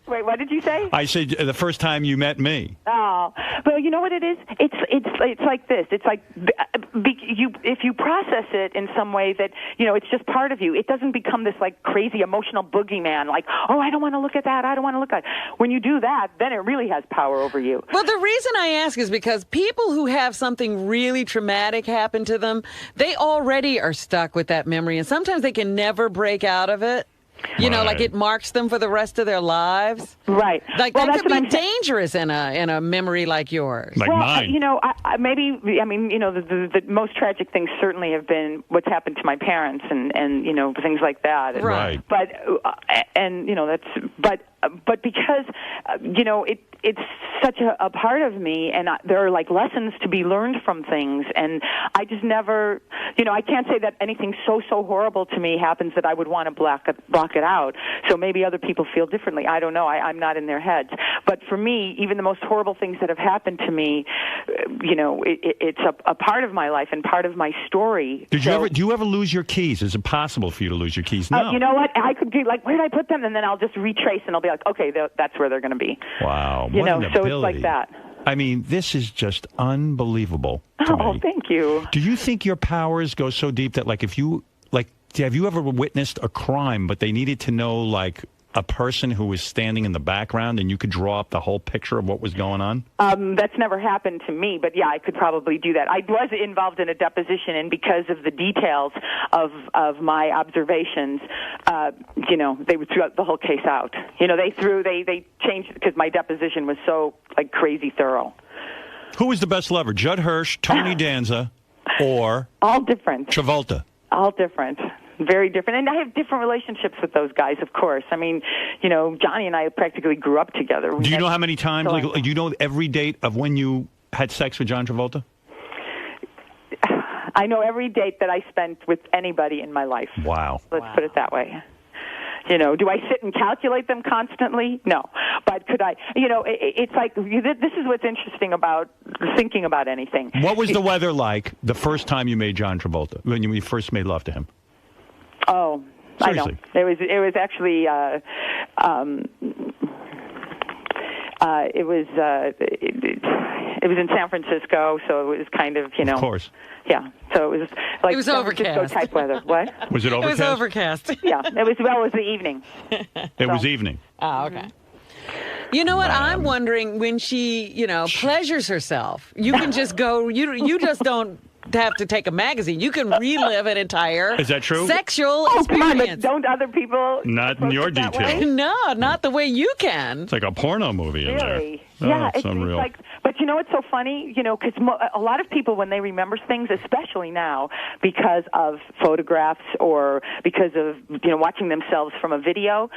Wait, what did you say?
I said the first time you met me.
Oh, well, you know what it is? It's like this. It's like if you process it in some way that it's just part of you. It doesn't become this like crazy emotional boogeyman. Like, oh, I don't want to look at that. I don't want to look at it. When you do that, then it really has power over you.
Well, the reason I ask is because people who have something really traumatic happen to them, they already are stuck with that memory, and sometimes they can never break out of it. Like it marks them for the rest of their lives.
Right.
Like that could be dangerous in a memory like yours.
Like mine.
The most tragic things certainly have been what's happened to my parents and things like that.
Right.
But but because it's such a part of me, and there are like lessons to be learned from things, and I just never, I can't say that anything so horrible to me happens that I would want to block it out. So maybe other people feel differently. I don't know. I'm not in their heads. But for me, even the most horrible things that have happened to me, it's a part of my life and part of my story.
Do you ever lose your keys? Is it possible for you to lose your keys? No.
You know what? I could be like, where did I put them? And then I'll just retrace, and I'll be like, okay, that's where they're going to be.
Wow.
So it's like that.
I mean, this is just unbelievable to me.
Thank you.
Do you think your powers go so deep that, like, have you ever witnessed a crime, but they needed to know, like, a person who was standing in the background and you could draw up the whole picture of what was going on?
That's never happened to me, but yeah, I could probably do that. I was involved in a deposition, and because of the details of my observations, they would throw the whole case out. They changed it because my deposition was so like crazy thorough.
Who was the best lover, Judd Hirsch, Tony Danza, or
all different
Travolta?
All different. Very different. And I have different relationships with those guys, of course. I mean, Johnny and I practically grew up together.
Do you know how many times, do you know every date of when you had sex with John Travolta?
I know every date that I spent with anybody in my life.
Wow.
Let's put it that way. Do I sit and calculate them constantly? No. But could I, it's like, this is what's interesting about thinking about anything.
What was the weather like the first time you made John Travolta, when you first made love to him?
Oh,
seriously?
I know. It was actually it was in San Francisco, so it was kind of
Of course.
Yeah. So it was like
it was
San
overcast.
Francisco type weather. What?
Was it overcast?
It was overcast.
Yeah. It was the evening.
It was evening.
Oh, okay. You know what? I'm wondering when she, pleasures herself. You can just go. You just don't have to take a magazine. You can relive an entire
Is that true?
sexual
Come on, but
experience.
don't other people?
Not in your detail.
No, not the way you can.
It's like a porno movie in there.
Really?
Oh,
Yeah,
it's unreal.
like, but you know what's so funny? Because a lot of people, when they remember things, especially now, because of photographs or because of watching themselves from a video,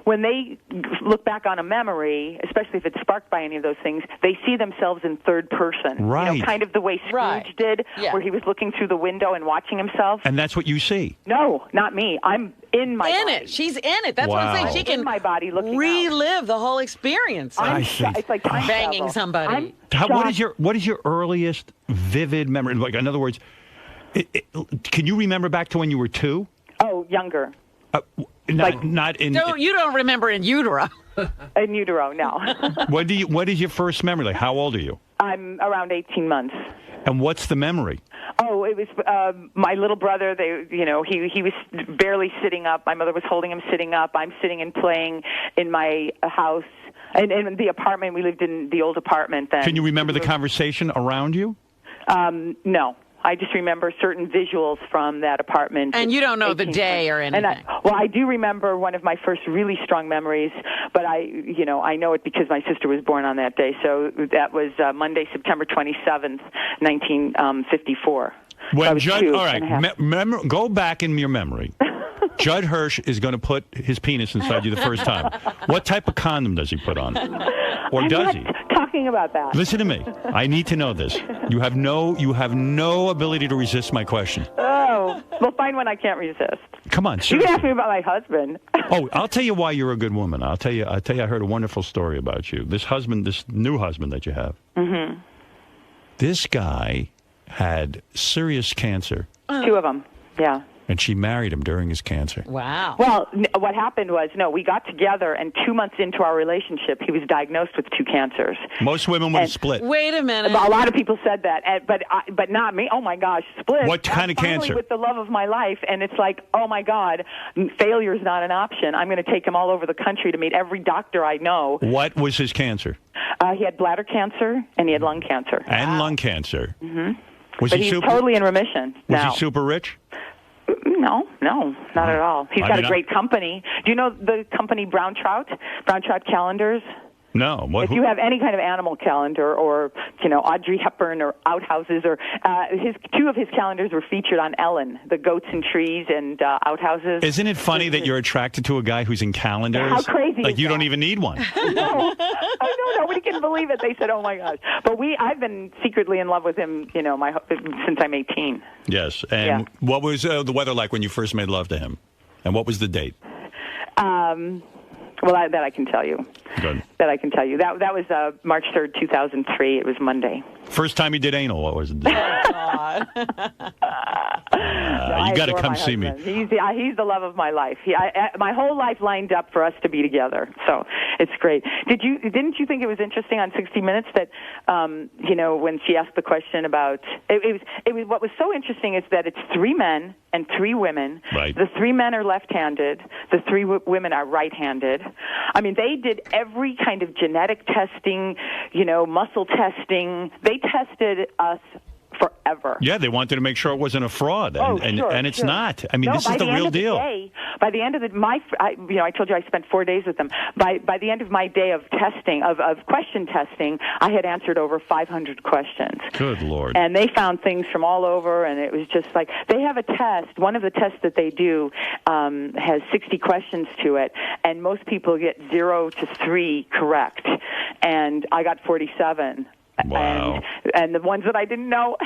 when they look back on a memory, especially if it's sparked by any of those things, they see themselves in third person.
Right.
Kind of the way Scrooge did, where he was looking through the window and watching himself.
And that's what you see.
No, not me. I'm in my body.
it. She's in it. That's what I'm saying. She can
in my body looking
relive the whole experience.
It's like time
banging
travel.
somebody.
What is your earliest vivid memory? Like, in other words, can you remember back to when you were 2?
Oh, younger.
Not in.
No, you don't remember in utero.
In utero, no.
What is your first memory? Like, how old are you?
I'm around 18 months.
And what's the memory?
Oh, it was my little brother. He was barely sitting up. My mother was holding him sitting up. I'm sitting and playing in my house. And in the apartment, we lived in the old apartment then.
Can you remember the conversation around you?
No. I just remember certain visuals from that apartment.
And you don't know the day or anything.
I do remember one of my first really strong memories, but I know it because my sister was born on that day. So that was Monday, September 27th, 1954.
When Judd, all right, go back in your memory. Judd Hirsch is going to put his penis inside you the first time. What type of condom does he put on? Or does he?
Talking about that.
Listen to me. I need to know this. You have no ability to resist my question.
Oh So we'll find one I can't resist.
Come on,
You
seriously.
can ask me about my husband.
Oh, I'll tell you why you're a good woman. I'll tell you. I heard a wonderful story about you. This new husband that you have.
Mm-hmm.
This guy had serious cancer.
2 of them. Yeah.
And she married him during his cancer.
Wow.
Well, what happened was, we got together, and 2 months into our relationship, he was diagnosed with 2 cancers.
Most women would have split.
Wait a minute.
A lot of people said that, but not me. Oh my gosh, split.
What kind of
Finally
cancer?
With the love of my life, and it's like, oh my God, failure's not an option. I'm going to take him all over the country to meet every doctor I know.
What was his cancer?
He had bladder cancer and he had lung cancer.
And lung cancer.
Mm-hmm.
Was
but
he
he's
super,
totally in remission
Was
now.
he super rich?
No, not at all. He's
I
got
mean,
a great company. Do you know the company Brown Trout Calendars?
No.
If you have any kind of animal calendar, or Audrey Hepburn or Outhouses, or 2 of his calendars were featured on Ellen, the Goats and Trees and Outhouses.
Isn't it funny that you're attracted to a guy who's in calendars?
How crazy
Like
is
you
that?
don't even need one.
No, I know, nobody can believe it. They said, "Oh my gosh!" But I've been secretly in love with him, since I'm 18.
Yes. And what was the weather like when you first made love to him? And what was the date?
Well, that I can tell you.
Good.
That I can tell you. That was March 3rd, 2003. It was Monday.
First time you did anal, what was it?
No,
you
I
got to
adore
come
my
see me.
husband. He's the love of my life. My whole life lined up for us to be together. So it's great. Didn't you think it was interesting on 60 Minutes that when she asked the question about it was what was so interesting is that it's 3 men and 3 women.
Right.
The 3 men are left-handed. The 3 women are right-handed. I mean, they did every kind of genetic testing, muscle testing. They tested us forever.
Yeah, they wanted to make sure it wasn't a fraud, and it's not. I mean,
No,
this is
by
the real deal.
By the end of I told you I spent 4 days with them. By the end of my day of testing, of question testing, I had answered over 500 questions.
Good Lord.
And they found things from all over, and it was just like, they have a test. One of the tests that they do has 60 questions to it, and most people get 0 to 3 correct. And I got 47.
Wow.
And the ones that I didn't know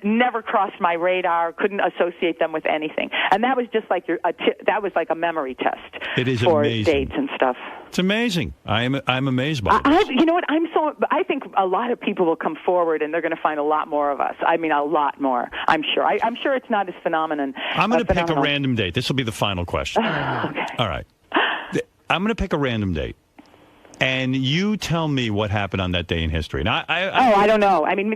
never crossed my radar, couldn't associate them with anything. And that was just like that was like a memory test.
It is
for
amazing.
dates and stuff.
It's amazing. I'm amazed by it.
You know what? I think a lot of people will come forward and they're going to find a lot more of us. I mean, a lot more. I'm sure. I'm sure it's not as phenomenon.
I'm going to pick a random date. This will be the final question.
Okay.
All right. I'm going to pick a random date. And you tell me what happened on that day in history. Now,
I don't know. I mean,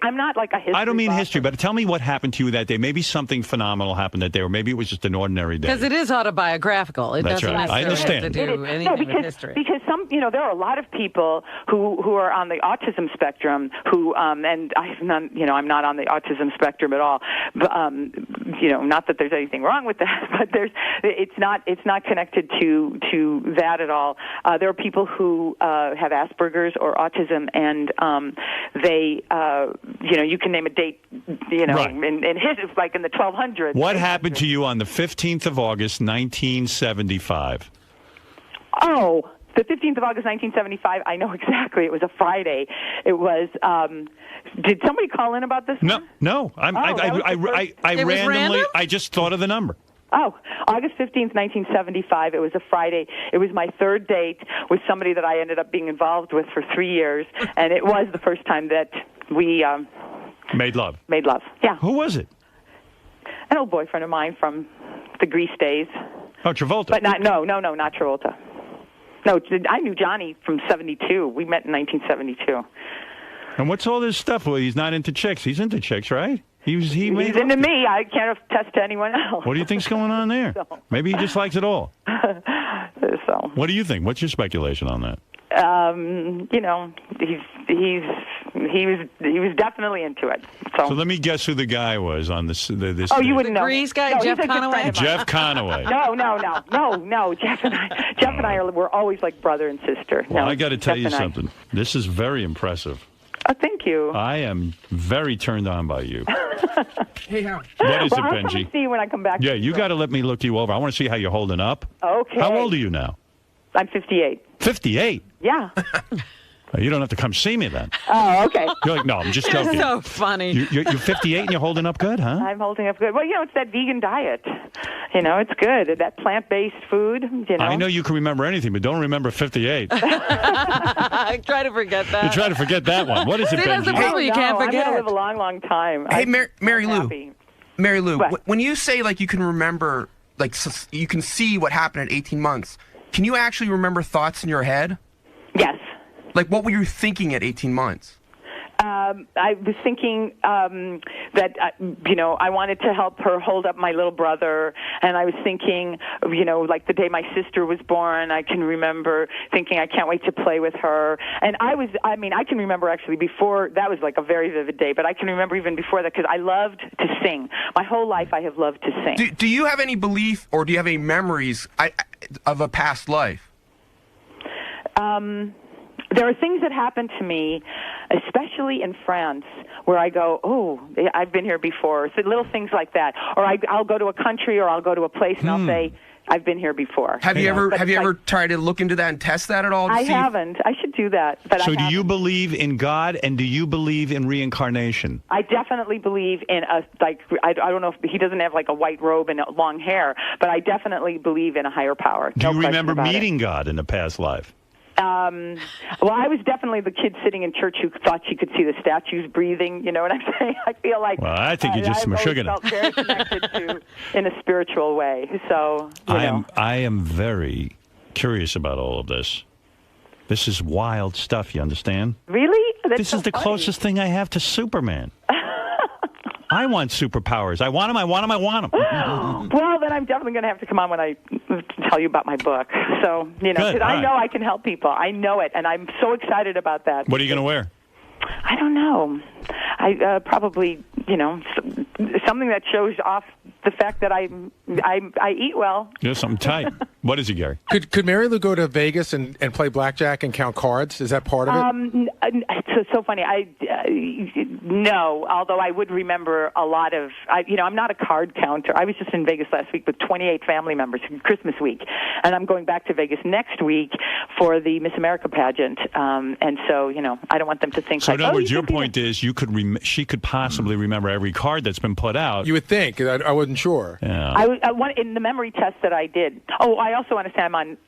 I'm not like a history.
I don't mean
buff.
history, but tell me what happened to you that day. Maybe something phenomenal happened that day, or maybe it was just an ordinary day.
Because it is autobiographical. It
That's
doesn't
right. I
necessarily
understand.
have to do anything with history.
Because there are a lot of people who are on the autism spectrum who, and I'm not on the autism spectrum at all. But, not that there's anything wrong with that, but it's not connected to that at all. There are people who have Asperger's or autism, and they, you can name a date,
Right.
in his, like in the 1200s.
What happened to you on the 15th of August, 1975?
Oh, the 15th of August, 1975. I know exactly. It was a Friday. It was. Did somebody call in about this?
No. I randomly. I just thought of the number.
Oh, August 15th, 1975. It was a Friday. It was my 3rd date with somebody that I ended up being involved with for 3 years, and it was the first time that we
made love.
Made love. Yeah.
Who was it?
An old boyfriend of mine from the Grease days.
Oh, Travolta.
But not Travolta. No, I knew Johnny from 72. We met in 1972.
And what's all this stuff? Well, he's not into chicks. He's into chicks, right? He's
into me. I can't attest to anyone else.
What do you think's going on there? Maybe he just likes it all.
So.
What do you think? What's your speculation on that?
He was definitely into it. So
let me guess who the guy was on this.
Oh, you wouldn't know.
Grease guy,
No,
Jeff
he's a good friend
Conaway?
of mine.
Jeff Conaway.
No. Jeff and I we're always like brother and sister.
Well,
no,
I got to tell
Jeff
you
and I.
something. This is very impressive.
Oh, thank you.
I am very turned on by you.
Hey, Howard.
What is
I'll
it,
come
Benji?
and see you when I come back.
Yeah, you got to let me look you over. I want to see how you're holding up.
Okay.
How old are you now?
I'm 58.
58?
Yeah.
You don't have to come see me then.
Oh, okay.
You're like, no, I'm just joking.
So funny.
You're 58 and you're holding up good, huh?
I'm holding up good. Well, it's that vegan diet. It's good. That plant-based food,
I know you can remember anything, but don't remember 58.
I try to forget that.
You try to forget that one. What is it,
See, that's the
Benji?
problem. You can't forget
I'm going
it.
to live a long, long time.
Hey,
I'm
Mary Lou.
happy.
Mary Lou,
What?
when you say like you can remember, like you can see what happened at 18 months, can you actually remember thoughts in your head?
Yes.
Like what were you thinking at 18 months?
I was thinking that, I wanted to help her hold up my little brother. And I was thinking, like the day my sister was born, I can remember thinking I can't wait to play with her. And I can remember actually before, that was like a very vivid day, but I can remember even before that because I loved to sing. My whole life I have loved to sing.
Do you have any belief or do you have any memories of a past life?
There are things that happen to me, especially in France, where I go, oh, I've been here before. So little things like that. Or I'll go to a country or I'll go to a place and I'll say, I've been here before.
Have you ever tried to look into that and test that at all?
I haven't. I should do that. But
So do you believe in God and do you believe in reincarnation?
I definitely believe in I don't know if he doesn't have like a white robe and long hair, but I definitely believe in a higher power.
Do you remember meeting God in a past life?
Well, I was definitely the kid sitting in church who thought she could see the statues breathing. You know what I'm saying? I feel like.
Well, I think you just
I've
sugar.
felt very connected to in a spiritual way. So
I am very curious about all of this. This is wild stuff. You understand?
Really?
This is the closest thing I have to Superman. I want superpowers. I want them. I want them. I want them.
Well, then I'm definitely going to have to come on when I tell you about my book. So, because I know I can help people. I know it, and I'm so excited about that.
What are you going to wear?
I don't know. I probably, something that shows off the fact that I eat well.
Yeah, something tight. What is it, Gary?
Could Mary Lou go to Vegas and play blackjack and count cards? Is that part of it?
It's so funny. No, although I would remember a lot of. I'm not a card counter. I was just in Vegas last week with 28 family members, Christmas week, and I'm going back to Vegas next week for the Miss America pageant. And so, I don't want them to think.
So in other words, your point is she could possibly remember every card that's been put out.
You would think. I wasn't sure.
Yeah.
I in the memory test that I did. Oh, I also want to say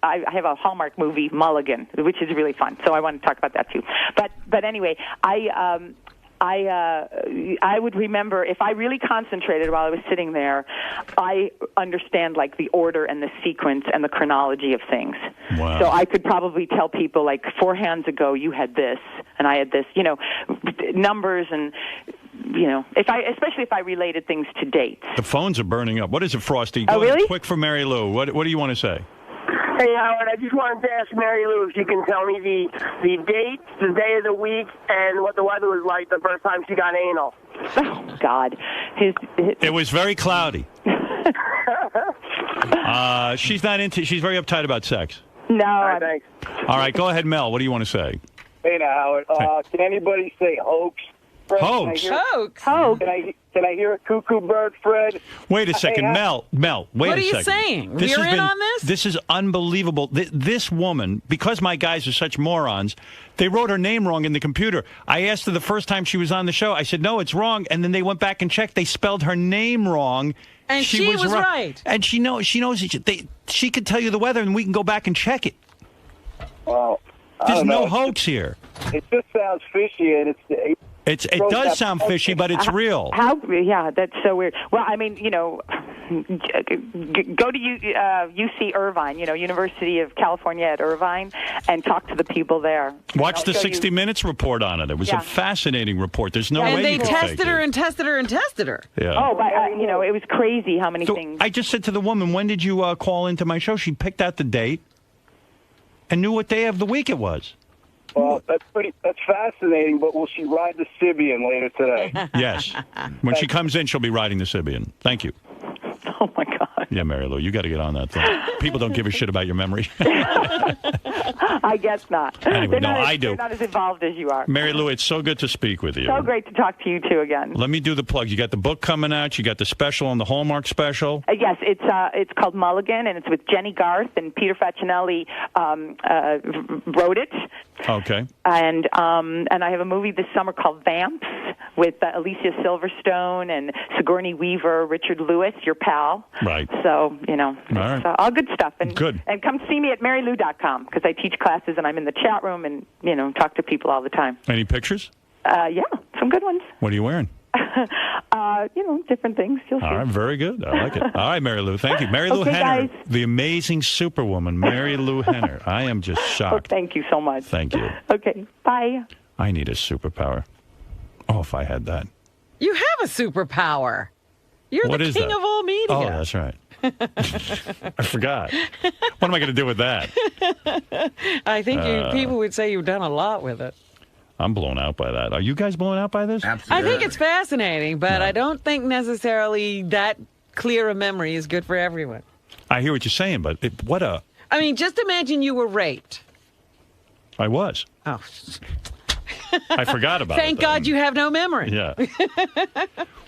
I have a Hallmark movie, Mulligan, which is really fun. So I want to talk about that too. But anyway, I would remember if I really concentrated while I was sitting there. I understand like the order and the sequence and the chronology of things.
Wow.
So I could probably tell people like 4 hands ago you had this and I had this. Numbers and. Especially if I related things to dates.
The phones are burning up. What is it, Frosty?
Oh, really?
Quick for Mary Lou. What do you want to say?
Hey, Howard, I just wanted to ask Mary Lou if she can tell me the date, the day of the week, and what the weather was like the first time she got anal.
Oh, God.
It was very cloudy. She's very uptight about sex.
No.
All right, thanks.
All right, go ahead, Mel. What do you want to say?
Hey, now, Howard. Can anybody say hoax? Fred,
Hoax?
Hoax.
Can I hear a cuckoo bird, Fred?
Wait a second,
Hey,
Mel, wait a second.
What are you saying?
This
We're
has
in
been-
on this?
This is unbelievable. This woman, because my guys are such morons, they wrote her name wrong in the computer. I asked her the first time she was on the show. I said, no, it's wrong. And then they went back and checked. They spelled her name wrong.
And she was right.
And she knows she could tell you the weather, and we can go back and check it.
Well,
There's no hoax here.
It just sounds fishy, and
It does sound fishy, but it's real.
Yeah, that's so weird. Well, I mean, go to UC Irvine, University of California at Irvine, and talk to the people there.
Watch the 60 Minutes report on it. It was a fascinating report. There's no way
and they
you could
tested
fake
her
it.
and tested her and tested her.
Yeah.
Oh, but it was crazy how many things.
I just said to the woman, when did you call into my show? She picked out the date and knew what day of the week it was.
Well, that's fascinating, but will she ride the Sibian later today?
Yes. When she comes in, she'll be riding the Sibian. Thank you.
Oh, my God.
Yeah, Mary Lou, you got to get on that thing. People don't give a shit about your memory.
I I guess not.
Anyway, I do.
They're not as involved as you are.
Mary Lou, it's so good to speak with you.
So great to talk to you, too, again.
Let me do the plug. You got the book coming out. You got the special on the Hallmark special.
Yes, it's called Mulligan, and it's with Jenny Garth, and Peter Facinelli wrote it.
Okay.
And I have a movie this summer called Vamps with Alicia Silverstone and Sigourney Weaver, Richard Lewis, your pal.
Right.
So,
all right.
all good stuff. And,
good.
And come see me at marylou.com because I teach classes and I'm in the chat room and, talk to people all the time.
Any pictures?
Yeah, some good ones.
What are you wearing?
Different things. You'll see.
All right, very good. I like it. All right, Mary Lou, thank you. Mary Lou Henner,
guys.
the amazing superwoman, Mary Lou Henner. I am just shocked.
Thank you so much.
Thank you.
Okay, bye.
I need a superpower. Oh, if I had that.
You have a superpower. You're
What
the
is
king
that?
of all media.
Oh, that's right. I forgot. What am I going to do with that?
I think people would say you've done a lot with it.
I'm blown out by that. Are you guys blown out by this?
I think it's fascinating, but I don't think necessarily that clear a memory is good for everyone.
I hear what you're saying, but
I mean, just imagine you were raped.
I was.
Oh.
I forgot about it.
Thank God you have no memory.
Yeah.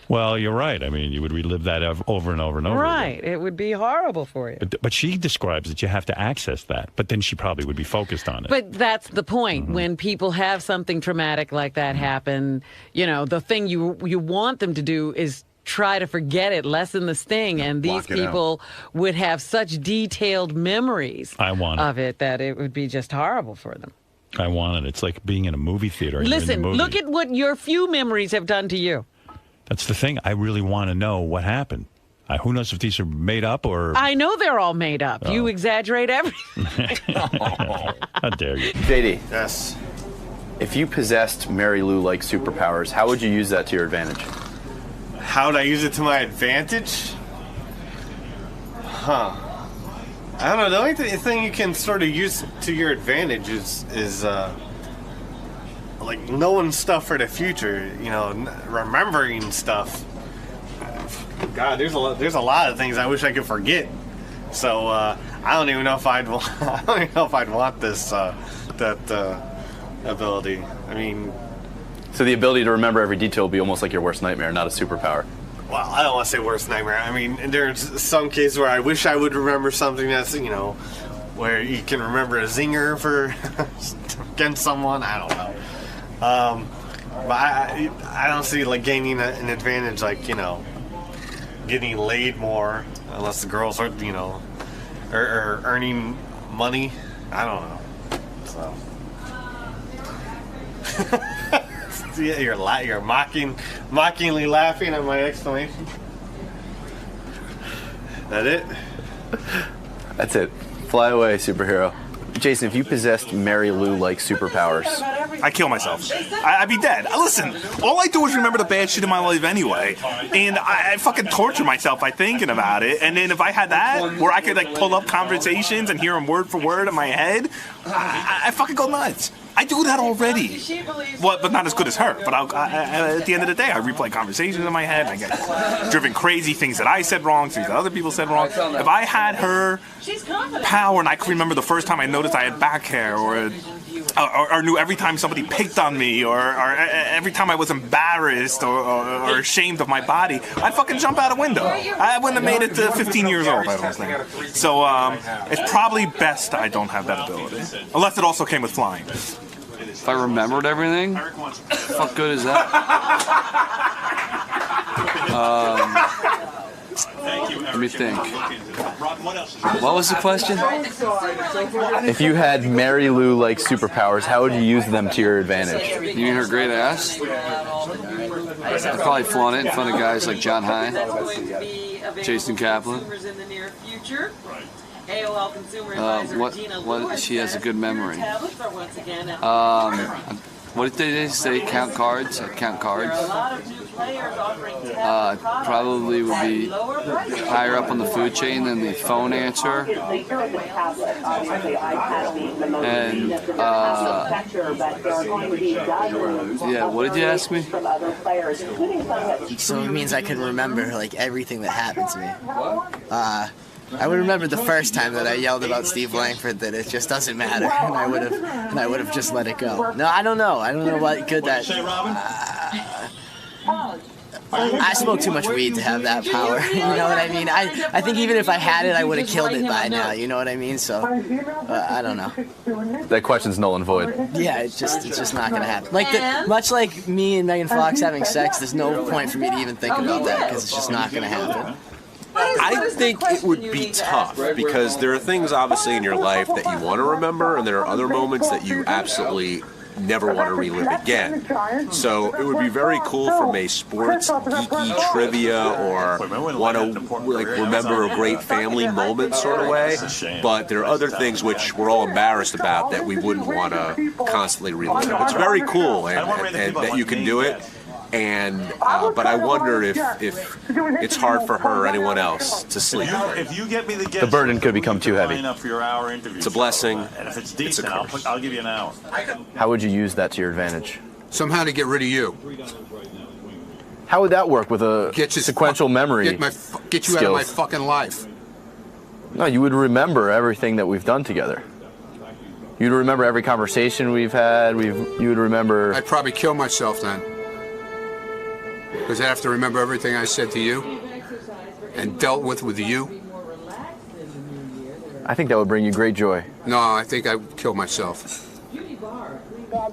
Well, you're right. I mean, you would relive that over and over and over.
Right.
Again.
It would be horrible for you.
But she describes that you have to access that. But then she probably would be focused on it.
But that's the point. When people have something traumatic like that happen, the thing you want them to do is try to forget it, lessen the sting. And these people would have such detailed memories of it that it would be just horrible for them.
I want it. It's like being in a movie theater. And
Listen,
you're in the movie.
look at what your few memories have done to you.
That's the thing. I really want to know what happened. Who knows if these are made up or...
I know they're all made up.
Oh.
You exaggerate everything.
How dare you?
JD.
Yes.
If you possessed Mary Lou-like superpowers, how would you use that to your advantage?
How would I use it to my advantage? Huh. I don't know. The only thing you can sort of use to your advantage is like knowing stuff for the future. Remembering stuff. God, there's a lot of things I wish I could forget. So I don't even know if I'd want this that ability. I mean,
so the ability to remember every detail would be almost like your worst nightmare, not a superpower.
Well, I don't want to say worst nightmare. I mean, there's some cases where I wish I would remember something that's, where you can remember a zinger for against someone. I don't know. But I don't see like gaining an advantage, like, getting laid more, unless the girls are, or earning money. I don't know. So. Yeah, you're mockingly laughing at my exclamation. That it?
That's it. Fly away, superhero. Jason, if you possessed Mary Lou-like superpowers,
I kill myself. I'd be dead. Listen, all I do is remember the bad shit in my life anyway, and I fucking torture myself by thinking about it. And then if I had that, where I could like pull up conversations and hear them word for word in my head, I fucking go nuts. I do that already. Well, but not as good as her. But at the end of the day, I replay conversations in my head. I get driven crazy, things that I said wrong, things that other people said wrong. If I had her power and I could remember the first time I noticed I had back hair, or knew every time somebody picked on me, or every time I was embarrassed or ashamed of my body, I'd fucking jump out a window. I wouldn't have made it to 15 years old, I don't think. So it's probably best I don't have that ability. Unless it also came with flying.
If I remembered everything, fuck good is that? Let me think. What was the question?
if you had Mary Lou-like superpowers, how would you use them to your advantage?
You mean her great ass? I'd probably flaunt it in front of guys like John Hine, Jason Kaplan. What? She has a good memory. What did they say? Count cards? Count cards. Probably would be higher up on the food chain than the phone answer. And yeah, what did you ask me?
So it means I could remember like everything that happened to me. I would remember the first time that I yelled about Steve Langford that it just doesn't matter, and I would have just let it go. No, I don't know. I don't know what good that. I smoke too much weed to have that power. You know what I mean? I think even if I had it, I would have killed it by now. You know what I mean? So I don't know.
That question's null and void.
Yeah, it's just not gonna happen. Much like me and Megan Fox having sex, there's no point for me to even think about that because it's just not gonna happen.
I think it would be tough because there are things obviously in your life that you want to remember, and there are other moments that you absolutely never want to relive again. So it would be very cool from a sports geeky trivia or want to remember a great family moment sort of way. But there are other things which we're all embarrassed about that we wouldn't want to constantly relive. It's very cool and that you can do it. But I wonder if it's hard for her or anyone else to sleep.
If you get me the guest,
the burden could become too heavy.
For your hour interview.
It's a blessing.
And if it's decent, I'll give you an hour.
How would you use that to your advantage?
Somehow to get rid of you.
How would that work with a sequential memory?
Get you out of my fucking life.
No, you would remember everything that we've done together. You'd remember every conversation we've had. You would remember.
I'd probably kill myself then. Because I have to remember everything I said to you and dealt with you.
I think that would bring you great joy.
No, I think I would kill myself.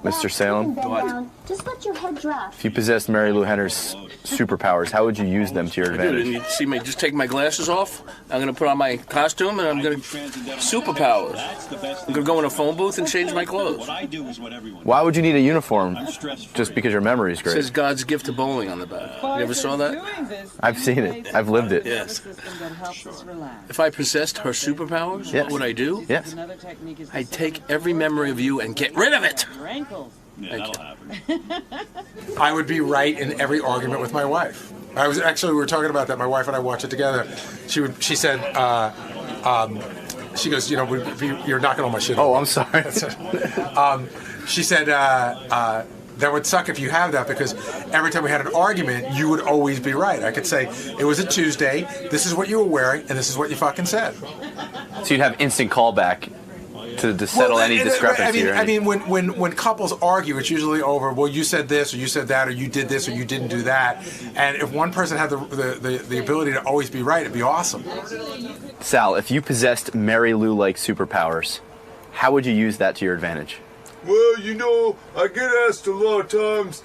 Mr. Salem?
What?
Just let your head drop.
If you possessed Mary Lou Henner's superpowers, how would you use them to your advantage?
You see me just take my glasses off. I'm going to put on my costume and I'm going to superpowers. I'm going to go in a phone booth and change my clothes.
Why would you need a uniform? Just because your memory is
It
great.
says God's gift to bowling on the back. You ever saw that?
I've seen it. I've lived it.
Yes. If I possessed her superpowers,
Yes.
what would I do?
Yes.
I'd take every memory of you and get rid of it.
Yeah, that'll happen.
I would be right in every argument with my wife. We were talking about that. My wife and I watched it together. She said, she goes, you're knocking all my shit.
Oh, I'm sorry.
She said, that would suck if you have that because every time we had an argument, you would always be right. I could say, it was a Tuesday, this is what you were wearing, and this is what you fucking said.
So you'd have instant callback to settle any discrepancy.
I mean, when couples argue, it's usually over, well, you said this, or you said that, or you did this, or you didn't do that. And if one person had the ability to always be right, it'd be awesome.
Sal, if you possessed Mary Lou-like superpowers, how would you use that to your advantage?
Well, I get asked a lot of times,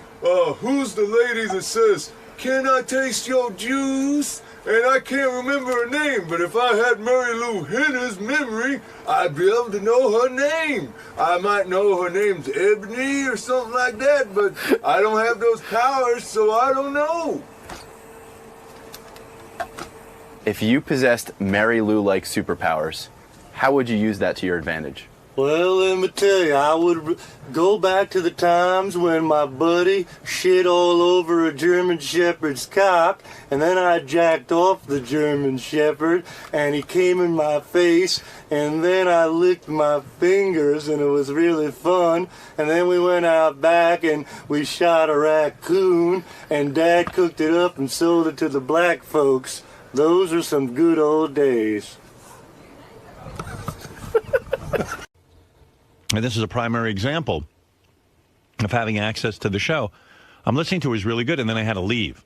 who's the lady that says, "Can I taste your juice?" And I can't remember her name, but if I had Mary Lou Henner's memory, I'd be able to know her name. I might know her name's Ebony or something like that, but I don't have those powers, so I don't know.
If you possessed Mary Lou-like superpowers, how would you use that to your advantage?
Well, let me tell you, I would go back to the times when my buddy shit all over a German Shepherd's cock, and then I jacked off the German Shepherd, and he came in my face, and then I licked my fingers, and it was really fun, and then we went out back, and we shot a raccoon, and Dad cooked it up and sold it to the black folks. Those are some good old days.
And this is a primary example of having access to the show. I'm listening to it was really good, and then I had to leave.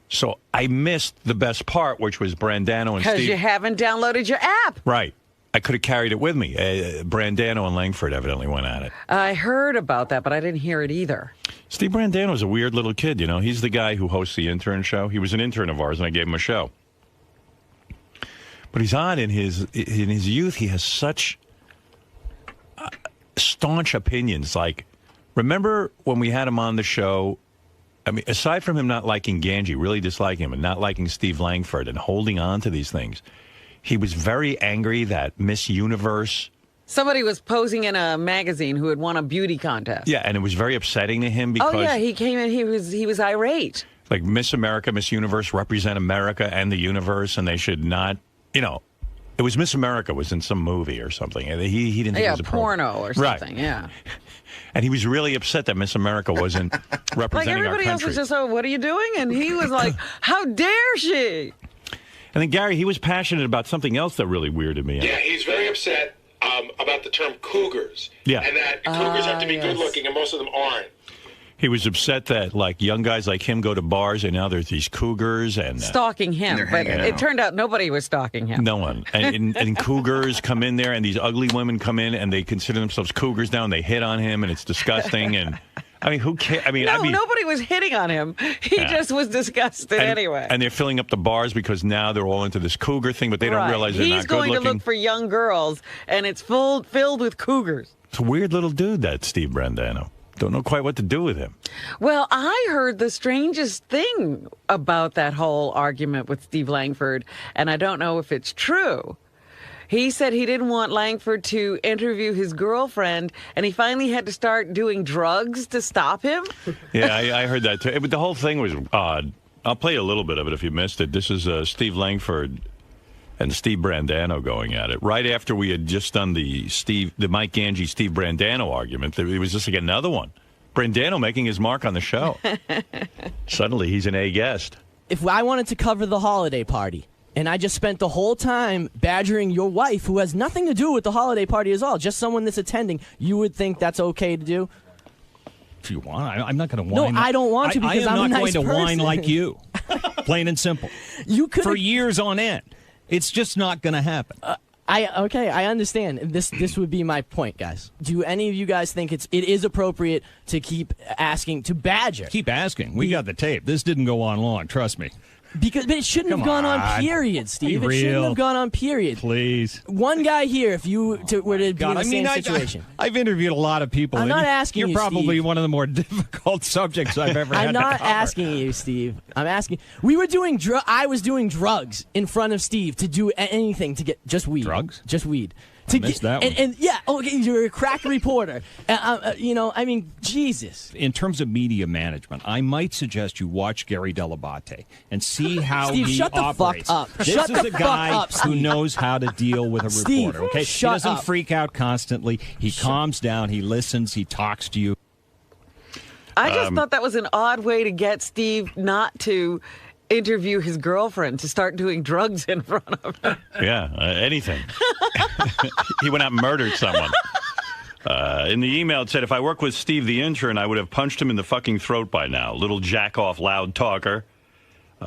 So I missed the best part, which was Brandano and Steve.
Because you haven't downloaded your app.
Right. I could have carried it with me. Brandano and Langford evidently went at it.
I heard about that, but I didn't hear it either.
Steve Brandano's a weird little kid, He's the guy who hosts the intern show. He was an intern of ours, and I gave him a show. But he's odd in his youth. He has such staunch opinions. Like, remember when we had him on the show? I mean, aside from him not liking Ganji, really disliking him, and not liking Steve Langford and holding on to these things, he was very angry that Miss Universe...
Somebody was posing in a magazine who had won a beauty contest.
Yeah, and it was very upsetting to him because...
Oh, yeah, he came in, he was irate.
Like, Miss America, Miss Universe represent America and the universe, and they should not, It was Miss America was in some movie or something. He didn't think it was a
porno or something,
right.
Yeah.
And he was really upset that Miss America wasn't representing our country.
Like everybody else was just, what are you doing? And he was like, how dare she?
And then Gary, he was passionate about something else that really weirded me out.
Yeah, he's very upset about the term cougars.
Yeah.
And that cougars have to be good looking, and most of them aren't.
He was upset that like young guys like him go to bars, and now there's these cougars and
Stalking him, but it turned out nobody was stalking him.
no one. And cougars come in there, and these ugly women come in, and they consider themselves cougars now, and they hit on him, and it's disgusting. And I mean, who cares? I mean,
Nobody was hitting on him. He just was disgusted anyway.
And they're filling up the bars because now they're all into this cougar thing, but they don't realize they're not good looking.
He's going to look for young girls, and it's filled with cougars.
It's a weird little dude, that Steve Brandano. Don't know quite what to do with him.
Well, I heard the strangest thing about that whole argument with Steve Langford, and I don't know if it's true. He said he didn't want Langford to interview his girlfriend, and he finally had to start doing drugs to stop him.
Yeah, I heard that too. But the whole thing was odd. I'll play you a little bit of it if you missed it. This is Steve Langford and Steve Brandano going at it. Right after we had just done the Mike Ganji, Steve Brandano argument, it was just like another one. Brandano making his mark on the show. Suddenly, he's an A guest.
If I wanted to cover the holiday party, and I just spent the whole time badgering your wife, who has nothing to do with the holiday party at all, just someone that's attending, you would think that's okay to do?
If you want, I'm not going to whine.
No, I don't want to because I'm a nice person.
I am not going to whine like you. Plain and simple.
You could
for years on end. It's just not going to happen.
I understand. This would be my point, guys. Do any of you guys think it is appropriate to keep asking, to badger?
Keep asking. We got the tape. This didn't go on long. Trust me.
But it shouldn't have gone on period, Steve. It shouldn't have gone on period.
Please.
One guy here, if you were to be in the same situation.
I've interviewed a lot of people.
I'm not asking you,
You're probably
Steve.
one of the more difficult subjects I've ever had
I'm
to
not
cover.
asking you, Steve. I'm asking. We were doing I was doing drugs in front of Steve to do anything to get just weed.
Drugs?
Just weed.
I missed that one.
And yeah, okay, you're a crack reporter. I mean, Jesus.
In terms of media management, I might suggest you watch Gary Dell'Abate and see how
Steve,
he
shut the
operates.
fuck up.
This
Shut
is
the
a
fuck
guy
up,
who
Steve.
knows how to deal with a
Steve,
reporter. Okay,
shut
he doesn't
up.
freak out constantly. He calms down. He listens. He talks to you.
I just thought that was an odd way to get Steve not to interview his girlfriend, to start doing drugs in front of her.
Yeah, anything. He went out and murdered someone. In the email, it said, if I worked with Steve the intern, I would have punched him in the fucking throat by now. Little jack-off loud talker.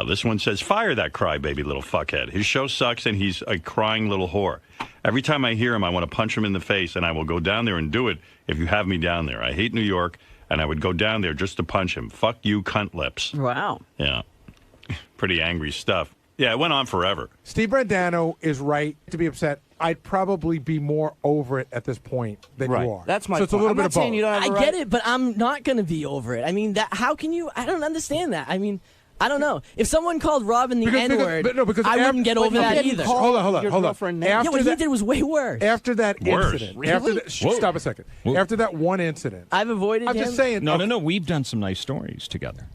This one says, fire that crybaby little fuckhead. His show sucks, and he's a crying little whore. Every time I hear him, I want to punch him in the face, and I will go down there and do it if you have me down there. I hate New York, and I would go down there just to punch him. Fuck you, cunt lips.
Wow.
Yeah. Pretty angry stuff. Yeah, it went on forever.
Steve Brandano is right to be upset. I'd probably be more over it at this point than you are.
That's my
so it's a
point.
little
I'm
bit
not
of both.
saying you don't have I get it, but I'm not going to be over it. I mean, how can you? I don't understand that. I mean, I don't know. If someone called Robin the N-word, I wouldn't get over that either.
Hold on.
Yeah, what he did was way worse.
After that incident.
Really?
After that, stop a second.
Whoa.
After that one incident.
I've avoided
I'm
him.
just saying.
No. We've done some nice stories together.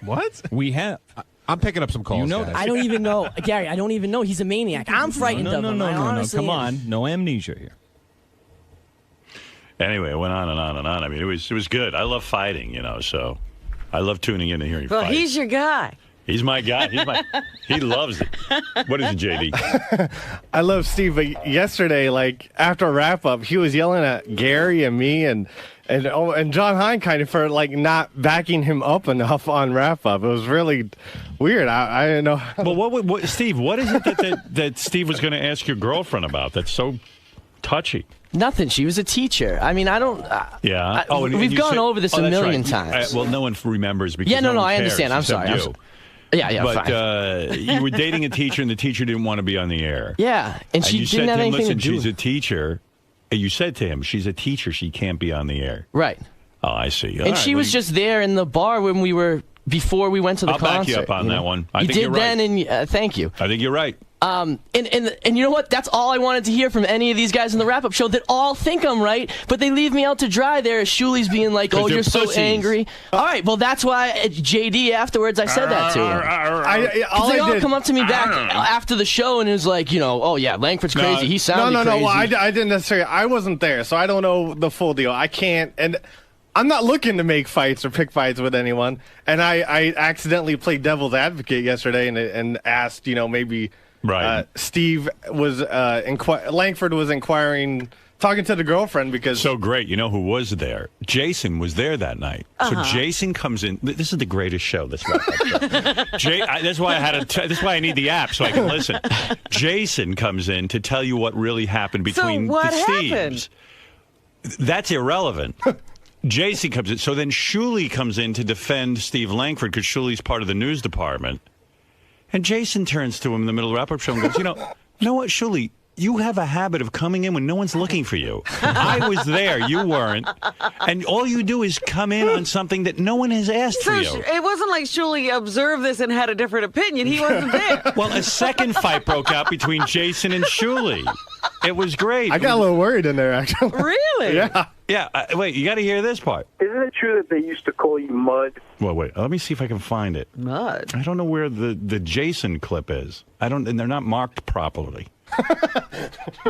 What?
We have.
I'm picking up some calls.
You know
guys.
that.
I don't even know. Gary, I don't even know. He's a maniac. I'm frightened of him. I honestly
Come
am.
on. No amnesia here.
Anyway, it went on and on and on. I mean, it was good. I love fighting, so I love tuning in and hearing
Well,
fights.
he's your guy.
He's my guy. He loves it. What is it, JD?
I love Steve, but yesterday, after a wrap up, he was yelling at Gary and me and John Hine kind of for not backing him up enough on wrap up. It was really weird. I didn't know.
Well, what Steve? What is it that Steve was going to ask your girlfriend about? That's so touchy.
Nothing. She was a teacher. I mean, I don't.
Yeah.
We've gone over this a million times.
Well, no one remembers because
no,
one
I
cares
understand. I'm sorry.
except you.
Yeah,
but
fine.
You were dating a teacher, and the teacher didn't want to be on the air.
Yeah, and she
you
didn't
said
have
to him,
anything
listen,
to do
she's a teacher. And you said to him, she's a teacher. She can't be on the air.
Right.
Oh, I see.
And she was just there in the bar before we went to the
I'll
concert.
back you up on that one. I
you
think
did
you're right.
then, and thank you.
I think you're right.
And you know what? That's all I wanted to hear from any of these guys in the wrap-up show that all think I'm right, but they leave me out to dry there as Shuli's being like, oh, you're so angry. All right, well, that's why JD afterwards I said that to him. Because they all come up to me back after the show and it was like, oh, yeah, Langford's crazy. He sounded crazy.
No. Well, I didn't necessarily. I wasn't there, so I don't know the full deal. I can't. And I'm not looking to make fights or pick fights with anyone. And I accidentally played devil's advocate yesterday and asked, maybe Steve was Langford was inquiring, talking to the girlfriend because.
So great. You know who was there? Jason was there that night. So Jason comes in. This is the greatest show. That's why that's why I had that's why I need the app so I can listen. Jason comes in to tell you what really happened between the Steves. That's irrelevant. Jason comes in. So then Shuli comes in to defend Steve Langford because Shuli's part of the news department. And Jason turns to him in the middle of the wrap-up show and goes, you know what, Shuli? You have a habit of coming in when no one's looking for you. I was there. You weren't. And all you do is come in on something that no one has asked for you.
It wasn't like Shuli observed this and had a different opinion. He wasn't there.
Well, a second fight broke out between Jason and Shuli. It was great.
I got a little worried in there, actually.
Really?
Yeah.
Yeah. Wait, you got to hear this part.
Isn't it true that they used to call you Mud?
Well, wait. Let me see if I can find it.
Mud?
I don't know where the Jason clip is. And they're not marked properly.
You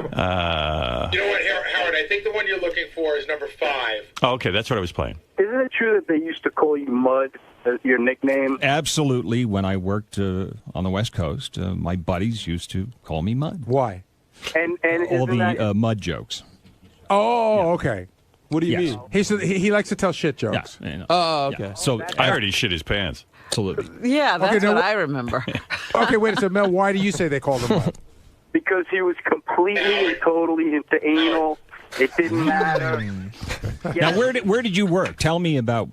know what, Howard? I think the one you're looking for is number 5.
Oh, okay, that's what I was playing.
Isn't it true that they used to call you Mud as your nickname?
Absolutely. When I worked on the West Coast, my buddies used to call me Mud.
Why?
And
all the mud jokes.
Oh, okay.
What do you mean?
He likes to tell shit jokes.
Yeah,
Oh, okay.
Yeah. So
I heard he shit his pants.
Absolutely.
Yeah, that's
Okay, now
what I remember.
Okay, wait a second, Mel. Why do you say they called him Mud?
Because he was completely and totally into anal. It didn't matter.
Now, where did you work? Tell me about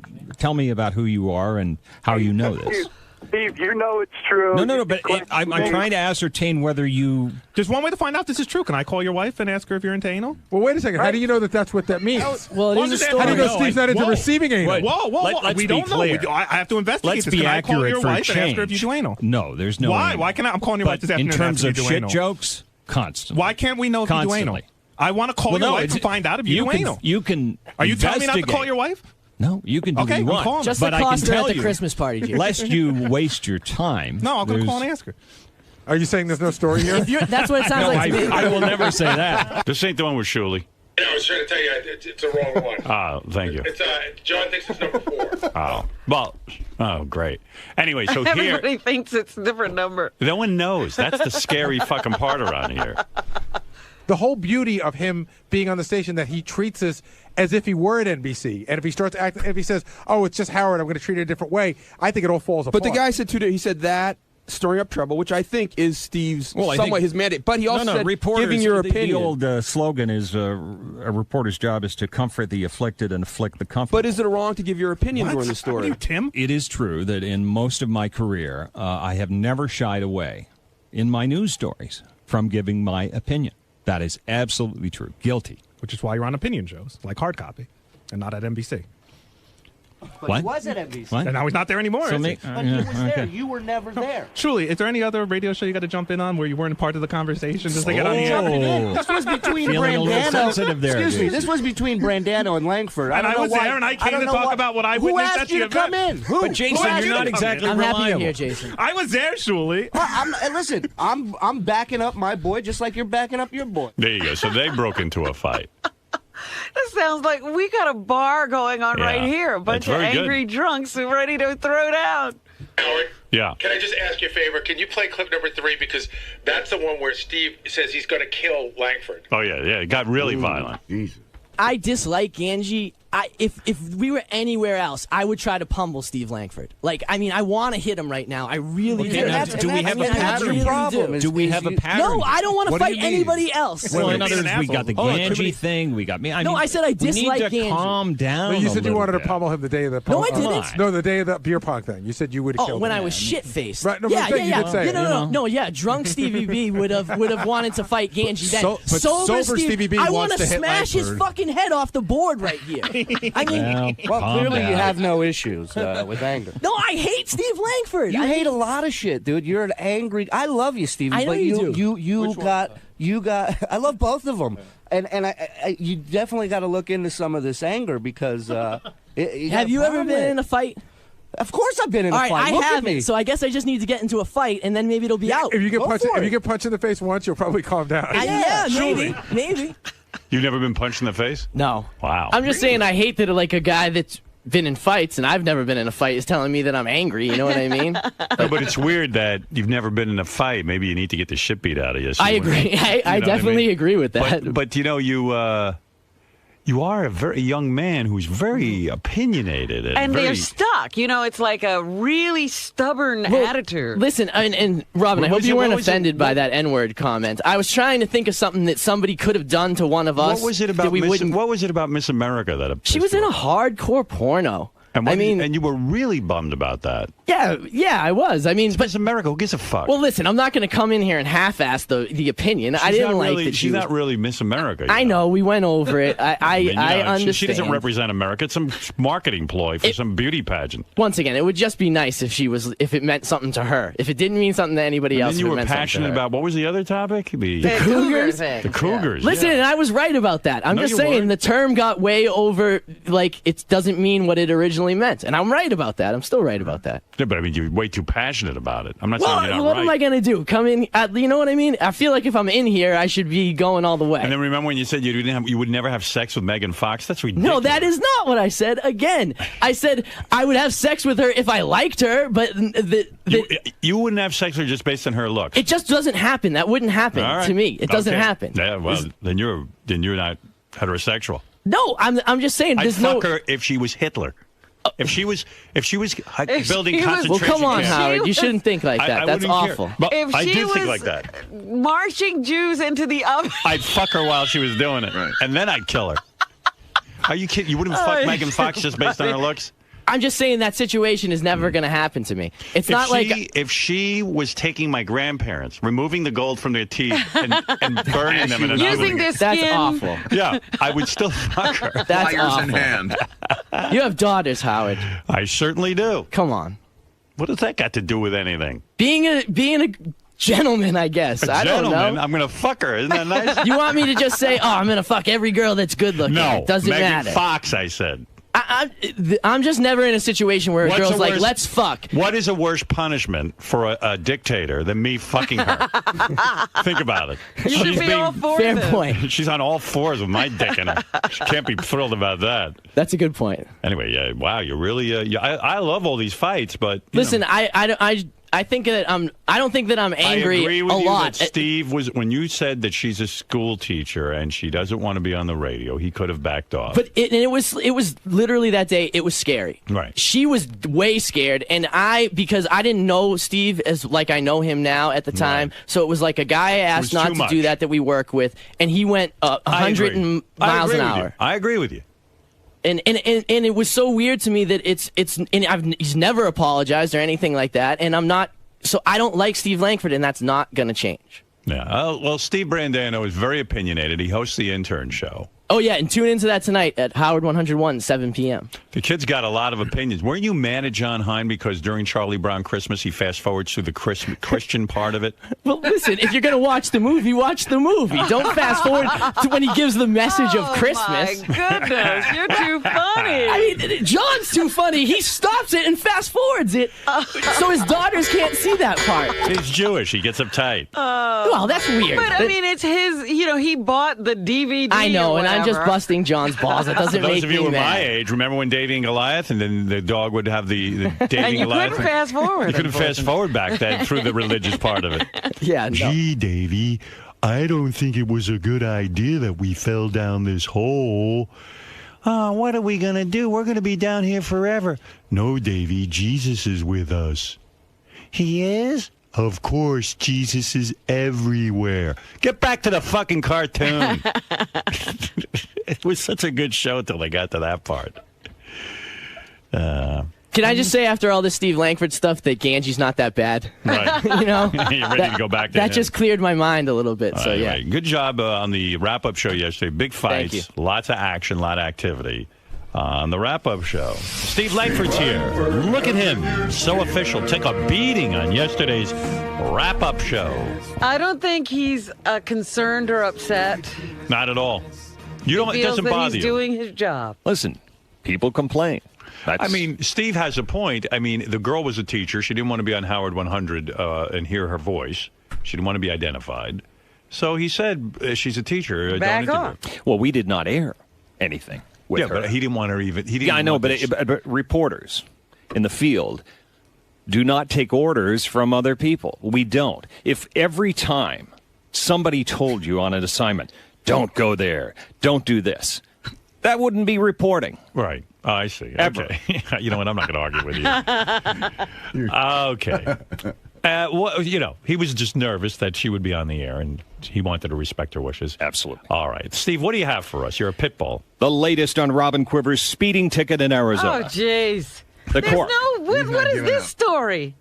who you are and how you know this.
Steve, you know it's true.
No, but I'm trying to ascertain whether you...
There's one way to find out this is true. Can I call your wife and ask her if you're into anal?
Well, wait a second. How do you know that that's what that means?
Well, it is a story.
How do you know Steve's not into receiving anal?
Wait.
Whoa. We don't know. I have to investigate
Let's
this.
be
Can I call
accurate
your
for
wife and ask her if
change.
you do anal?
No, there's no
Why?
anal.
Why can't I'm calling your wife this
But in
afternoon
terms
and
of
ask her if you do
shit
anal?
jokes, constantly.
Why can't we know if you do anal? I want to call your wife and find out if you do anal.
You can.
Are you telling me not to call your wife?
No, you can do what you want.
calling her.
Just
but
the
I can
cost at
tell
the
you,
Christmas party, Jim.
lest you waste your time.
No, I'll go call and ask her.
Are you saying there's no story here?
That's what it sounds like to me.
I will never say that.
This ain't the one with Shuli.
I was trying to tell you, it's the wrong one.
Oh, thank you.
It's John thinks it's number 4.
Oh, well, great. Anyway, so here...
Everybody thinks it's a different number.
No one knows. That's the scary fucking part around here.
The whole beauty of him being on the station that he treats us as if he were at NBC. And if he starts acting, if he says, oh, it's just Howard, I'm going to treat it a different way, I think it all falls apart.
But the guy said he said that stirring up trouble, which I think is Steve's somewhat his mandate. But he also said giving your opinion.
The old slogan is a reporter's job is to comfort the afflicted and afflict the comforted.
But is it wrong to give your opinion during the story?
Tim?
It is true that in most of my career, I have never shied away in my news stories from giving my opinion. That is absolutely true. Guilty.
Which is why you're on opinion shows, like Hard Copy, and not at NBC.
But
What?
he was at NBC.
What?
And now he's not there anymore,
So
is
me-
he?
But he was there. You were never there.
Truly, is there any other radio show you got to jump in on where you weren't part of the conversation just to get on the air?
This was between
Feeling a little sensitive there,
Excuse me.
dude.
This was between Brandano and Langford.
And I
don't
was
know why-
there, and I came
don't
to
know
talk
why-
about what I
Who
witnessed
asked
at the
you to
event.
come in? Who?
But Jason,
Who asked
you're
you
not
to come
exactly
in?
I'm happy you're
reliable.
here, Jason.
I was there, Shuli.
Listen, I'm backing up my boy just like you're backing up your boy.
There you go. So they broke into a fight.
This sounds like we got a bar going on right here. A bunch of
very good.
angry drunks who are ready to throw down.
Howard,
Yeah.
can I just ask you a favor? Can you play clip number 3? Because that's the one where Steve says he's going to kill Langford.
Oh, yeah. It got really violent.
Jesus.
I dislike Ganji. If we were anywhere else, I would try to pummel Steve Langford. Like, I mean, I want to hit him right now. I really do.
Do we have a pattern? Do we have a pattern?
No, I don't want to fight anybody else.
Well, in other words, we got the Ganji thing. We got me.
No, I said I dislike
We need to
Ganji.
calm down.
No, you said
a
you wanted to
little
pummel him the day of the
No,
pong.
I didn't.
No, the day of the beer pong thing. You said you would have
Oh,
killed
when
him.
I was shit-faced.
Right, no,
yeah.
you did say it.
No, yeah. Drunk Stevie B would have wanted to fight Ganji then.
But sober Stevie B
I
wants
want
to hit
smash his
Langford.
fucking head off the board right here. I mean,
Well,
Calm
clearly you
down.
have no issues with anger.
no, I hate Steve Langford.
You hate a lot of shit, dude. You're an angry. I love you, Stevie.
I know
but
you do.
You got. I love both of them, and you definitely got to look into some of this anger because. Have
you ever been in a fight?
Of course, I've been in a
All right,
fight. Look
I
at
haven't.
me.
So I guess I just need to get into a fight, and then maybe it'll be out.
If you get
Go
punched,
for
if
it.
you get punched in the face once, you'll probably calm down.
Yeah, maybe.
You've never been punched in the face?
No.
Wow.
I'm just saying I hate that like a guy that's been in fights and I've never been in a fight is telling me that I'm angry. You know what I mean?
No, but it's weird that you've never been in a fight. Maybe you need to get the shit beat out of you.
I agree. I definitely agree with that.
But you know, you are a very young man who's very opinionated.
And they're stuck. You know, it's like a really stubborn attitude.
Listen, and Robin, I hope you weren't offended by that N-word comment. I was trying to think of something that somebody could have done to one of us.
What was it about What was it about Miss America that
she was in a hardcore porno?
And and you were really bummed about that.
Yeah, I was. I mean,
it's Miss America. Who gives a fuck?
Well, listen, I'm not going to come in here and half-ass the opinion. I didn't like that.
She's not really Miss America.
I know. We went over it. I understand.
She doesn't represent America. It's some marketing ploy for some beauty pageant.
Once again, it would just be nice if if it meant something to her. If it didn't mean something to anybody else,
then you were passionate about what was the other topic?
The Cougars.
The Cougars.
Listen, and I was right about that. I'm just saying the term got way over. Like it doesn't mean what it originally meant, and I'm right about that. I'm still right about that.
Yeah, but I mean, you're way too passionate about it. I'm not saying you're not
what
right.
am I going to do? Come in? You know what I mean? I feel like if I'm in here, I should be going all the way.
And then remember when you said you would never have sex with Megan Fox? That's ridiculous.
No, that is not what I said. Again, I said I would have sex with her if I liked her, but
you wouldn't have sex with her just based on her looks.
It just doesn't happen. That wouldn't happen to me. It doesn't happen.
Yeah, well, then you're not heterosexual.
No, I'm just saying.
I'd fuck her if she was Hitler. If she was building concentration
well, come on,
camps.
Howard. You shouldn't think like that. That's awful.
But
If
I
she
do think
was
like that.
Marching Jews into the oven.
I'd fuck her while she was doing it, and then I'd kill her. Are you kidding? You wouldn't fuck Megan Fox just based on her looks?
I'm just saying that situation is never going to happen to me. It's not like
if she was taking my grandparents, removing the gold from their teeth and burning them in an oven.
Using their skin.
That's awful.
Yeah, I would still fuck her.
That's
Fires
awful.
in hand.
You have daughters, Howard.
I certainly do.
Come on.
What has that got to do with anything?
Being a gentleman, I guess. I don't know.
I'm going to fuck her. Isn't that nice?
You want me to just say, I'm going to fuck every girl that's good looking?
No.
It doesn't
Megan
matter.
Fox, I said.
I'm just never in a situation where a girl's like, let's fuck.
What is a worse punishment for a dictator than me fucking her? Think about it.
You should be all for
Fair
this.
point.
She's on all fours with my dick in her. She can't be thrilled about that.
That's a good point.
Anyway, wow, you're really. I love all these fights, but
listen, I think that I don't think that I'm angry
I agree with
a
you
lot.
That Steve was when you said that she's a school teacher and she doesn't want to be on the radio. He could have backed off.
But it was literally that day. It was scary.
Right.
She was way scared, and because I didn't know Steve as like I know him now at the time. Right. So it was like a guy I asked not to do that we work with, and he went 100 miles an hour.
I agree with you.
And it was so weird to me that he's never apologized or anything like that, and I'm not. So I don't like Steve Langford, and that's not going to change.
Yeah. Well, Steve Brandano is very opinionated. He hosts the Intern Show.
Oh, yeah, and tune into that tonight at Howard 101, 7 p.m.
The kid's got a lot of opinions. Weren't you mad at John Hine because during Charlie Brown Christmas, he fast-forwards through the Christian part of it?
Well, listen, if you're going to watch the movie, watch the movie. Don't fast-forward to when he gives the message of Christmas.
Oh, my goodness, you're too funny.
I mean, John's too funny. He stops it and fast-forwards it so his daughters can't see that part.
He's Jewish. He gets uptight.
Well, that's weird.
But, I mean, it's his, he bought the DVD.
I know, and I'm just busting John's balls. It doesn't make me mad.
Those of you who are my age, remember when Davy and Goliath, and then the dog would have the Davy
and you
Goliath.
couldn't fast forward.
You couldn't fast forward back then through the religious part of it.
Yeah, no.
Gee, Davy, I don't think it was a good idea that we fell down this hole. What are we going to do? We're going to be down here forever. No, Davy, Jesus is with us. He is? Of course, Jesus is everywhere. Get back to the fucking cartoon. It was such a good show until they got to that part.
Can I just say, after all this Steve Langford stuff, that Ganji's not that bad?
Right.
You're
ready to go back to
that
him.
just cleared my mind a little bit. So, yeah.
Right. Good job on the wrap-up show yesterday. Big fights, lots of action, a lot of activity. On the wrap-up show, Steve Langford's here. Look at him. So official. Took a beating on yesterday's wrap-up show.
I don't think he's concerned or upset.
Not at all. It doesn't bother
he's
you.
doing his job.
Listen, people complain.
I mean, Steve has a point. I mean, the girl was a teacher. She didn't want to be on Howard 100 and hear her voice. She didn't want to be identified. So he said she's a teacher.
Back
don't
off.
interview her.
Well, we did not air anything with her.
But he didn't want her even. He didn't
I know,
want
but,
this.
but reporters in the field do not take orders from other people. We don't. If every time somebody told you on an assignment, don't go there, don't do this, that wouldn't be reporting.
Right. Oh, I see.
Ever.
Okay. You know what? I'm not going to argue with you. Okay. Well, he was just nervous that she would be on the air, and he wanted to respect her wishes.
Absolutely.
All right. Steve, what do you have for us? You're a pit bull.
The latest on Robin Quiver's speeding ticket in Arizona.
Oh, jeez.
The court.
What is this story?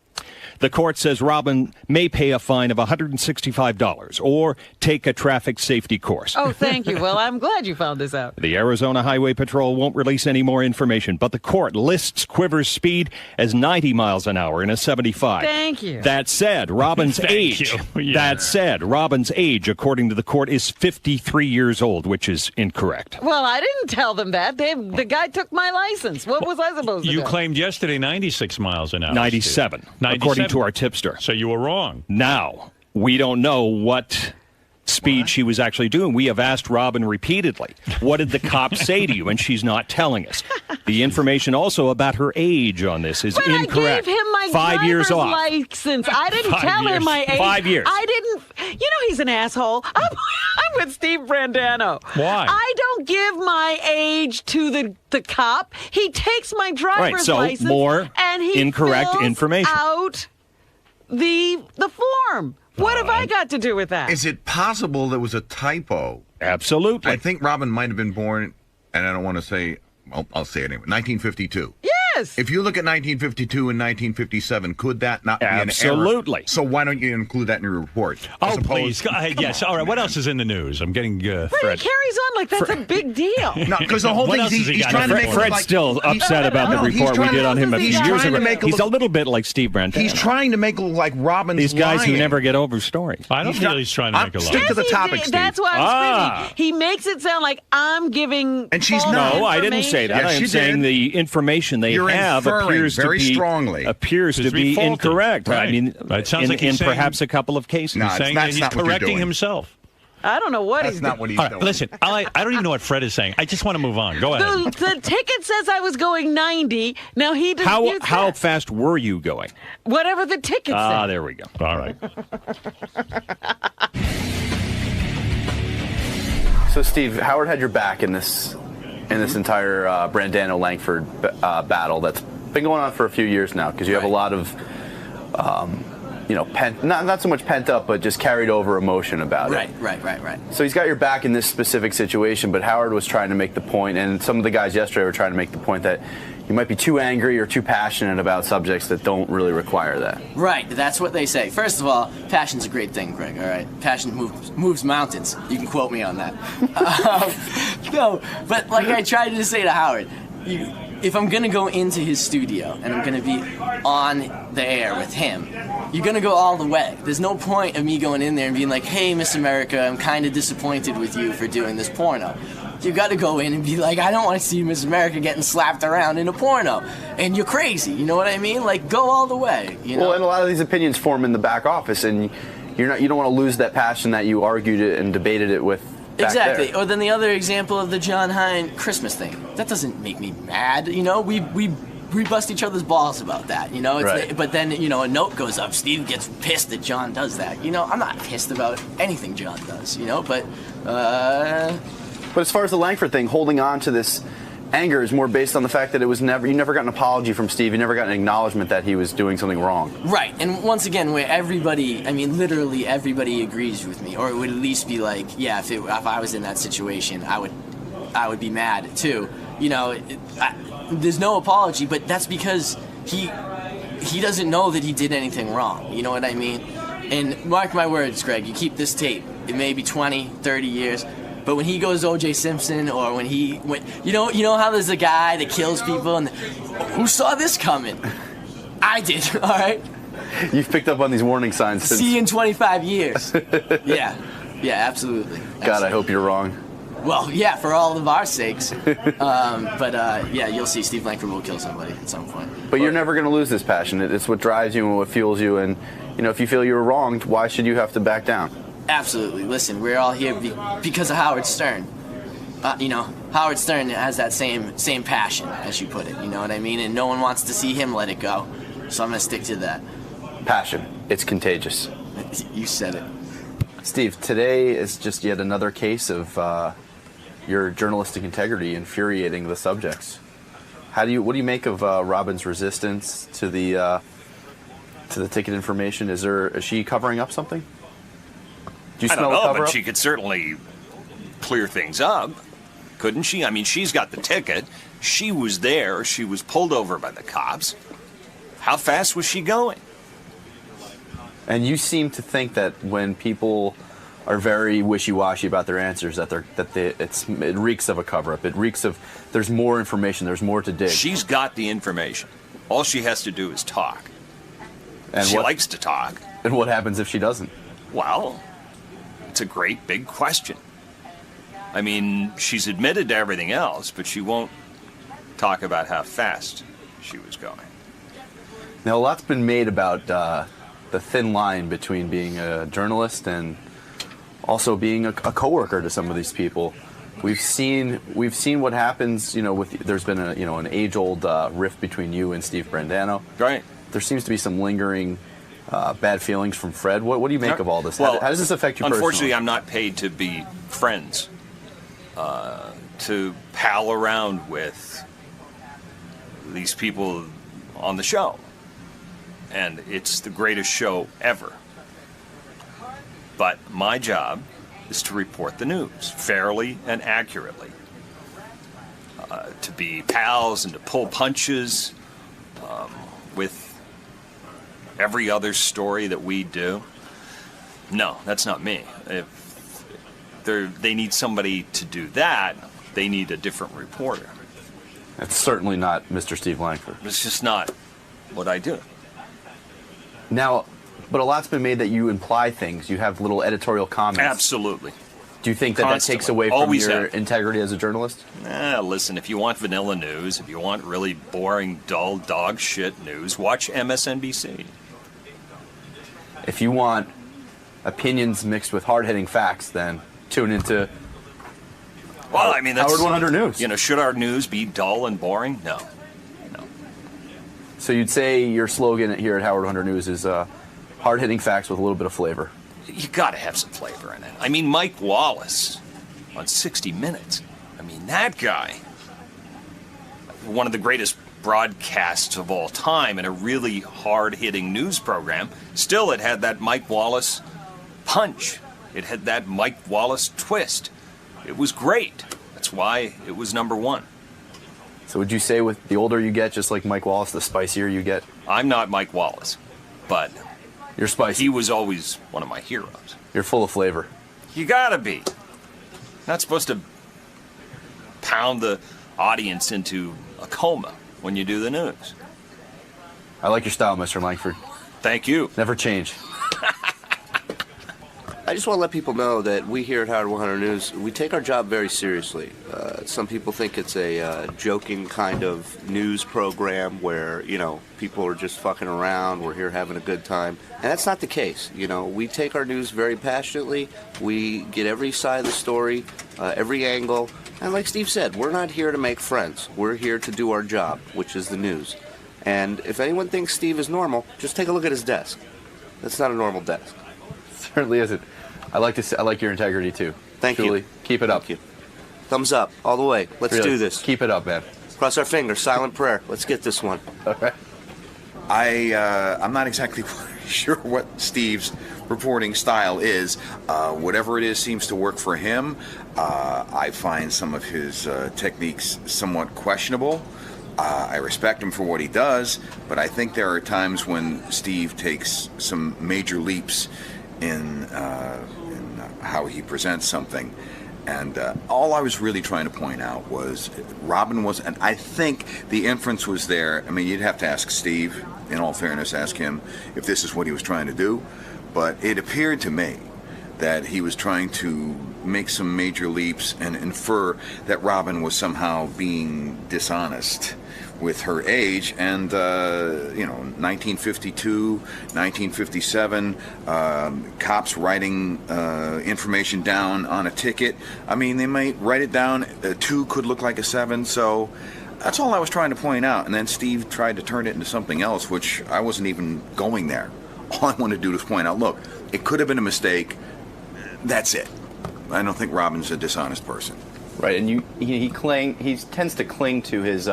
The court says Robin may pay a fine of $165 or take a traffic safety course.
Oh, thank you. Well, I'm glad you found this out.
The Arizona Highway Patrol won't release any more information, but the court lists Quiver's speed as 90 miles an hour in a 75.
Thank you.
That said, Robin's age.
Yeah.
That said, Robin's age, according to the court, is 53 years old, which is incorrect.
Well, I didn't tell them that. The guy took my license. What was I supposed to do?
You claimed yesterday 96 miles an hour.
97,
Steve.
according to our tipster.
So you were wrong.
Now, we don't know what speed she was actually doing. We have asked Robin repeatedly, what did the cop say to you? And she's not telling us. The information also about her age on this is incorrect.
I gave him my
5 years off.
license. I didn't
5
tell
years.
him my age.
5 years.
I didn't. He's an asshole. I'm with Steve Brandano.
Why?
I don't give my age to the cop. He takes my driver's license.
More
and he
incorrect
fills
information.
out the form. What have I got to do with that?
Is it possible there was a typo?
Absolutely.
I think Robin might have been born, and I don't want to say, I'll say it anyway, 1952.
Yes.
If you look at 1952 and 1957, could that not be an error?
Absolutely.
So why don't you include that in your report?
Oh, please. Go ahead. Yes. All right. What else is in the news? I'm getting
Fred
Fred.
carries on like that's a big deal.
No, because the whole
What
thing
else
is
has he
he's
got
trying to
Fred
make it
Fred's
like
still upset about the report we did on him a few years ago. He's a little bit like Steve Brandano.
He's trying to make it look like Robin's
These guys
lying.
who never get over stories.
I don't feel he's trying to make a lie.
Stick to the topic, Steve.
That's why I'm screaming. He makes it sound like I'm giving.
And she's
false
not.
No, I didn't say that.
Yes,
I'm
you
saying
did.
the information they
You're
have
inferring
appears
very
to be
strongly.
faulty.
Right.
Incorrect. I mean,
It sounds
in,
like he's saying-
perhaps a couple of cases.
No,
He's saying that
that's
he's
not what you're
correcting
doing.
himself.
I don't know what
That's
he's
not
doing.
what he's
All right,
doing.
listen, I don't even know what Fred is saying. I just want to move on. Go ahead.
The ticket says I was going 90. Now he disputes
How
that.
fast were you going?
Whatever the ticket says.
There we go.
All right.
So, Steve, Howard had your back in this entire Brandano-Langford battle that's been going on for a few years now, because you have a lot of, not so much pent up, but just carried over emotion about it.
Right.
So he's got your back in this specific situation, but Howard was trying to make the point, and some of the guys yesterday were trying to make the point that you might be too angry or too passionate about subjects that don't really require that.
Right, that's what they say. First of all, passion's a great thing, Greg, all right? Passion moves mountains. You can quote me on that. No, but like I tried to say to Howard, if I'm going to go into his studio and I'm going to be on the air with him, you're going to go all the way. There's no point of me going in there and being like, hey, Miss America, I'm kind of disappointed with you for doing this porno. You got to go in and be like, I don't want to see Miss America getting slapped around in a porno. And you're crazy, you know what I mean? Like, go all the way, you know?
Well, and a lot of these opinions form in the back office, and you don't want to lose that passion that you argued it and debated it with back
Exactly.
there.
Or then the other example of the John Hine Christmas thing. That doesn't make me mad, you know? We bust each other's balls about that, you know?
Right.
But then, a note goes up. Steve gets pissed that John does that. I'm not pissed about anything John does, But
as far as the Langford thing, holding on to this anger is more based on the fact that you never got an apology from Steve. You never got an acknowledgement that he was doing something wrong.
Right, and once again, where literally everybody agrees with me, or it would at least be like, yeah, if I was in that situation, I would be mad too. There's no apology, but that's because he doesn't know that he did anything wrong. You know what I mean? And mark my words, Greg, you keep this tape. It may be 20, 30 years. But when he goes O.J. Simpson, or when you know how there's a guy that kills people, and who saw this coming? I did, all right?
You've picked up on these warning signs since...
See you in 25 years. Yeah, absolutely.
God, I hope you're wrong.
Well, yeah, for all of our sakes. But you'll see Steve Langford will kill somebody at some point.
But you're never going to lose this passion. It's what drives you and what fuels you. And, if you feel you were wronged, why should you have to back down?
Absolutely. Listen, we're all here because of Howard Stern. Howard Stern has that same passion, as you put it. You know what I mean? And no one wants to see him let it go. So I'm going to stick to that.
Passion. It's contagious.
You said it.
Steve, today is just yet another case of your journalistic integrity infuriating the subjects. What do you make of Robin's resistance to the ticket information? Is she covering up something? Do you smell a cover-up?
But she could certainly clear things up, couldn't she? I mean, she's got the ticket. She was there. She was pulled over by the cops. How fast was she going?
And you seem to think that when people are very wishy-washy about their answers, it reeks of a cover-up. It reeks of there's more information, there's more to dig.
She's got the information. All she has to do is talk.
And
she likes to talk.
And what happens if she doesn't?
Well, it's a great big question. I mean, she's admitted to everything else, but she won't talk about how fast she was going.
Now, a lot's been made about the thin line between being a journalist and also being a coworker to some of these people. We've seen what happens. There's been an age-old rift between you and Steve Brandano.
Right.
There seems to be some lingering bad feelings from Fred. What do you make of all this?
Well,
how does this affect you personally?
Unfortunately, I'm not paid to be friends, to pal around with these people on the show. And it's the greatest show ever. But my job is to report the news fairly and accurately. To be pals and to pull punches with every other story that we do. No, that's not me. If they need somebody to do that, they need a different reporter.
That's certainly not Mr. Steve Langford.
It's just not what I do.
Now, but a lot's been made that you imply things. You have little editorial comments.
Absolutely.
Do you think that takes away from your integrity as a journalist?
Listen, if you want vanilla news, if you want really boring, dull, dog shit news, watch MSNBC.
If you want opinions mixed with hard-hitting facts, then tune into
that's
Howard 100 News.
Should our news be dull and boring? No.
So you'd say your slogan here at Howard 100 News is hard-hitting facts with a little bit of flavor.
You got to have some flavor in it. I mean, Mike Wallace on 60 Minutes. I mean, that guy, one of the greatest broadcasts of all time in a really hard-hitting news program, still it had that Mike Wallace punch. It had that Mike Wallace twist. It was great. That's why it was number one.
So would you say with the older you get, just like Mike Wallace, the spicier you get?
I'm not Mike Wallace, but
you're spicy.
He was always one of my heroes.
You're full of flavor.
You gotta be. Not supposed to pound the audience into a coma when you do the news.
I like your style, Mr. Langford.
Thank you.
Never change.
I just want to let people know that we here at Howard 100 News, we take our job very seriously. Some people think it's a joking kind of news program where, people are just fucking around, we're here having a good time. And that's not the case. We take our news very passionately. We get every side of the story, every angle. And like Steve said, we're not here to make friends. We're here to do our job, which is the news. And if anyone thinks Steve is normal, just take a look at his desk. That's not a normal desk.
Certainly isn't. I like your integrity too.
Thank
Julie,
you.
Keep it up.
Thank you. Thumbs up all the way. Let's
really,
do this.
Keep it up, man.
Cross our fingers. Silent prayer. Let's get this one.
Okay.
I'm not exactly sure what Steve's reporting style is. Whatever it is seems to work for him. I find some of his techniques somewhat questionable. I respect him for what he does, but I think there are times when Steve takes some major leaps in how he presents something. And all I was really trying to point out was Robin was, and I think the inference was there. I mean, you'd have to ask Steve, in all fairness, ask him if this is what he was trying to do. But it appeared to me that he was trying to make some major leaps and infer that Robin was somehow being dishonest with her age. And 1952, 1957, cops writing information down on a ticket. I mean, they might write it down. A 2 could look like a 7. So that's all I was trying to point out. And then Steve tried to turn it into something else, which I wasn't even going there. All I wanted to do was point out, look, it could have been a mistake. That's it. I don't think Robin's a dishonest person.
Right, and he tends to cling to his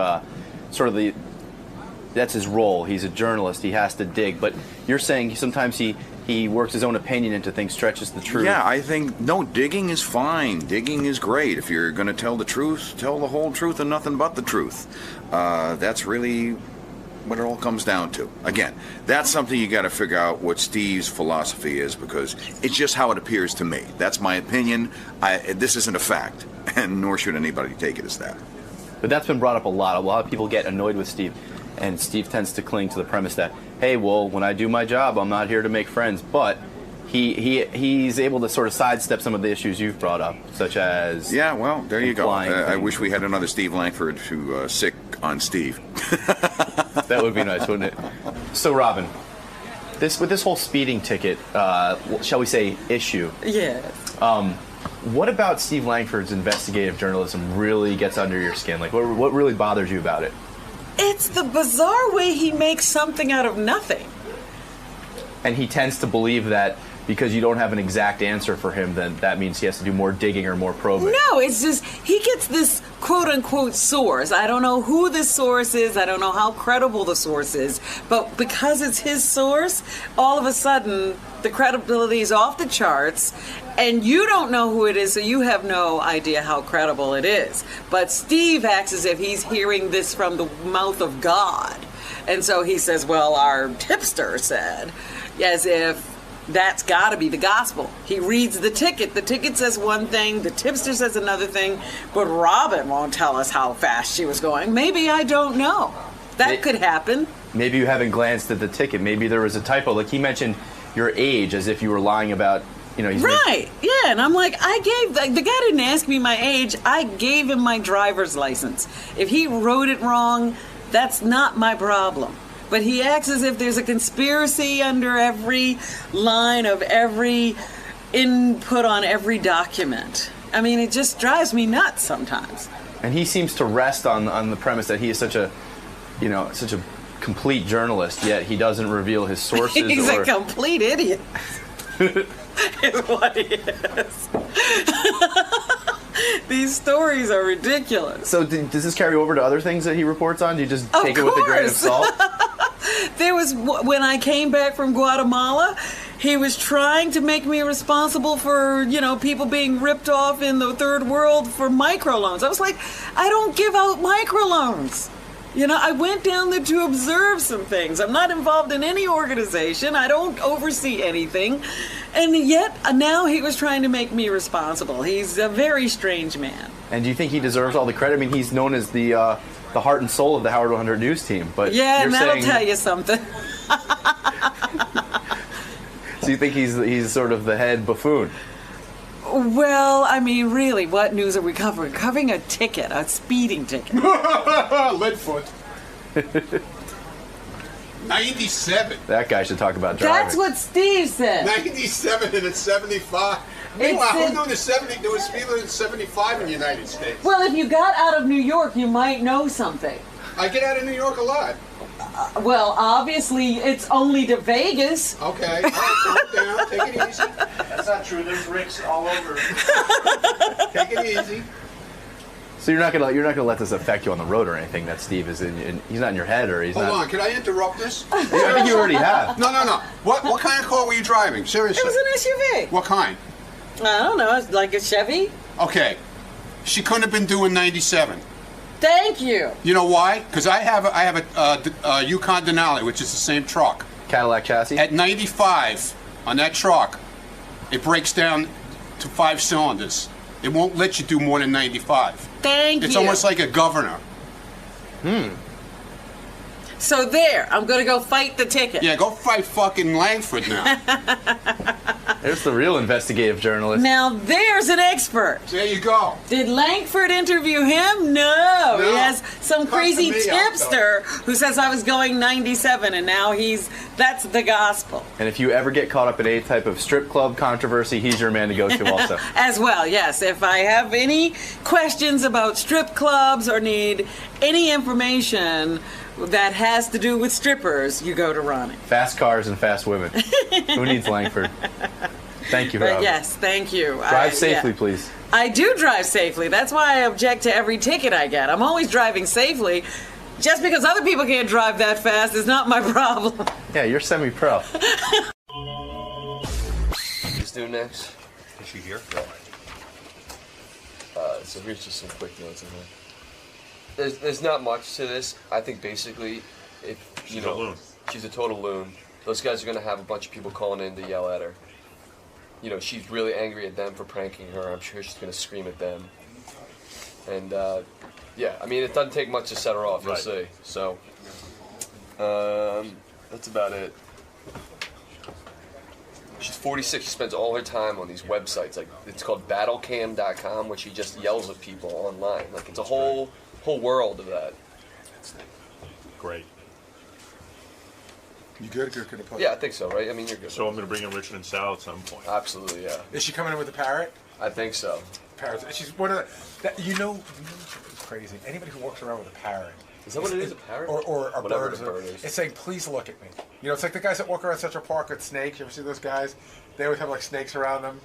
that's his role. He's a journalist. He has to dig. But you're saying sometimes he works his own opinion into things, stretches the truth.
Yeah, I think, no, digging is fine. Digging is great. If you're going to tell the truth, tell the whole truth and nothing but the truth. That's really what it all comes down to. Again, that's something you got to figure out what Steve's philosophy is, because it's just how it appears to me. That's my opinion. This isn't a fact, and nor should anybody take it as that.
But that's been brought up a lot. A lot of people get annoyed with Steve, and Steve tends to cling to the premise that, hey, well, when I do my job, I'm not here to make friends. But he's able to sort of sidestep some of the issues you've brought up, such as...
Yeah, well, there you go. I wish we had another Steve Langford to sick on Steve.
That would be nice, wouldn't it? So, Robin, with this whole speeding ticket, shall we say, issue?
Yes.
What about Steve Langford's investigative journalism really gets under your skin? Like, what really bothers you about it?
It's the bizarre way he makes something out of nothing.
And he tends to believe that because you don't have an exact answer for him, then that means he has to do more digging or more probing.
No, it's just he gets this quote-unquote source. I don't know who this source is. I don't know how credible the source is. But because it's his source, all of a sudden the credibility is off the charts, and you don't know who it is, so you have no idea how credible it is. But Steve acts as if he's hearing this from the mouth of God. And so he says, well, our tipster said, as if that's got to be the gospel. He reads the ticket. The ticket says one thing, the tipster says another thing, but Robin won't tell us how fast she was going. Maybe, I don't know. That could happen.
Maybe you haven't glanced at the ticket. Maybe there was a typo. Like, he mentioned your age as if you were lying about,
Right, yeah, and I'm like, the guy didn't ask me my age. I gave him my driver's license. If he wrote it wrong, that's not my problem. But he acts as if there's a conspiracy under every line of every input on every document. I mean, it just drives me nuts sometimes.
And he seems to rest on the premise that he is such a complete journalist, yet he doesn't reveal his sources.
He's a complete idiot. Is what he is. These stories are ridiculous.
So does this carry over to other things that he reports on? Do you just take it with a grain of salt?
There was, when I came back from Guatemala, he was trying to make me responsible for, people being ripped off in the third world for microloans. I was like, I don't give out microloans. I went down there to observe some things. I'm not involved in any organization. I don't oversee anything. And yet, now he was trying to make me responsible. He's a very strange man.
And do you think he deserves all the credit? I mean, he's known as the heart and soul of the Howard 100 News team. But
yeah, and that'll tell you something.
So you think he's sort of the head buffoon?
Well, I mean, really, what news are we covering? Covering a ticket, a speeding ticket.
Leadfoot. 97.
That guy should talk about driving.
That's what Steve said.
97 and it's 75. Meanwhile, who knew the speed limit is 75 in the United States?
Well, if you got out of New York, you might know something.
I get out of New York a lot.
Well, obviously, it's only to Vegas.
Okay, all right, calm down, take it easy.
That's not true. There's ricks all over.
Take it easy.
So you're not gonna let this affect you on the road or anything? That Steve is he's not in your head, or he's
Hold
not.
Hold on, can I interrupt this?
I think you already have.
No. What kind of car were you driving? Seriously.
It was an SUV.
What kind?
I don't know. It's like a Chevy.
Okay, she couldn't have been doing 97.
Thank you.
You know why? Because I have a Yukon Denali, which is the same truck.
Cadillac chassis.
At 95 on that truck, it breaks down to 5 cylinders. It won't let you do more than 95.
Thank you.
It's almost like a governor.
So there, I'm going to go fight the ticket.
Yeah, go fight fucking Langford now.
There's the real investigative journalist.
Now there's an expert.
There you go.
Did Langford interview him? No. He has some crazy tipster who says I was going 97 and now that's the gospel.
And if you ever get caught up in any type of strip club controversy, he's your man to go to also.
As well, yes. If I have any questions about strip clubs or need any information that has to do with strippers, you go to Ronnie.
Fast cars and fast women. Who needs Langford? Thank you, Rob.
Yes, thank you.
Drive safely, please.
I do drive safely. That's why I object to every ticket I get. I'm always driving safely. Just because other people can't drive that fast is not my problem.
Yeah, you're semi-pro.
Let's do next.
Is she here?
So here's just some quick notes in there. There's not much to this. I think basically, if she's a loon. She's a total loon. Those guys are gonna have a bunch of people calling in to yell at her. You know, she's really angry at them for pranking her. I'm sure she's gonna scream at them. And yeah, I mean, it doesn't take much to set her off. You'll see. So that's about it. She's 46. She spends all her time on these websites. Like, it's called battlecam.com, where she just yells at people online. Like, it's a whole world of that.
Great.
You good? You're gonna put.
Yeah, I think so, right? I mean, you're good.
So I'm going to bring in Richard and Sal at some point.
Absolutely, yeah.
Is she coming in with a parrot?
I think so.
Parrot. She's one of the. You know, it's crazy. Anybody who walks around with a parrot.
Is that what it is? A parrot?
Or a
Whatever
bird.
the bird is.
It's saying, "Please look at me." You know, it's like the guys that walk around Central Park with snakes. You ever see those guys? They always have like snakes around them.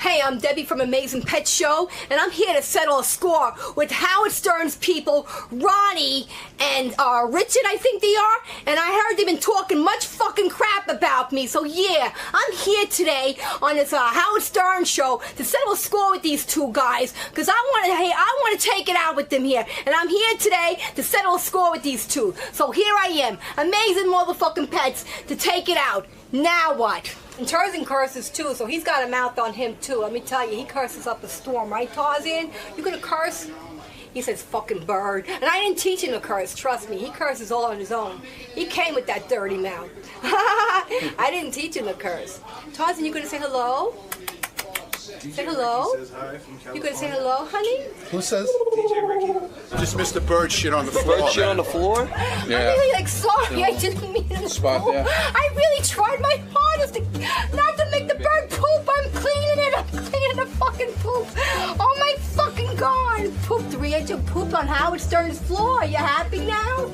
Hey, I'm Debbie from Amazing Pet Show, and I'm here to settle a score with Howard Stern's people, Ronnie and Richard, I think they are. And I heard they've been talking much fucking crap about me. So yeah, I'm here today on this Howard Stern show to settle a score with these two guys, because I want to take it out with them here. And I'm here today to settle a score with these two. So here I am, Amazing Motherfucking Pets, to take it out. Now what? And Tarzan curses too, so he's got a mouth on him too. Let me tell you, he curses up a storm, right, Tarzan? You gonna curse? He says, fucking bird. And I didn't teach him to curse, trust me. He curses all on his own. He came with that dirty mouth. I didn't teach him to curse. Tarzan, you gonna say hello? Say hello? You gonna say hello, honey?
Who says? DJ Ricky. Just missed the bird shit on the floor.
Bird shit on the floor?
Yeah. I'm really like sorry. I didn't mean it.
Spot there.
I really tried my hardest not to make the bird poop. I'm cleaning it. I'm cleaning the fucking poop. Oh my fucking god! Pooped. Richard pooped on Howard Stern's floor. Are you happy now?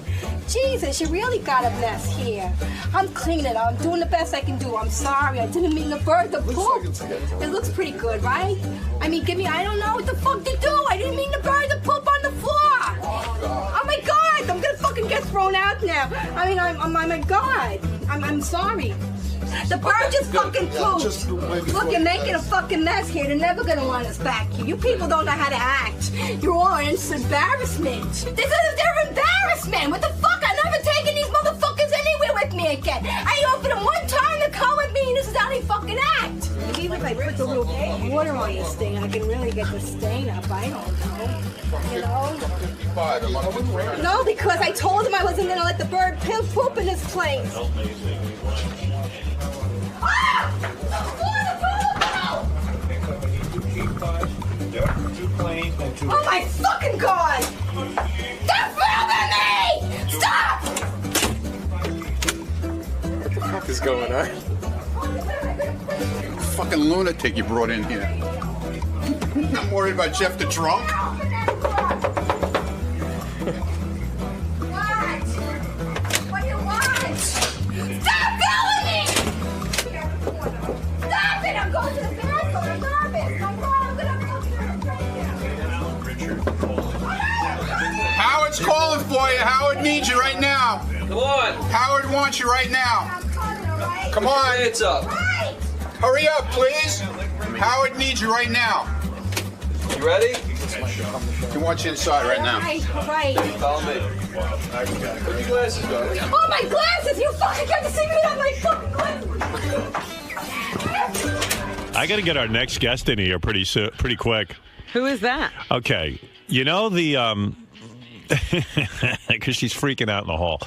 Jesus, you really got a mess here. I'm cleaning it. I'm doing the best I can do. I'm sorry. I didn't mean the bird to poop. It looks pretty good, right? I mean, I don't know what the fuck to do. I didn't mean the bird to poop on the floor. Oh my god, I'm gonna fucking get thrown out now. I mean, oh my god. I'm sorry. The bird just fucking pooped. Look, you're making a fucking mess here. They're never gonna want us back here. You people don't know how to act. You're all in embarrassment. They're embarrassment. What the fuck? I'm never taking these motherfuckers anywhere with me again. I offered them one time to come with me, and this is how they fucking act. Maybe if I put the little water on this thing, I can really get the stain up. I don't know. You know? No, because I told him I wasn't gonna let the bird poop in this place. Oh my fucking god! They're filming me! Stop!
What the fuck is going on? Fucking lunatic you brought in here. I'm worried about Jeff the drunk.
What do you want? Stop filming me! Stop it! I'm going to the bathroom. I'm garbage.
Howard's calling for you. Howard needs you right now.
Come on.
Howard wants you right now. Come on.
It's up.
Hurry up, please. Howard needs you right now.
You ready?
He wants you inside right now.
Right.
Follow me. Where your glasses go?
Oh, my glasses! You fucking got to see me without my fucking glasses!
I got to get our next guest in here pretty quick.
Who is that?
Okay. You know the because she's freaking out in the hall.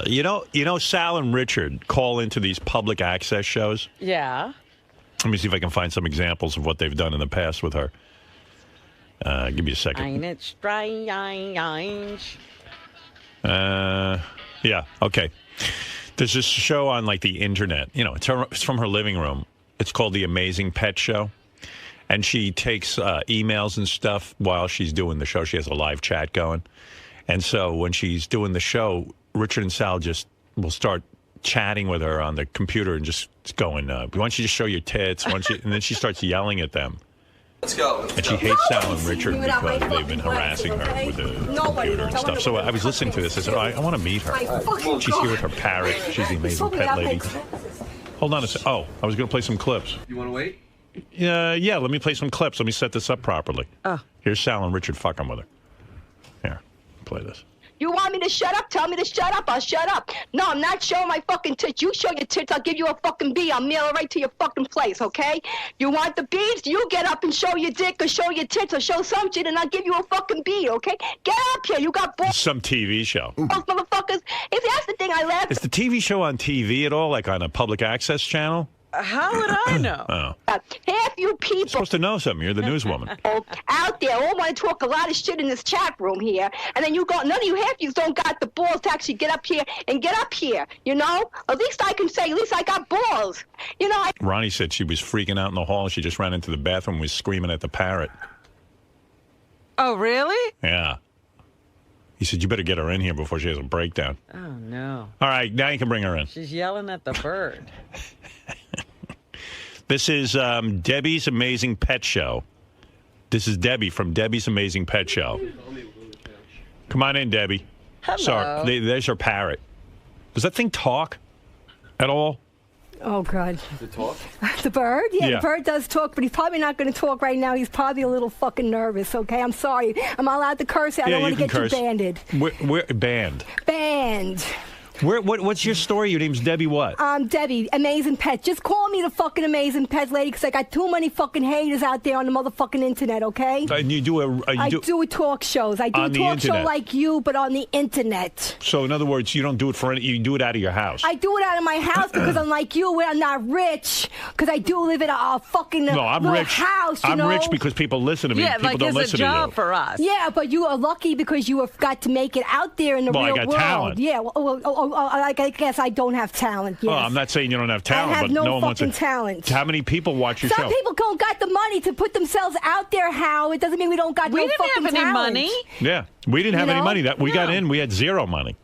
You know, Sal and Richard call into these public access shows.
Yeah.
Let me see if I can find some examples of what they've done in the past with her. Give me a second.
Ain't it strange?
Yeah, okay. There's this show on, like, the internet. You know, it's from her living room. It's called The Amazing Pet Show. And she takes emails and stuff while she's doing the show. She has a live chat going. And so when she's doing the show, Richard and Sal just will start chatting with her on the computer and just going, why don't you just show your tits? And then she starts yelling at them.
Let's go.
And she hates Sal and Richard because they've been harassing her with the computer and stuff. So I was listening to this. I said, I want to meet her. She's here with her parrot. She's the amazing pet lady. Hold on a second. Oh, I was going to play some clips.
You want to wait?
Yeah, let me play some clips. Let me set this up properly.
Oh.
Here's Sal and Richard fucking with her. Here, play this.
You want me to shut up? Tell me to shut up. I'll shut up. No, I'm not showing my fucking tits. You show your tits, I'll give you a fucking bee. I'll mail it right to your fucking place, okay? You want the bees? You get up and show your dick or show your tits or show some shit and I'll give you a fucking bee, okay? Get up here. You got balls.
Some TV show.
Those motherfuckers. If that's the thing I laugh.
Is the TV show on TV at all, like on a public access channel?
How would I know?
Oh.
Half you people.
You're supposed to know something. You're the newswoman.
Out there all want to talk a lot of shit in this chat room here, and then none of you half you don't got the balls to actually get up here and get up here, you know? At least I can say, at least I got balls. You know,
Ronnie said she was freaking out in the hall and she just ran into the bathroom and was screaming at the parrot.
Oh, really?
Yeah. He said, you better get her in here before she has a breakdown.
Oh, no.
All right, now you can bring her in.
She's yelling at the bird.
This is Debbie's Amazing Pet Show. This is Debbie from Debbie's Amazing Pet Show. Come on in, Debbie.
Hello.
Sorry, there's her parrot. Does that thing talk at all?
Oh, God.
Does it talk?
The bird? Yeah,
Yeah.
the bird does talk, but he's probably not going to talk right now. He's probably a little fucking nervous, okay? I'm sorry. Am I allowed to curse? I don't want to get you banded.
We're banned.
Banned.
What's your story? Your name's Debbie what?
Debbie, Amazing Pet. Just call me the fucking Amazing Pet lady because I got too many fucking haters out there on the motherfucking internet, okay?
And you do
I do talk shows. I do a talk show like you, but on the internet.
So, in other words, you don't do it for any, you do it out of your house.
I do it out of my house because I'm like you, where I'm not rich. Because I do live in a fucking
no, I'm
little
rich.
house, you
I'm
know?
rich because people listen to me.
Yeah,
People
like
don't
it's
listen
a job
to you.
for us.
Yeah, but you are lucky because you have got to make it out there in the
Well, I
real
got
world.
talent.
Yeah, I guess I don't have talent. Yes.
Oh, I'm not saying you don't have talent,
I have
but
no
one wants
fucking
to.
talent.
How many people watch your
Some
show?
people don't got the money to put themselves out there, How? It doesn't mean we don't got
We
no
didn't
fucking
have any
talent.
money.
Yeah, we didn't have
You
any
know?
money. That we got in, we had zero money.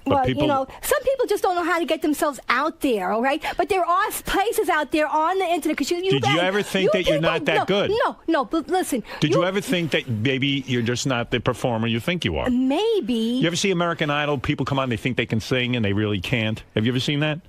But
Well,
people,
you know, some people just don't know how to get themselves out there, all right? But there are places out there on the internet. Cause
Did you ever think that you're not that good?
No, but listen.
Did you ever think that maybe you're just not the performer you think you are?
Maybe.
You ever see American Idol? People come on, they think they can sing, and they really can't. Have you ever seen that?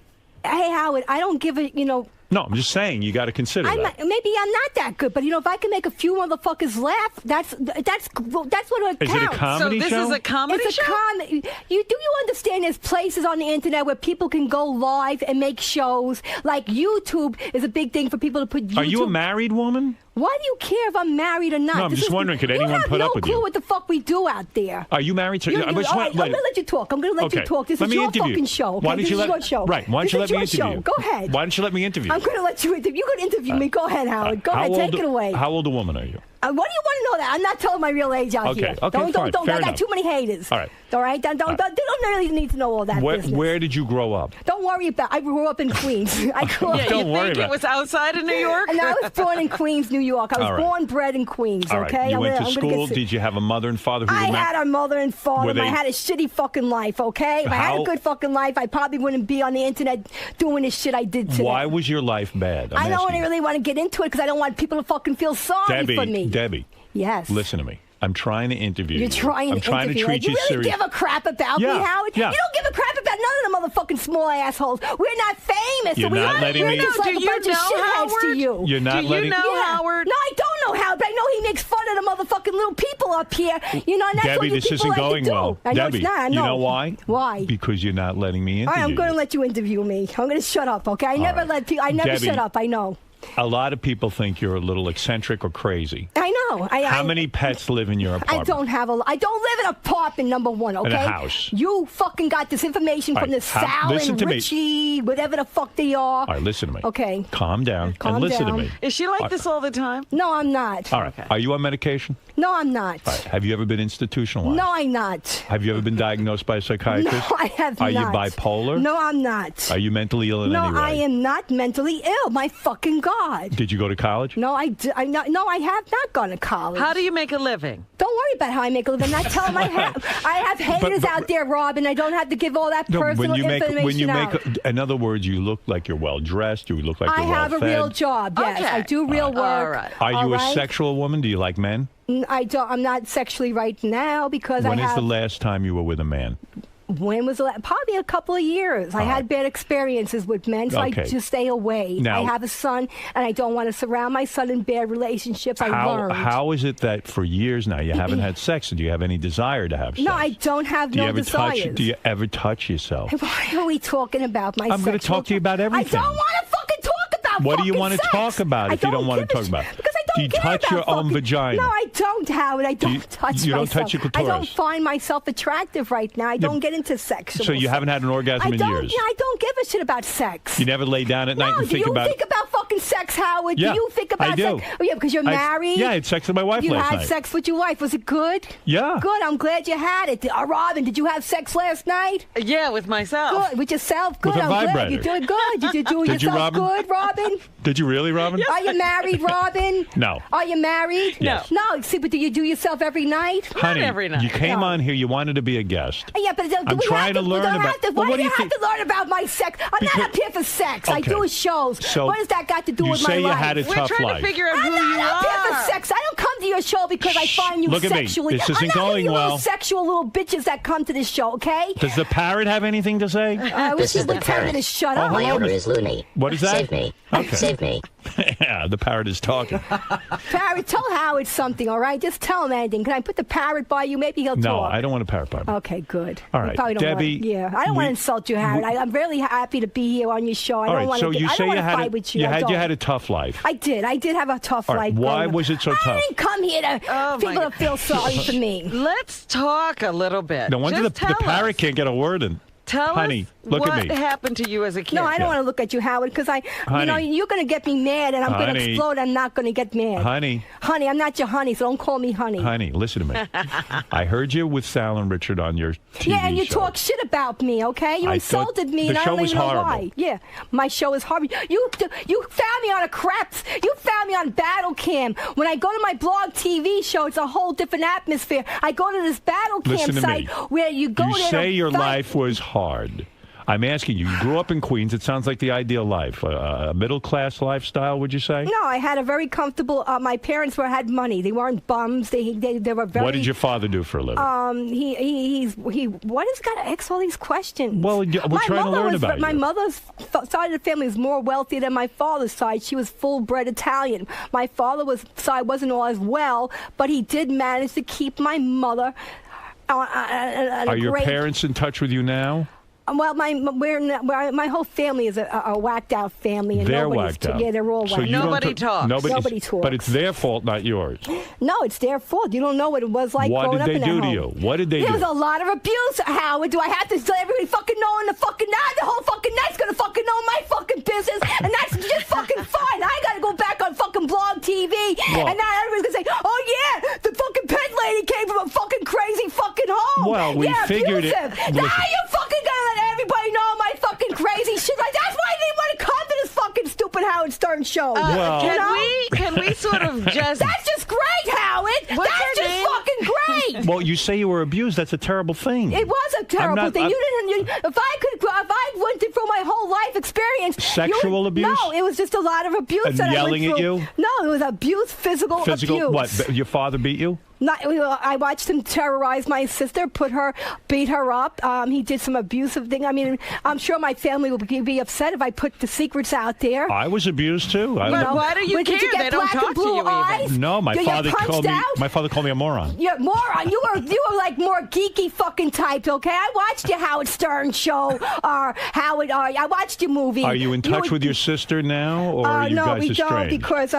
Hey, Howard, I don't give a,
No, I'm just saying you got to consider that.
Maybe I'm not that good, but if I can make a few motherfuckers laugh, that's what counts.
Is it a comedy
So this
show?
is a comedy
It's a
show?
comedy. You understand? There's places on the internet where people can go live and make shows. Like YouTube is a big thing for people to put. YouTube.
Are you a married woman?
Why do you care if I'm married or not?
No, I'm just wondering, could anyone put up with
You have no clue
you?
what the fuck we do out there.
Are you married to?
All right, I'm going to let you talk. I'm going to let you talk. This
Let
is
me
your
interview.
fucking show. Okay?
Why don't
This
you
is
let?
your show.
Right. Why don't you let me
This is
interview
your
you?
show. Go ahead.
Why don't you let me interview
I'm
you?
going to let you interview. You're going to interview me. Go ahead, Howard. Go
How
ahead.
old-
Take it away.
How old a woman are you?
What do you want to know that? I'm not telling my real age out
Okay,
here.
okay,
Don't.
fine. Fair
I got
enough.
too many haters.
All right.
All right. They don't really need to know all that business.
Where did you grow up?
Don't worry about. I grew up in Queens. I grew up.
Yeah,
Don't
you
worry
think
about
it was outside of New York?
And I was born in Queens, New York. I was
All right.
born, bred in Queens.
All right.
Okay.
You went to
I'm gonna
school.
get
Did you have a mother and father who
I
were
had a mother and father.
Were they-
I had a shitty fucking life, okay? If I had
How-
a good fucking life, I probably wouldn't be on the internet doing this shit I did today.
Why was your life bad?
I don't
asking you.
really want to get into it because I don't want people to fucking feel sorry for me.
Debbie,
Yes.
listen to me. I'm trying to interview
You're
you.
trying
I'm
to
trying
interview.
to treat
Like, you really
serious.
give a crap about
Yeah,
me, Howard?
yeah.
You don't give a crap about none of the motherfucking small assholes. We're not famous.
You're
so
not letting
we're
me-
just
No,
like
do
a
you
bunch
know
of shitheads to
Howard?
you.
You're not
Do
letting.
you know
Yeah.
Howard?
No, I don't know Howard, but I know he makes fun of the motherfucking little people up here. And that's what
Debbie,
you
this
people
isn't
like
going
to do.
well.
I know
Debbie,
it's not. I know.
you know why?
Why?
Because you're not letting me
All
interview
right, I'm going to
you.
let you interview me. I'm going to shut up, okay? I never
right.
let people. I never
Debbie,
shut up. I know.
A lot of people think you're a little eccentric or crazy.
I know.
How many pets live in your apartment?
I don't live in an apartment, number one, okay?
In a house.
You fucking got this information from the Sal and Richie, whatever the fuck they are.
All right, listen to me.
Okay.
Calm down and listen to me.
Is she like this all the time?
No, I'm not.
All right. Okay. Are you on medication?
No, I'm not.
All right. Have you ever been institutionalized?
No, I'm not.
Have you ever been diagnosed by a psychiatrist?
No, I have
Are
not.
you bipolar?
No, I'm not.
Are you mentally ill in any way?
No, I am not mentally ill. My fucking God.
Did you go to college?
No, I have not gone to college.
How do you make a living?
Don't worry about how I make a living. I tell them I have haters out there, Robin. I don't have to give all that personal information out.
In other words, you look like you're well dressed. You look like you're well fed.
I have a real job. Yes,
okay.
I do real work.
All right.
Are you a sexual woman? Do you like men?
I don't. I'm not sexually right now because
When is the last time you were with a man?
When was the last? Probably a couple of years. I had bad experiences with men, so I just stay away.
Now,
I have a son, and I don't want to surround my son in bad relationships. I learned.
How is it that for years now you haven't had sex? Do you have any desire to have sex?
No, I don't have desires.
Do you ever touch yourself?
Why are we talking about my
I'm going to talk to you about everything.
I don't want to fucking talk about
What do you want to
sex.
talk about if you don't want to talk about it?
Because I don't
Do you touch your own vagina?
No, I don't, Howard. I don't touch myself.
You don't touch your clitoris?
I don't find myself attractive right now. I don't get into sexual
So you haven't had an orgasm in years?
Yeah, I don't give a shit about sex.
You never lay down at night and think about...
Do you think about fucking sex, Howard?
Yeah,
do you think about
I do.
sex? Oh, yeah, because you're married?
Yeah, I had sex with my wife last night.
You had sex with your wife. Was it good?
Yeah.
Good. I'm glad you had it. Robin, did you have sex last night?
Yeah, with myself.
Good. With yourself? Good.
With a
I'm glad
vibrator.
you're doing good. Did you do
Did you,
yourself
Robin?
good, Robin?
Did you really, Robin?
Are you married, Robin?
No.
Are you married?
Yes.
No. See, but do you do yourself every night?
Honey,
Not every night.
you came on here. You wanted to be a guest.
Yeah, but
I'm trying to learn about...
Why do you have to learn about my sex? I'm not up here for sex. I do shows.
So
what does that got to do with my life?
You say you had a tough life.
We're trying to figure out who you are.
I'm not up here for sex. I don't come to your show because I find you
Look at me.
sexually.
This isn't
I'm not
going
one of you
well.
little sexual little bitches that come to this show, okay?
Does the parrot have anything to say?
This is the parrot. To shut up.
My
owner
is
Looney.
What is that?
Save me.
Okay.
Save me.
Yeah, the parrot is talking.
Parrot, tell Howard something, all right? Just tell him anything. Can I put the parrot by you? Maybe he'll
No,
talk.
I don't want a parrot by me.
Okay, good.
All
You
right,
probably don't
Debbie,
I don't want to insult you, Howard. I'm really happy to be here on your show. I
All
don't
right,
want
so
to.
you
I
say
don't
you
want to
had
fight with you.
you
I
had
don't.
a tough life.
I did. I did have a tough
All right,
life.
why was it so
I
tough?
didn't come here to people to feel sorry for me.
Let's talk a little bit.
No wonder the parrot can't get a word in.
Tell
Honey,
us
look
what
at me.
happened to you as a kid.
No, I don't want to look at you, Howard, because you're going to get me mad, and I'm going to
Honey.
explode. I'm not going to get mad.
Honey.
Honey, I'm not your honey, so don't call me honey.
Honey, listen to me. I heard you with Sal and Richard on your TV
Yeah, and you
show.
talk shit about me, okay? You
I
insulted
thought
me,
the
and I
show
don't
was
even know
horrible.
why. Yeah, my show is horrible. You found me on a craps. You found me on Battle Cam. When I go to my blog TV show, it's a whole different atmosphere. I go to this Battle Cam
Listen to
site
me.
where you go
You
there
say
to
your
fight.
life was hard. I'm asking you. You grew up in Queens. It sounds like the ideal life. A middle-class lifestyle, would you say?
No, I had a very comfortable. My parents had money. They weren't bums. They were very.
What did your father do for a living?
He. What has got to ask all these questions?
Well, we're trying to learn about
My
you.
mother's side of the family is more wealthy than my father's side. She was full-bred Italian. My father's side wasn't all as well, but he did manage to keep my mother.
Are your parents in touch with you now?
Well, my whole family is a whacked out family, and
They're
nobody's
whacked out.
Yeah, they're all
So
whacked.
you don't
Nobody
ta-
talks. Nobody talks.
But it's their fault, not yours.
No, it's their fault. You don't know what it was like
What
growing
did
up
they
in that
do to
home.
you? What did they
There
do?
was a lot of abuse, Howard. Do I have to let everybody fucking know in the fucking night? The whole fucking night's gonna fucking know my fucking business, and that's just fucking fine. I gotta go back on fucking blog TV,
Well-
and now everybody's gonna say, "Oh yeah, the fucking pet lady came from a fucking crazy fucking home."
Well, we
yeah,
figured it-
abusive. Now
listen.
you fucking gonna let everybody know my fucking crazy shit. Like that's why they want to come to this fucking stupid Howard Stern show.
Well-
You know?
Can we sort of just?
That's just great, Howard.
What's
That's
her
just
name?
fucking great.
Well, you say you were abused. That's a terrible thing.
It was a terrible thing. If I went through my whole life experience.
Sexual abuse?
No, it was just a lot of abuse.
And
that
yelling
I
at
went through.
you?
No, it was abuse, physical abuse.
What? Your father beat you?
I watched him terrorize my sister, beat her up. He did some abusive thing. I mean, I'm sure my family would be upset if I put the secrets out there.
I was abused too.
Why do you care?
Did you get
They don't
black
talk
and
to
blue
you
eyes?
even.
No, my father called me a moron.
You're a moron. You were like more geeky fucking type, okay? I watched your Howard Stern show, or Howard. I watched your movie.
Are you in touch with your sister now, or are you
no,
guys
we don't,
estranged?
because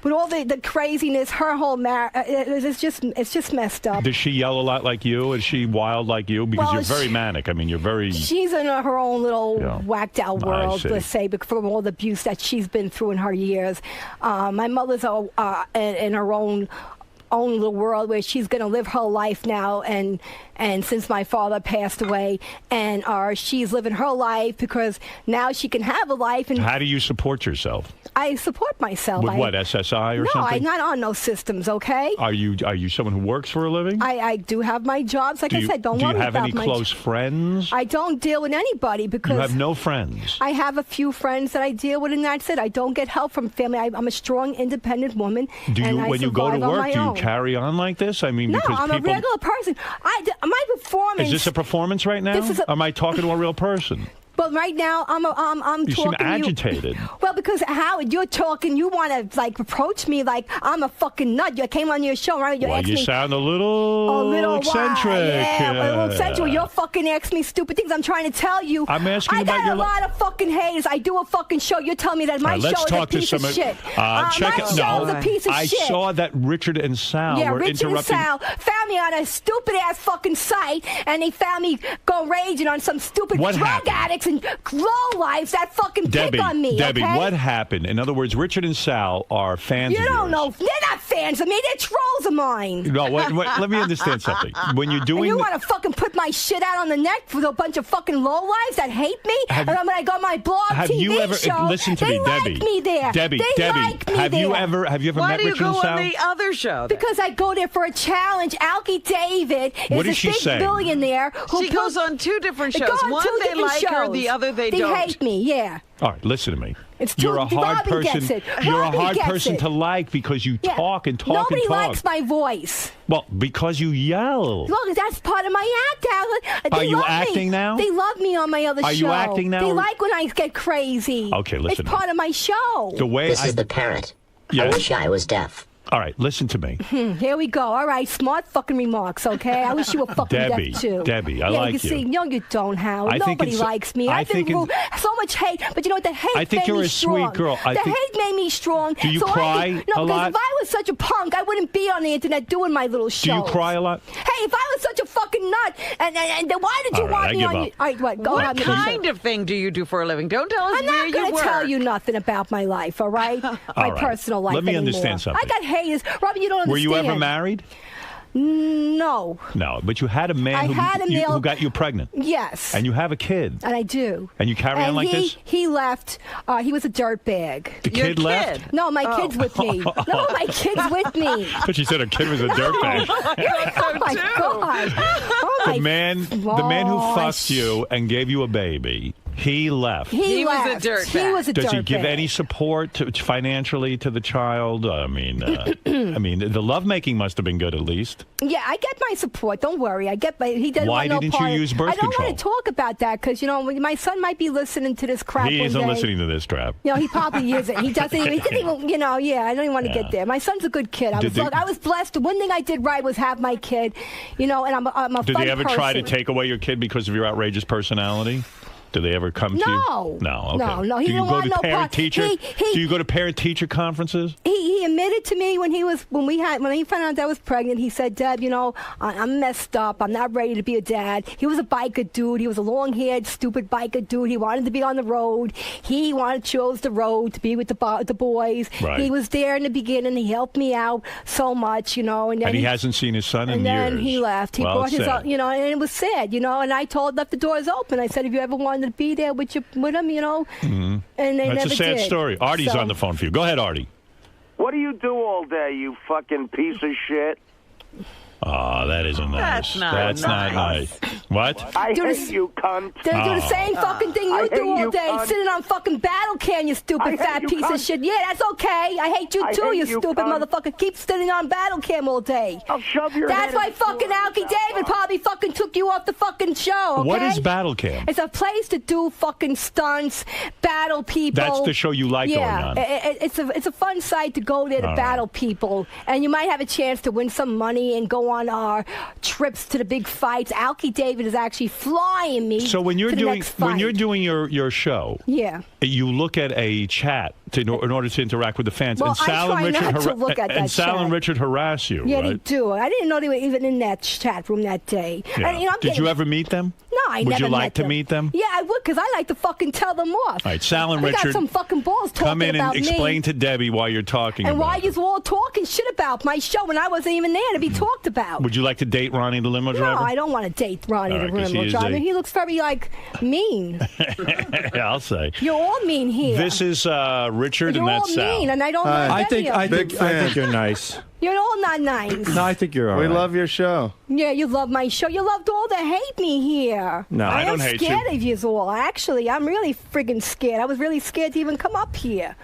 with all the craziness, her whole marriage, it's just messed up.
Does she yell a lot like you? Is she wild like you? Because
Well,
you're very manic. I mean, you're very...
She's in her own little whacked out world,
see.
let's say, from all the abuse that she's been through in her years. My mother's in her own little world where she's going to live her life now, and since my father passed away, and she's living her life because now she can have a life. And
how do you support yourself?
I support myself.
With what, SSI or something?
No, I'm not on those systems, okay?
Are you someone who works for a living?
I do have my jobs. Like I said, don't
do
worry
you have
about
any close friends?
I don't deal with anybody because...
You have no friends?
I have a few friends that I deal with, and that's it. I don't get help from family. I'm a strong, independent woman.
When you go to work, do you carry on like this? I mean,
no,
because
I'm a regular person. My performance...
Is this a performance right now? Am I talking to a real person?
But right now, I'm
you
talking
seem agitated.
Well, because Howard, you're talking. You want to approach me like I'm a fucking nut. You came on your show, right?
You sound a little eccentric.
Yeah, a little eccentric. You're fucking asking me stupid things. I'm trying to tell you.
I'm asking you about your...
I got a lot of fucking haters. I do a fucking show. You're telling me that my show is a piece of shit. My show's a piece of shit.
I saw that Richard and Sal were
Richard
interrupting...
and Sal found me on a stupid ass fucking site, and they found me going raging on some stupid drug addicts and low lives that fucking pick on me.
Debbie,
okay?
what happened? In other words, Richard and Sal are fans of yours.
You don't know. They're not fans of me. They're trolls of mine.
No, let me understand something. When you're doing...
And you want to fucking put my shit out on the net with a bunch of fucking lowlives that hate me? And when I go on my blog TV show,
listen to me, Debbie.
Like me there.
Debbie,
like me
have
there.
you ever met Richard and Sal?
Why do you go on the other show? Then?
Because I go there for a challenge. Alkie David is a big billionaire.
She goes on two different shows. One they like her, the other they don't.
They hate me, yeah.
All right, listen to me.
You're a hard person.
You're a hard person to like because you talk and talk
Nobody
and talk.
likes my voice.
Well, because you yell.
Look, that's part of my act.
Are you acting now?
They love me on my other show.
Are you acting now?
They like when I get crazy.
Okay, listen.
It's part of my show.
This is the parrot.
Yeah.
I wish I was deaf.
All right, listen to me.
Here we go. All right, smart fucking remarks, okay? I wish you were fucking deaf, too.
Debbie, I like you.
See, no, you don't, Howard. Nobody likes me. I've been through so much hate, but you know what? The hate made me strong.
Sweet girl.
The hate made me strong.
Do you cry
a lot? No, because if I was such a punk, I wouldn't be on the internet doing my little shows.
Do you cry a lot?
Hey, if I was such a fucking nut, and then why did you want me on your... All right,
what kind of thing do you do for a living? Don't tell us where you work.
I'm not going to tell you nothing about my life, all right? My personal life
Let me
anymore.
understand something.
I got haters. Robin, you don't understand.
Were you ever married?
No.
No, but you had a man who got you pregnant.
Yes.
And you have a kid.
And I do.
And you carry on like this?
He left. He was a dirtbag.
The kid left?
No, my kid's with me. No, my kid's with me.
But she said her kid was a dirtbag.
Oh, my God. Oh,
the man who fucked you and gave you a baby, he left.
He was a dirtbag. He was a dirtbag.
Does he give any support financially to the child? I mean, the lovemaking must have been good at least.
Yeah, I get my support. Don't worry. I get my. He doesn't
Why
want
didn't
no part.
you use birth
control? I don't want to talk about that because my son might be listening to this crap.
He isn't listening to this crap.
He probably isn't. He doesn't even. He didn't even. Yeah. I don't even want to get there. My son's a good kid. I was blessed. The one thing I did right was have my kid. And I'm a fun person.
Did they ever try to take away your kid because of your outrageous personality? Do they ever come to you? No. Okay.
No. He
Do you
didn't
go
want
to
no
parent teacher?
Do
you go to parent teacher conferences?
He admitted to me when he found out that I was pregnant. He said, "Deb, I'm messed up. I'm not ready to be a dad." He was a biker dude. He was a long-haired, stupid biker dude. He wanted to be on the road. He chose the road to be with the boys. Right. He was there in the beginning. He helped me out so much, and then
he hasn't seen his son in years.
And then he left. He brought his own, and it was sad, and I left the doors open. I said, "If you ever wanted to be there with him,
Mm-hmm.
And they
That's
never
a sad
did.
story. Artie's on the phone for you. Go ahead, Artie.
What do you do all day, you fucking piece of shit?
Oh, that isn't nice.
That's not nice.
What?
I hate you, cunt.
They do the same fucking thing you do all day, sitting on fucking battle can, you stupid fat piece of shit. Yeah, that's okay. I hate you too, you stupid motherfucker. Keep sitting on battle cam all day.
I'll shove your
That's
head
why
in the
fucking
floor.
Alki David probably fucking took you off the fucking show, okay?
What is battle cam?
It's a place to do fucking stunts, battle people.
That's the show you like going on.
It's a fun site to go there to battle people, and you might have a chance to win some money and go on our trips to the big fights. Alki David is actually flying me.
So when you're
to the
doing
next fight.
your show,
Yeah.
you look at a chat in order to interact with the fans.
Well,
and Sal
I
and
try
Richard
not to look at that
Sal
chat.
and Richard harass you,
Yeah,
right?
they do. I didn't know they were even in that chat room that day.
Yeah.
And, I'm
Did you ever meet them?
No, I
Would
never
you like
met
to
them.
meet them?
Yeah, I would, because I like to fucking tell them off.
All right, Sal and
They
Richard,
got some fucking balls talking
come in
about
and explain
me.
to Debbie why you're talking
And
about
why
it.
you all talking shit about my show when I wasn't even there to be talked about.
Would you like to date Ronnie the limo
No,
driver?
I don't want to date Ronnie
All
the
right, 'cause
limo
he is
driver.
a-
He looks very, like, mean.
Yeah, I'll say.
You're all mean here.
This is Richard,
You're
and
all
that's Sal.
mean, and I don't like any of you.
I think you're nice.
You're all not nice.
No, I think you're all
We
right.
love your show.
Yeah, you love my show. You loved all to hate me here.
No, I don't hate you.
I'm scared of you all. Actually, I'm really friggin' scared. I was really scared to even come up here.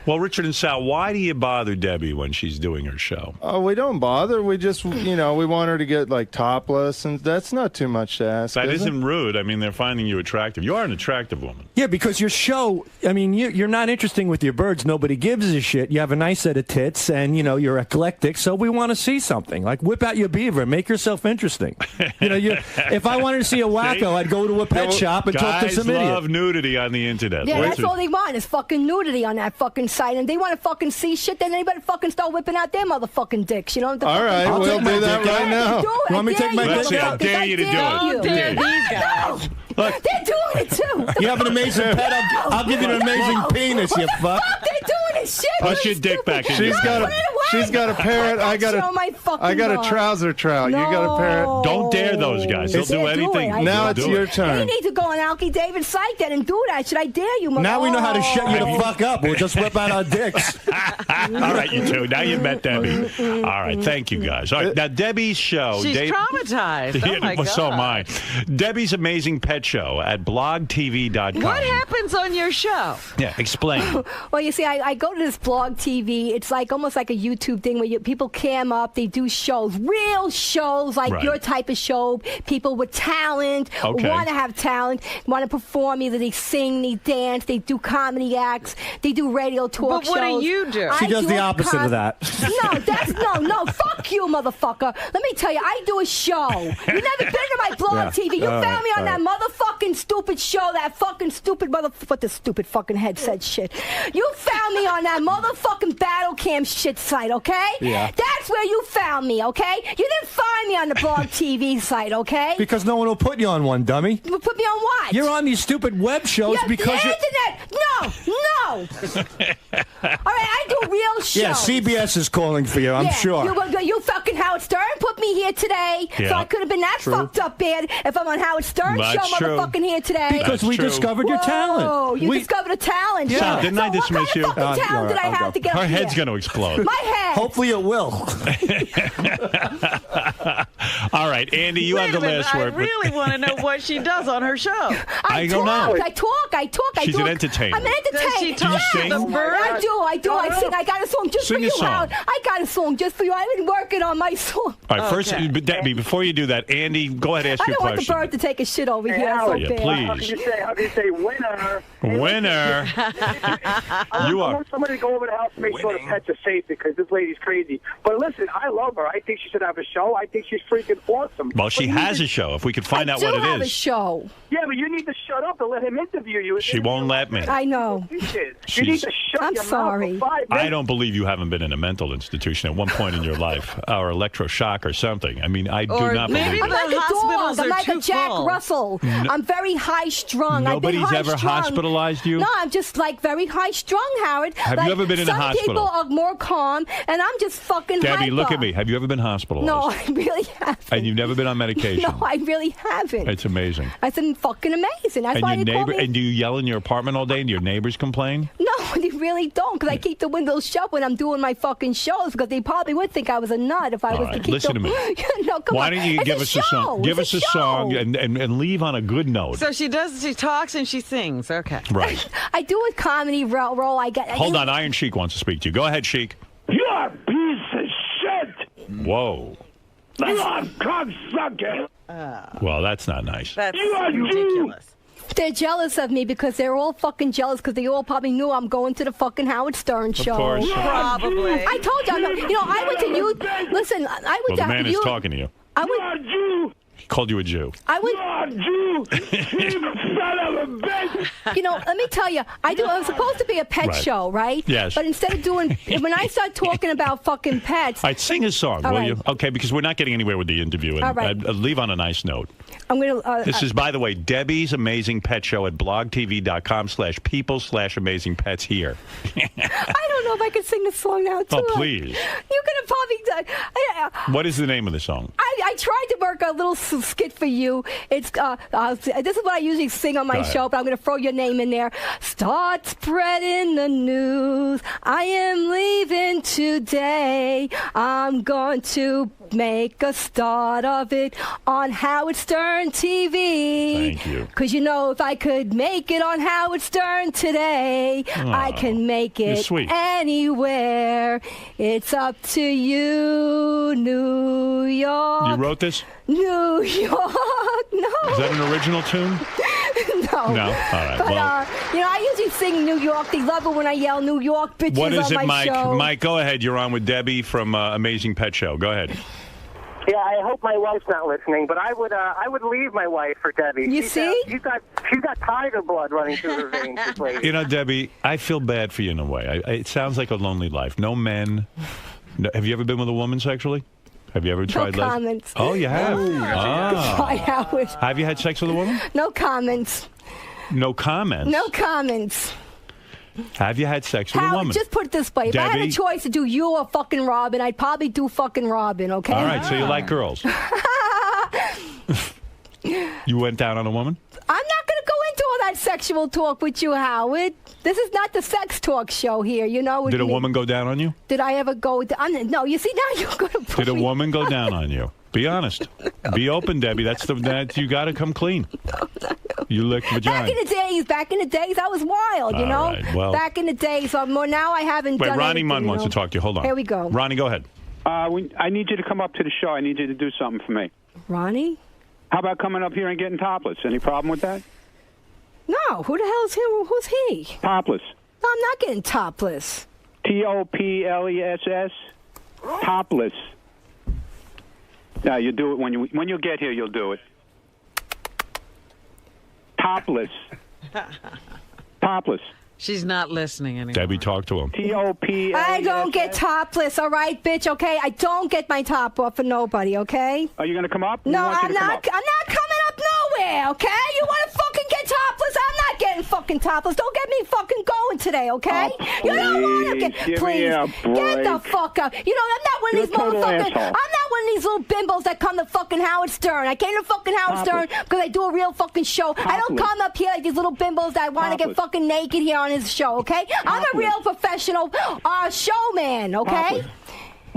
Well, Richard and Sal, why do you bother Debbie when she's doing her show?
Oh, we don't bother. We just, we want her to get like topless, and that's not too much to ask.
That
is it?
isn't rude. I mean, they're finding you attractive. You are an attractive woman.
Yeah, because your show, I mean, you're not interesting with your birds. Nobody gives a shit. You have a nice set of tits, and, you're eclectic, so we want to see something. Like, whip out your beaver. Make yourself interesting. If I wanted to see a wacko, I'd go to a pet shop and talk to some
Guys
idiot.
love nudity on the internet.
Yeah,
Richard.
that's all they want is fucking nudity on that fucking site. And they want to fucking see shit, then they better fucking start whipping out their motherfucking dicks. You know what
All right,
I'll
we'll
take my
do that
dick
right
out.
now.
Do it.
You want me to take my
Let's
dick
see. I
out?
dare you to do it.
you.
Dare these guys.
Look.
They're doing it too.
You have an amazing pet. I'll give you an amazing penis, you fuck.
They're doing it shit.
Push your dick back in
She's
your
got
mouth.
She's got a parrot. I got
Show my fucking
a
dog.
trouser trout.
No.
You got a parrot.
Don't dare those guys. They'll do
They're doing
anything.
it. I
Now
do
it's
it.
your
You
turn.
need to go on Alki David's site then and do that. Should I dare you,
Now we know how to shut you the
Have
fuck up. We'll just whip out our dicks.
All right, you two. Now you met Debbie. All right, thank you guys. All right, now Debbie's show.
She's traumatized. Oh my
well, so am
God.
I. Debbie's Amazing Pet Show at blogtv.com.
What happens on your show?
Yeah, explain.
Well, you see, I go to this blog TV. It's like almost like a YouTube thing where people cam up. They do shows, real shows, like
Right.
your type of show. People with talent,
Okay.
want to have talent, want to perform. Either they sing, they dance, they do comedy acts, they do radio talk
But what
shows.
do you do?
She
I
does
do
the
a
opposite of that.
No. Fuck you, motherfucker. Let me tell you, I do a show. You never been to my blog
Yeah.
TV. You
All
found me
right,
on that motherfucking stupid show, that fucking stupid what the stupid fucking head said shit. You found me on that motherfucking battle cam shit site, okay?
Yeah.
That's where you found me, okay? You didn't find me on the blog TV site, okay?
Because no one will put you on one, dummy.
You put me on what?
You're on these stupid web shows
Yeah,
because
the
you're...
internet. No. All right, I do real shows.
Yeah, CBS is calling for you, I'm
Yeah,
sure.
You fucking Howard Stern put me here today, so
Yeah.
I could have been that
True.
fucked up bad if I'm on Howard Stern's
That's
show,
true.
motherfucking here today.
Because we discovered your talent.
Oh, you
We-
discovered a talent.
Sal,
Yeah.
didn't I dismiss you?
What kind of fucking talent did I have to get
Her
up
head's
here?
going to explode.
My head.
Hopefully it will.
All right, Andy, you have the last
I
word.
really want to know what she does on her show.
I don't know.
I talk.
She's an entertainer.
I'm an entertainer.
Does she talk
Do you
to the
sing?
bird?
I do. I sing. I got a song just
Sing
for
a
you,
song.
Howard. I got a song just for you. I've been working on my song.
All right, first,
Okay.
but Debbie, before you do that, Andy, go ahead and ask
I
your
don't want the
question.
bird to take a shit over
Hey,
here. That's so
Howard,
Yeah,
bad.
please.
How do you say winner?
Winner. You
I
are.
want somebody to go over the house and make sure the pets are safe because this lady's crazy. But listen, I love her. I think she should have a show. I think she's freaking awesome.
Well, she
But you
has
need
a show. If we could find
I
out
do
what it
have a
is.
show.
to- Yeah, but you need to shut up and let him interview you.
She won't let me.
I know.
You need
She's-
to shut
I'm
your
sorry.
mouth for 5 minutes.
I don't believe you haven't been in a mental institution at one point in your life, or electroshock or something. I mean, I do
Or
not
maybe
believe
I'm
it.
like a
hospitals
dog. I'm
are
like a
too
Jack
full.
Russell. I'm very high strung.
Nobody's
I've been
ever
high-strung.
hospitalized you?
No, I'm just like very high strung, Howard.
Have you ever been in a
some
hospital?
people are more calm, and I'm just fucking
Debbie,
hyper.
look at me. Have you ever been hospitalized?
No, I really haven't.
And you've never been on medication?
No, I really haven't.
It's amazing.
I didn't fucking amazing. That's
And
why
your
they call
neighbor,
me.
and do you yell in your apartment all day and your neighbors complain?
No, they really don't, because I keep the windows shut when I'm doing my fucking shows, because they probably would think I was a nut if I was to keep
listen to me.
No, come
Why
on.
don't you
It's
give us a song? Give us a song and leave on a good note.
So she talks and she sings. Okay.
Right.
I do a comedy role. I get.
Hold on, Iron Sheik wants to speak to you. Go ahead, Sheik.
You're a piece of shit.
Whoa.
You are a cocksucker.
Well, that's not nice.
That's
ridiculous. They're jealous of me because they're all fucking jealous because they all probably knew I'm going to the fucking Howard Stern show.
Of course.
Probably.
I told you. I went to you. Listen, I
Well,
went
the
to
man
you.
is talking to you.
I went.
He called you a Jew.
I went.
You're a Jew. Son of a bitch.
Let me tell you, I was supposed to be a pet
Right.
show, right?
Yes.
But instead of doing, when I start talking about fucking pets,
All right, sing his song,
All
will
right.
you? Okay, because we're not getting anywhere with the interview. And
All right.
leave on a nice note.
I'm going to.
This is, by the way, Debbie's Amazing Pet Show at blogtv.com/people/amazingpets here.
I don't know if I can sing the song now, too.
Oh, please.
You're going to probably.
What is the name of the song?
I tried to work a little skit for you. It's this is what I usually sing on
Go
my
ahead.
show, but I'm going to throw your name in there. Start spreading the news. I am leaving today. I'm going to make a start of it on Howard Stern TV.
Thank you.
Because if I could make it on Howard Stern today, I can make
you're
it
sweet.
anywhere. It's up to you, New York.
You wrote this?
New York. No.
Is that an original tune?
No.
No? All right.
But,
Well,
I usually sing New York. They love it when I yell New York bitches
what is
on
it,
my
Mike?
show.
Mike, go ahead. You're on with Debbie from Amazing Pet Show. Go ahead.
Yeah, I hope my wife's not listening, but I would leave my wife for Debbie.
You see?
She's got tiger blood running through her veins. This lady.
You know, Debbie, I feel bad for you in a way. It sounds like a lonely life. No men. No, have you ever been with a woman sexually? Have you ever tried?
No comments.
Oh, you have.
Goodbye, Howard.
Have you had sex with a woman?
No comments.
No comments.
No comments.
Have you had sex with a
Howard,
woman?
just put it this way. If I had a
Debbie?
choice to do you or fucking Robin, I'd probably do fucking Robin, okay?
All right, so you like girls. You went down on a woman?
I'm not going to go into all that sexual talk with you, Howard. This is not the sex talk show here, with
Did a
me.
woman go down on you?
Did I ever go? No, you see, now you're going to put
Did a
me.
woman go down on you? Be honest. Be open, Debbie. That you got to come clean. You licked vagina.
Back in the days, I was wild,
All right, well-
Back in the days, more now I haven't
Wait,
done
Ronnie
anything,
Munn wants to talk to you. Hold on.
Here we go.
Ronnie, go ahead.
I need you to come up to the show. I need you to do something for me.
Ronnie?
How about coming up here and getting topless? Any problem with that?
No, who the hell is him? Who's he?
Topless.
No, I'm not getting topless.
TOPLESS. Topless. Yeah, you do it when you get here. You'll do it. Topless. Topless.
She's not listening anymore.
Debbie, talk to him.
TOPLESS.
I don't get topless, all right, bitch, okay? I don't get my top off for nobody, okay?
Are you going to come up?
No,
We want you
I'm
to come
not.
up.
I'm not coming up nowhere, okay? You want to fucking get topless? I'm not getting fucking topless. Don't get me fucking going today, okay? You don't want to get.
Give me
Please
a
get the
break.
fuck up. I'm not one of
You're
these
a total
motherfuckers.
asshole.
I'm not one of these little bimbos that come to fucking Howard Stern. I came to fucking Howard Stern because I do a real fucking show. I don't
Topless.
come up here like these little bimbos that want to get
Topless.
fucking naked here on his show, okay? I'm a
Topless.
real professional showman, okay?
Topless.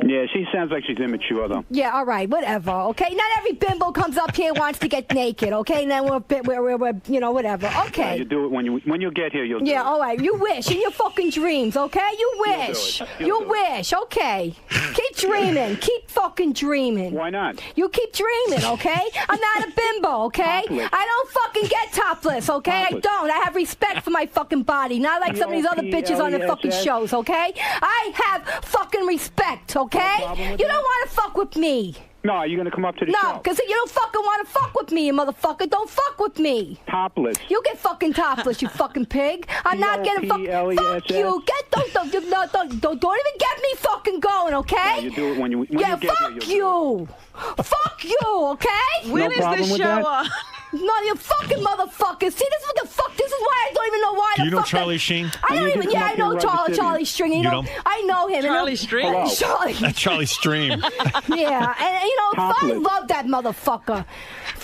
Yeah, she sounds like she's immature, though.
Yeah, all right, whatever, okay? Not every bimbo comes up here and wants to get naked, okay? And then we're whatever, okay?
You do it when you get here. You'll do
Yeah,
it.
all right. You wish in your fucking dreams, okay? You wish. You wish, okay? Keep dreaming. Keep fucking dreaming.
Why not?
You keep dreaming, okay? I'm not a bimbo, okay?
Topless.
I don't fucking get topless, okay?
Topless.
I don't. I have respect for my fucking body, not like some of these other bitches on the fucking
TOPLESS.
shows, okay? I have fucking respect, okay?
problem with
You
that?
don't want to fuck with me.
No, are you going to come up to the
No,
show?
because you don't fucking want to fuck with me, you motherfucker. Don't fuck with me.
Topless.
You get fucking topless, you fucking pig. I'm not getting fuck you. Don't even get me fucking going, okay?
No, you do it when you
yeah,
get
fuck
here.
you. Fuck you, okay?
When No is problem this with show that?
on?
No, you fucking motherfuckers. See, this is what the fuck. This is why I don't even know why
Do
the
you know
fuck.
Charlie Sheen?
I don't even. Yeah, I know Charlie String.
You don't?
I know him.
Charlie String?
Hello.
Charlie.
Charlie Stream.
Yeah, and I
Topless.
love that motherfucker.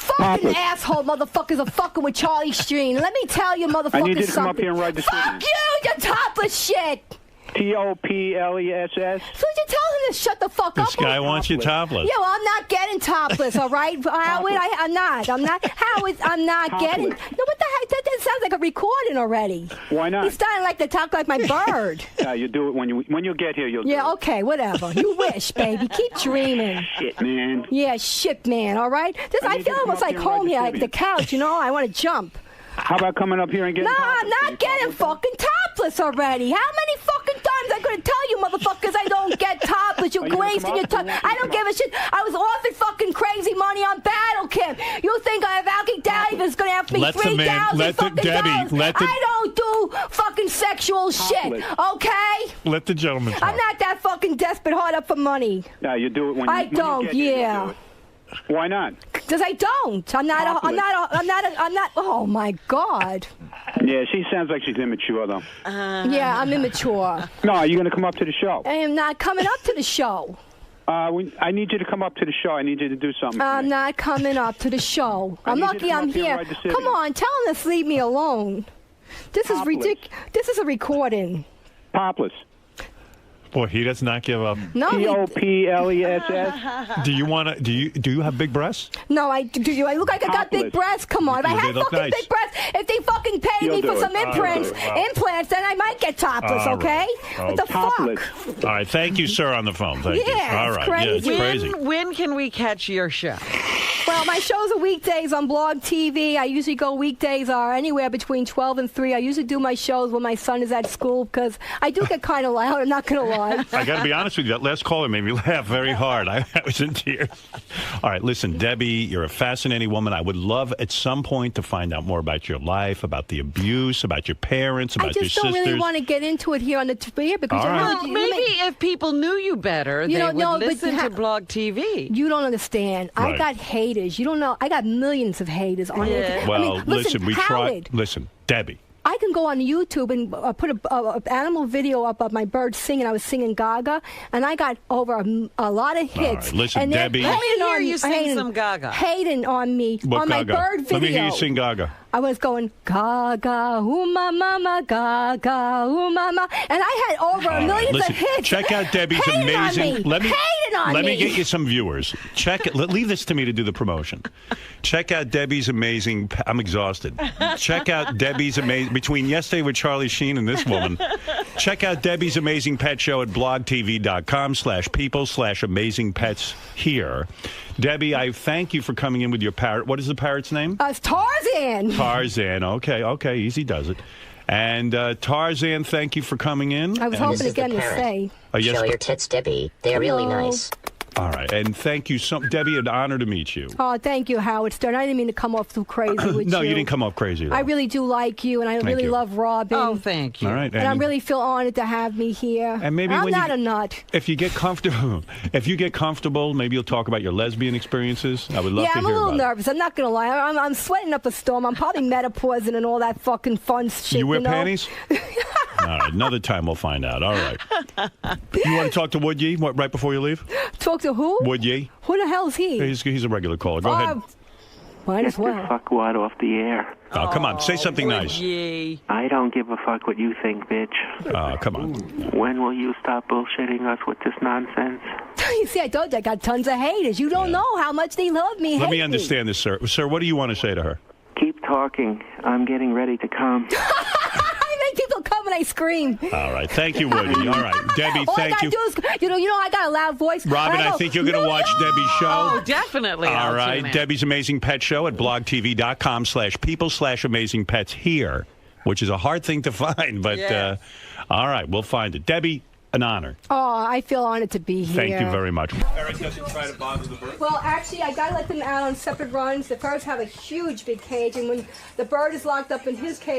fucking asshole motherfuckers are fucking with Charlie Sheen. Let me tell you, motherfuckers,
I need you to come
something.
up here and ride the
Fuck you topless shit.
Toples.
So you tell him to shut the fuck up.
This guy wants you topless.
Yeah, well, I'm not getting topless, all right, Howard? I'm not. Howard, I'm not getting. No, what the heck? That sounds like a recording already.
Why not?
He's starting like to talk like my bird.
Yeah, you do it when you get here. You'll.
Yeah,
do it.
okay, whatever. You wish, baby. Keep dreaming.
Shit, man.
Yeah, shit, man. All right. I feel almost like home here, like the couch. You know, I want to jump.
How about coming up here and getting?
No, I'm not getting fucking topless already. How many fucking times I'm going to tell you, motherfuckers, I don't get topless? You're wasting your time. I don't give a shit. I was offered fucking crazy money on Battle Camp. You think Valky Davis is going to have me $3,000 fucking dollars? I don't do fucking sexual shit, okay?
Let the gentleman talk.
I'm not that fucking desperate hard up for money.
Yeah, you do it when
I
you
don't,
get here,
yeah.
you'll do it. Why not?
Because I don't. I'm not. Oh my God.
Yeah, she sounds like she's immature, though.
Yeah, I'm immature.
No, are you going to come up to the show?
I am not coming up to the show.
I need you to come up to the show. I need you to do something.
I'm not coming up to the show. I'm
need you to
lucky
come
I'm
up here
here.
and ride the city.
Come on, tell him to leave me alone. This is ridiculous. This is a recording.
Topless.
Boy, he does not give up.
No,
Toples.
Do you want to? Do you have big breasts?
No, I do. I look like I got big breasts. Come on, if I
They
have
look
fucking
nice.
big breasts, if they fucking pay
You'll
me
do
for
it.
some implants, then I might get topless.
All
Okay?
right.
What the
Topless.
fuck?
All right, thank you, sir, on the phone. Thank you. All right, yeah, it's crazy.
When can we catch your show?
Well, my shows are weekdays on Blog TV. I usually go weekdays are anywhere between 12 and 3. I usually do my shows when my son is at school because I do get kind of loud. I'm not going to lie.
I got to be honest with you. That last caller made me laugh very hard. I was in tears. All right, listen, Debbie, you're a fascinating woman. I would love at some point to find out more about your life, about the abuse, about your parents, about your
I just
sisters.
don't really want to get into it here on the TV because
All right.
Well, maybe if people knew you better, they would listen to Blog TV.
You don't understand.
Right.
I got haters. You don't know. I got millions of haters on it.
Well, listen, we tried.
Howard,
Listen, Debbie.
I can go on YouTube and put an animal video up of my bird singing. I was singing Gaga, and I got over a lot of hits.
All right, listen,
and
Debbie.
Let
me hear you sing some Gaga.
Hating on me
What
on
Gaga?
my bird video.
Let me hear you sing Gaga.
I was going Gaga, ooh ma mama, Gaga, ooh mama, and I had over a million
Listen,
of hits.
check out Debbie's
Hating on
amazing.
me.
Let me
Hating on
let me
me.
get you some viewers. Check it. Leave this to me to do the promotion. Check out Debbie's amazing. I'm exhausted. Check out Debbie's amazing. Between yesterday with Charlie Sheen and this woman, check out Debbie's amazing pet show at blogtv.com/people/amazingpets here. Debbie, I thank you for coming in with your parrot. What is the parrot's name?
It's Tarzan.
Tarzan. Okay, easy does it. And Tarzan, thank you for coming in.
I was
And-
hoping again to say.
Yes,
Show your tits, Debbie. They're really
Hello.
nice.
All right, and thank you so, Debbie. An honor to meet you.
Oh, thank you, Howard Stern. I didn't mean to come off too crazy with
No,
you.
you didn't come off crazy. Though.
I really do like you, and I
Thank
really
you.
love Robin.
Oh, thank you.
All right,
And I
and-
really feel honored to have me here.
And maybe
I'm
when you
not
get-
a nut.
If you get comfortable, maybe you'll talk about your lesbian experiences. I would love
Yeah,
to
I'm
hear
a little
about
nervous. I'm not gonna lie. I'm sweating up a storm. I'm probably metapausing and all that fucking fun shit.
it. You wear
know?
panties? All right, another time we'll find out. All right. You want to talk to Wood Yee right before you leave?
Talk to who?
Wood Yee.
Who the hell's he?
He's a regular caller. Go ahead.
Might as well.
Fuck what off the air.
Oh, come on. Say something nice.
I don't give a fuck what you think, bitch.
Come on.
When will you stop bullshitting us with this nonsense?
You see, I told you I got tons of haters. You don't know how much they love me.
Let
hate
me understand this, sir. Sir, what do you want to say to her?
Keep talking. I'm getting ready to come.
I make people come and I scream.
All right. Thank you, Woody. All right. Debbie,
All
thank
I
you.
gotta do is, you know, I got a loud voice.
Robin,
and
I think you're going to watch Debbie's show.
Oh, definitely.
All right. Debbie's Amazing Pet Show at blogtv.com/people/amazingpets here, which is a hard thing to find, but all right, we'll find it. Debbie, an honor.
Oh, I feel honored to be here.
Thank you very much.
Eric doesn't try to bother the bird.
Well, actually, I gotta let them out on separate runs. The birds have a huge big cage, and when the bird is locked up in his cage,